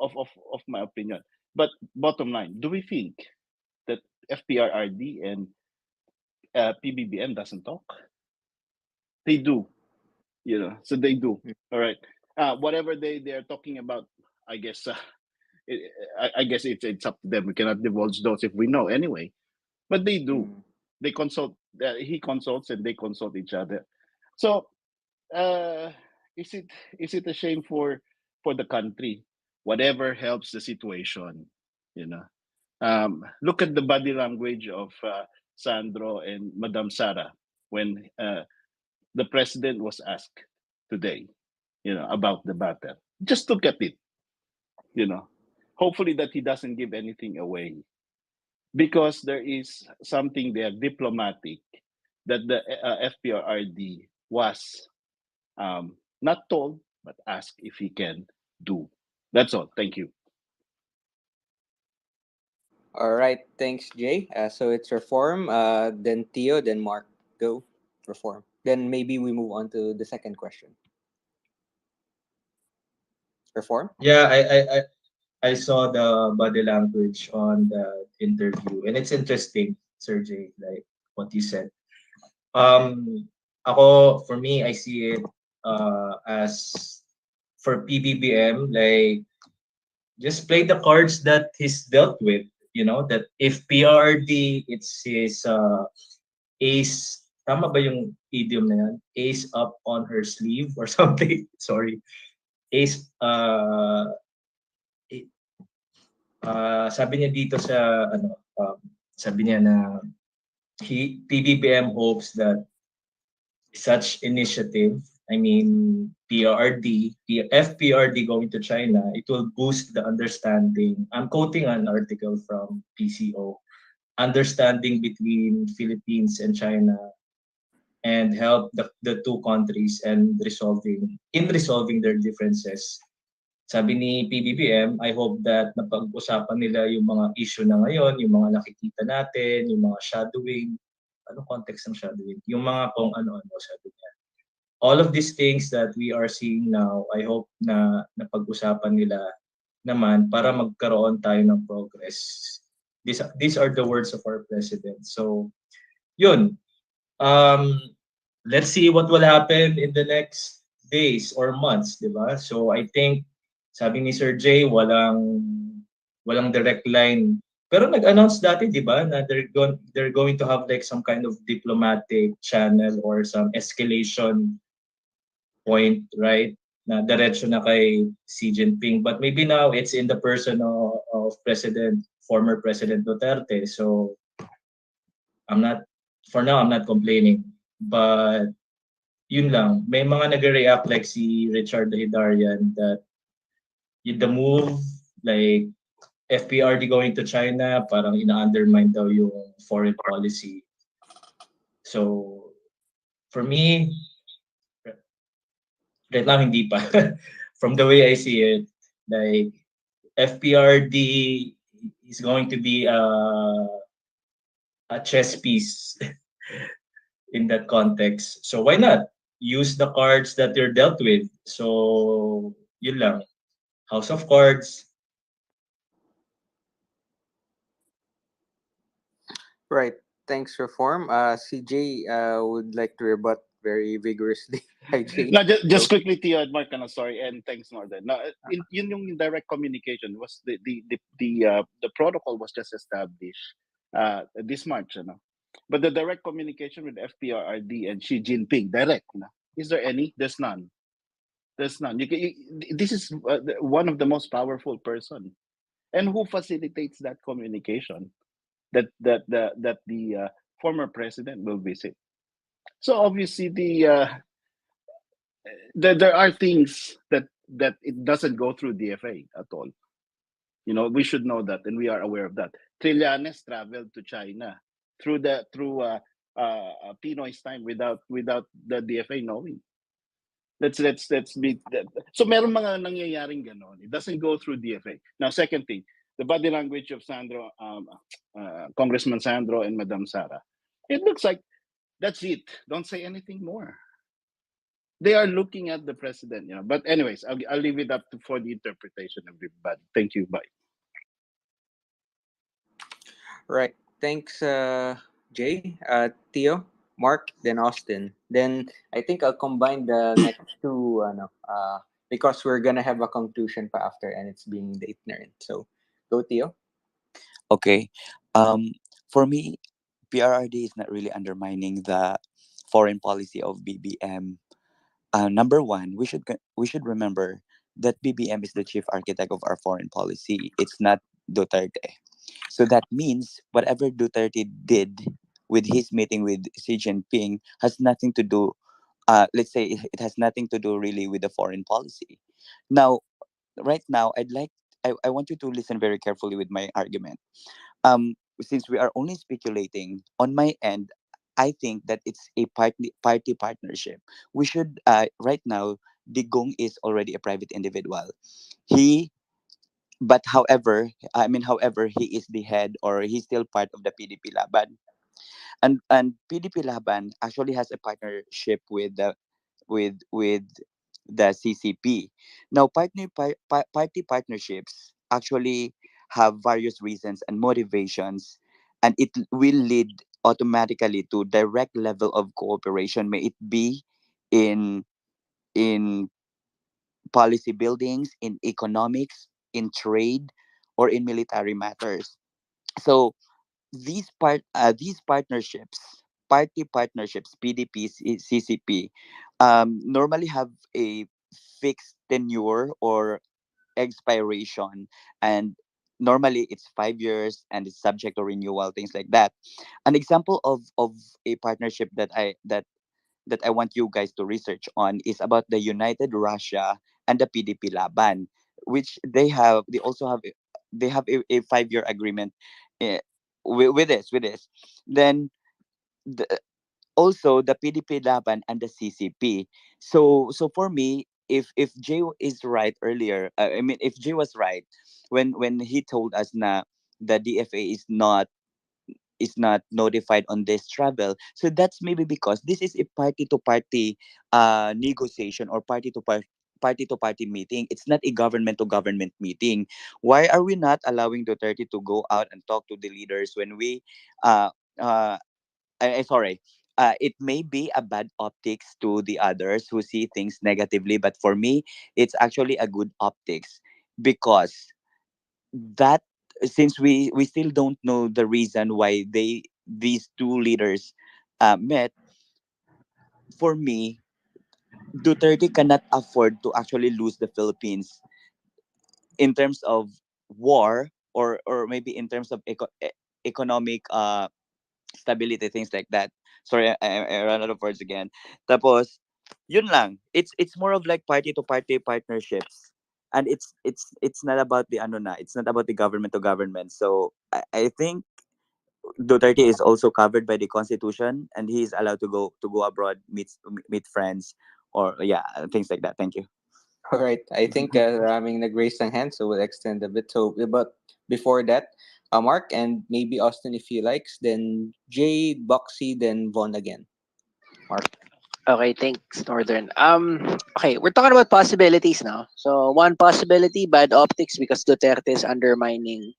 of my opinion. But bottom line, do we think that FPRRD and PBBM doesn't talk? They do, so they do. All right. Whatever they are talking about, I guess I guess it's up to them. We cannot divulge those if we know anyway. But they do. They consult. He consults and they consult each other. So, is it a shame for the country? Whatever helps the situation, Look at the body language of Sandro and Madam Sara when the president was asked today, about the battle. Just look at it, Hopefully that he doesn't give anything away, because there is something there diplomatic that the FPRRD was not told but asked if he can do. That's all. Thank you. All right, thanks, Jay. So it's reform, then Theo, then Mark. Go, reform. Then maybe we move on to the second question. Reform? Yeah, I saw the body language on the interview, and it's interesting, Sergey, like what you said. Ako, for me, I see it as for PBBM, like just play the cards that he's dealt with. You know, that if PRD, it's his ace, tama ba yung idiom na yan? Ace up on her sleeve or something? Sorry. Ace, i- sabi niya dito sa, ano, sabi niya na PBBM hopes that such initiative, I mean, PRD, FPRD going to China, it will boost the understanding. I'm quoting an article from PCO, understanding between Philippines and China, and help the two countries and resolving their differences. Sabi ni PBBM, I hope that napag-usapan nila yung mga issue na ngayon, yung mga nakikita natin, yung mga shadowing. Anong context ng shadowing? Yung mga kung ano-ano, sabi niya. All of these things that we are seeing now, I hope na napag-usapan nila naman para magkaroon tayo ng progress. These are the words of our president. So, yun. Let's see what will happen in the next days or months, di ba? So, I think, sabi ni Sir Jay, walang direct line. Pero nag-announce dati, di ba, na they're going to have like some kind of diplomatic channel or some escalation point, right? Na diretso na kay Xi Jinping. But maybe now it's in the person of former President Duterte. So for now, I'm not complaining. But yun lang, may mga nag-react like si Richard Hidarian that the move, like FPRD going to China, parang ina-undermine daw yung foreign policy. So, for me, right now, hindi pa. From the way I see it, like, FPRD is going to be a chess piece in that context. So, why not? Use the cards that you're dealt with. So, yun lang. House of Cards. Right. Thanks, Reform. CJ would like to rebut very vigorously. Hi, Jay. No, just quickly, Theo and Mark, sorry, and thanks, Northern. No, yun yung direct communication was the protocol was just established this March, but the direct communication with FPRRD and Xi Jinping, direct, is there any? There's none. There's none. This is one of the most powerful person, and who facilitates that communication that the former president will visit. So obviously there are things that it doesn't go through DFA at all. We should know that, and we are aware of that. Trillanes traveled to China through Pinoy's time without the DFA knowing. Let's be so meron mga nangyayaring ganon. It doesn't go through DFA. Now, second thing, the body language of Sandro, Congressman Sandro and Madam Sara. It looks like that's it. Don't say anything more. They are looking at the president, But anyways, I'll leave it up for the interpretation of everybody. Thank you. Bye. Right. Thanks, Jay. Theo, Mark, then Austin. Then I think I'll combine the next two, because we're gonna have a conclusion pa after, and it's being late na rin. So, go Theo. Okay. For me, PRRD is not really undermining the foreign policy of BBM. Number one, we should remember that BBM is the chief architect of our foreign policy. It's not Duterte. So that means whatever Duterte did with his meeting with Xi Jinping has nothing to do. Let's say it has nothing to do really with the foreign policy. Now, right now, I want you to listen very carefully with my argument. Since we are only speculating, on my end, I think that it's a party partnership. We should right now, Digong is already a private individual. He but however, he is the head, or he's still part of the PDP Laban. And PDP Laban actually has a partnership with the CCP. Now, party partnerships actually have various reasons and motivations, and it will lead automatically to direct level of cooperation, may it be in in policy buildings, in economics, in trade, or in military matters. So these partnerships, party partnerships, PDP, CCP, normally have a fixed tenure or expiration, and normally it's 5 years and it's subject to renewal, things like that. An example of a partnership that I want you guys to research on is about the United Russia and the PDP Laban, which they also have a 5 year agreement, eh, with this. Then the, also the PDP Laban and the CCP. So for me, if Jay is right earlier, if Jay was right when he told us na the DFA is not notified on this travel. So that's maybe because this is a party to party negotiation, or party to party meeting. It's not a government to government meeting. Why are we not allowing Duterte to go out and talk to the leaders when we uh uh sorry, it may be a bad optics to the others who see things negatively, but for me it's actually a good optics, because that since we still don't know the reason why these two leaders met. For me, Duterte cannot afford to actually lose the Philippines in terms of war, or maybe in terms of economic stability, things like that. Sorry, I ran out of words again. Tapos, yun lang. It's more of like party to party partnerships. And it's not about the ano na, it's not about the government to government. So I think Duterte is also covered by the constitution, and he is allowed to go abroad, meet friends, or yeah, things like that. Thank you. All right. I think maraming nag-raise ng hand, so we'll extend a bit. So, but before that, Mark and maybe Austin if he likes, then Jay, Boxy, then Von again. Mark. Okay, thanks, Northern. Okay, we're talking about possibilities now. So one possibility, bad optics because Duterte is undermining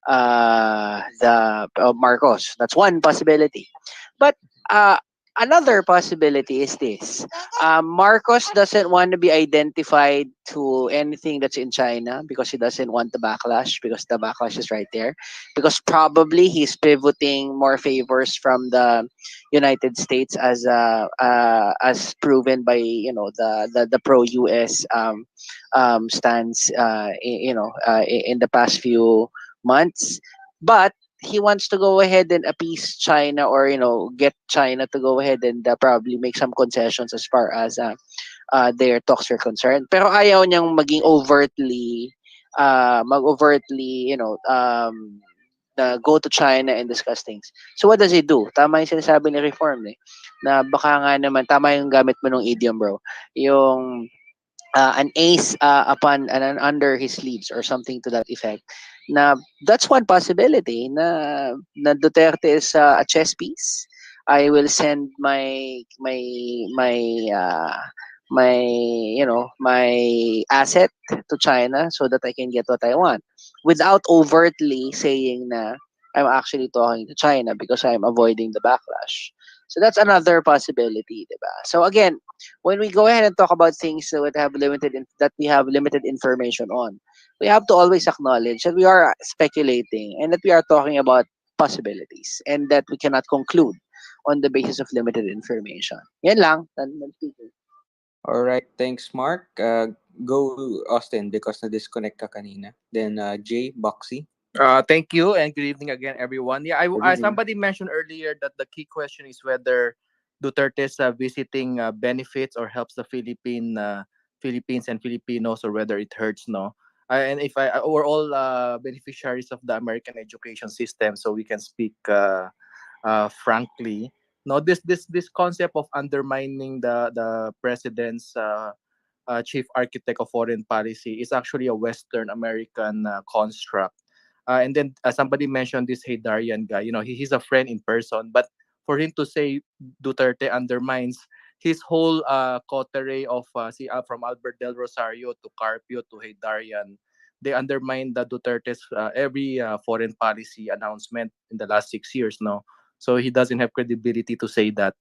the Marcos. That's one possibility. But uh, another possibility is this: Marcos doesn't want to be identified to anything that's in China because he doesn't want the backlash, because the backlash is right there. Because probably he's pivoting more favors from the United States, as proven by the pro US stance in the past few months. But he wants to go ahead and appease China, or get China to go ahead and probably make some concessions as far as their talks are concerned. Pero ayaw niyang maging overtly go to China and discuss things. So what does he do? Tama yung sinasabi ni Reform na baka nga naman, tama yung gamit mo ng idiom, bro. Yung an ace upon and under his sleeves, or something to that effect. Na that's one possibility na Duterte is a chess piece. I will send uh, my asset to China so that I can get what I want, without overtly saying na I'm actually talking to China because I'm avoiding the backlash. So that's another possibility, diba? So again, when we go ahead and talk about things that we have limited information on, we have to always acknowledge that we are speculating, and that we are talking about possibilities, and that we cannot conclude on the basis of limited information. Yan lang. Speaking. All right. Thanks, Mark. Go Austin because na-disconnect ka kanina. Then Jay, Boxy. Thank you and good evening again, everyone. Yeah, Good evening. somebody mentioned earlier that the key question is whether Duterte's visiting benefits or helps the Philippines and Filipinos, or whether it hurts. No, and if we're all beneficiaries of the American education system, so we can speak frankly. No, this concept of undermining the president's chief architect of foreign policy is actually a Western American construct. And then somebody mentioned this Haydarian guy. He's a friend in person, but for him to say Duterte undermines his whole coterie of from Albert Del Rosario to Carpio to Haydarian, they undermine the Duterte's every foreign policy announcement in the last 6 years. No, so he doesn't have credibility to say that.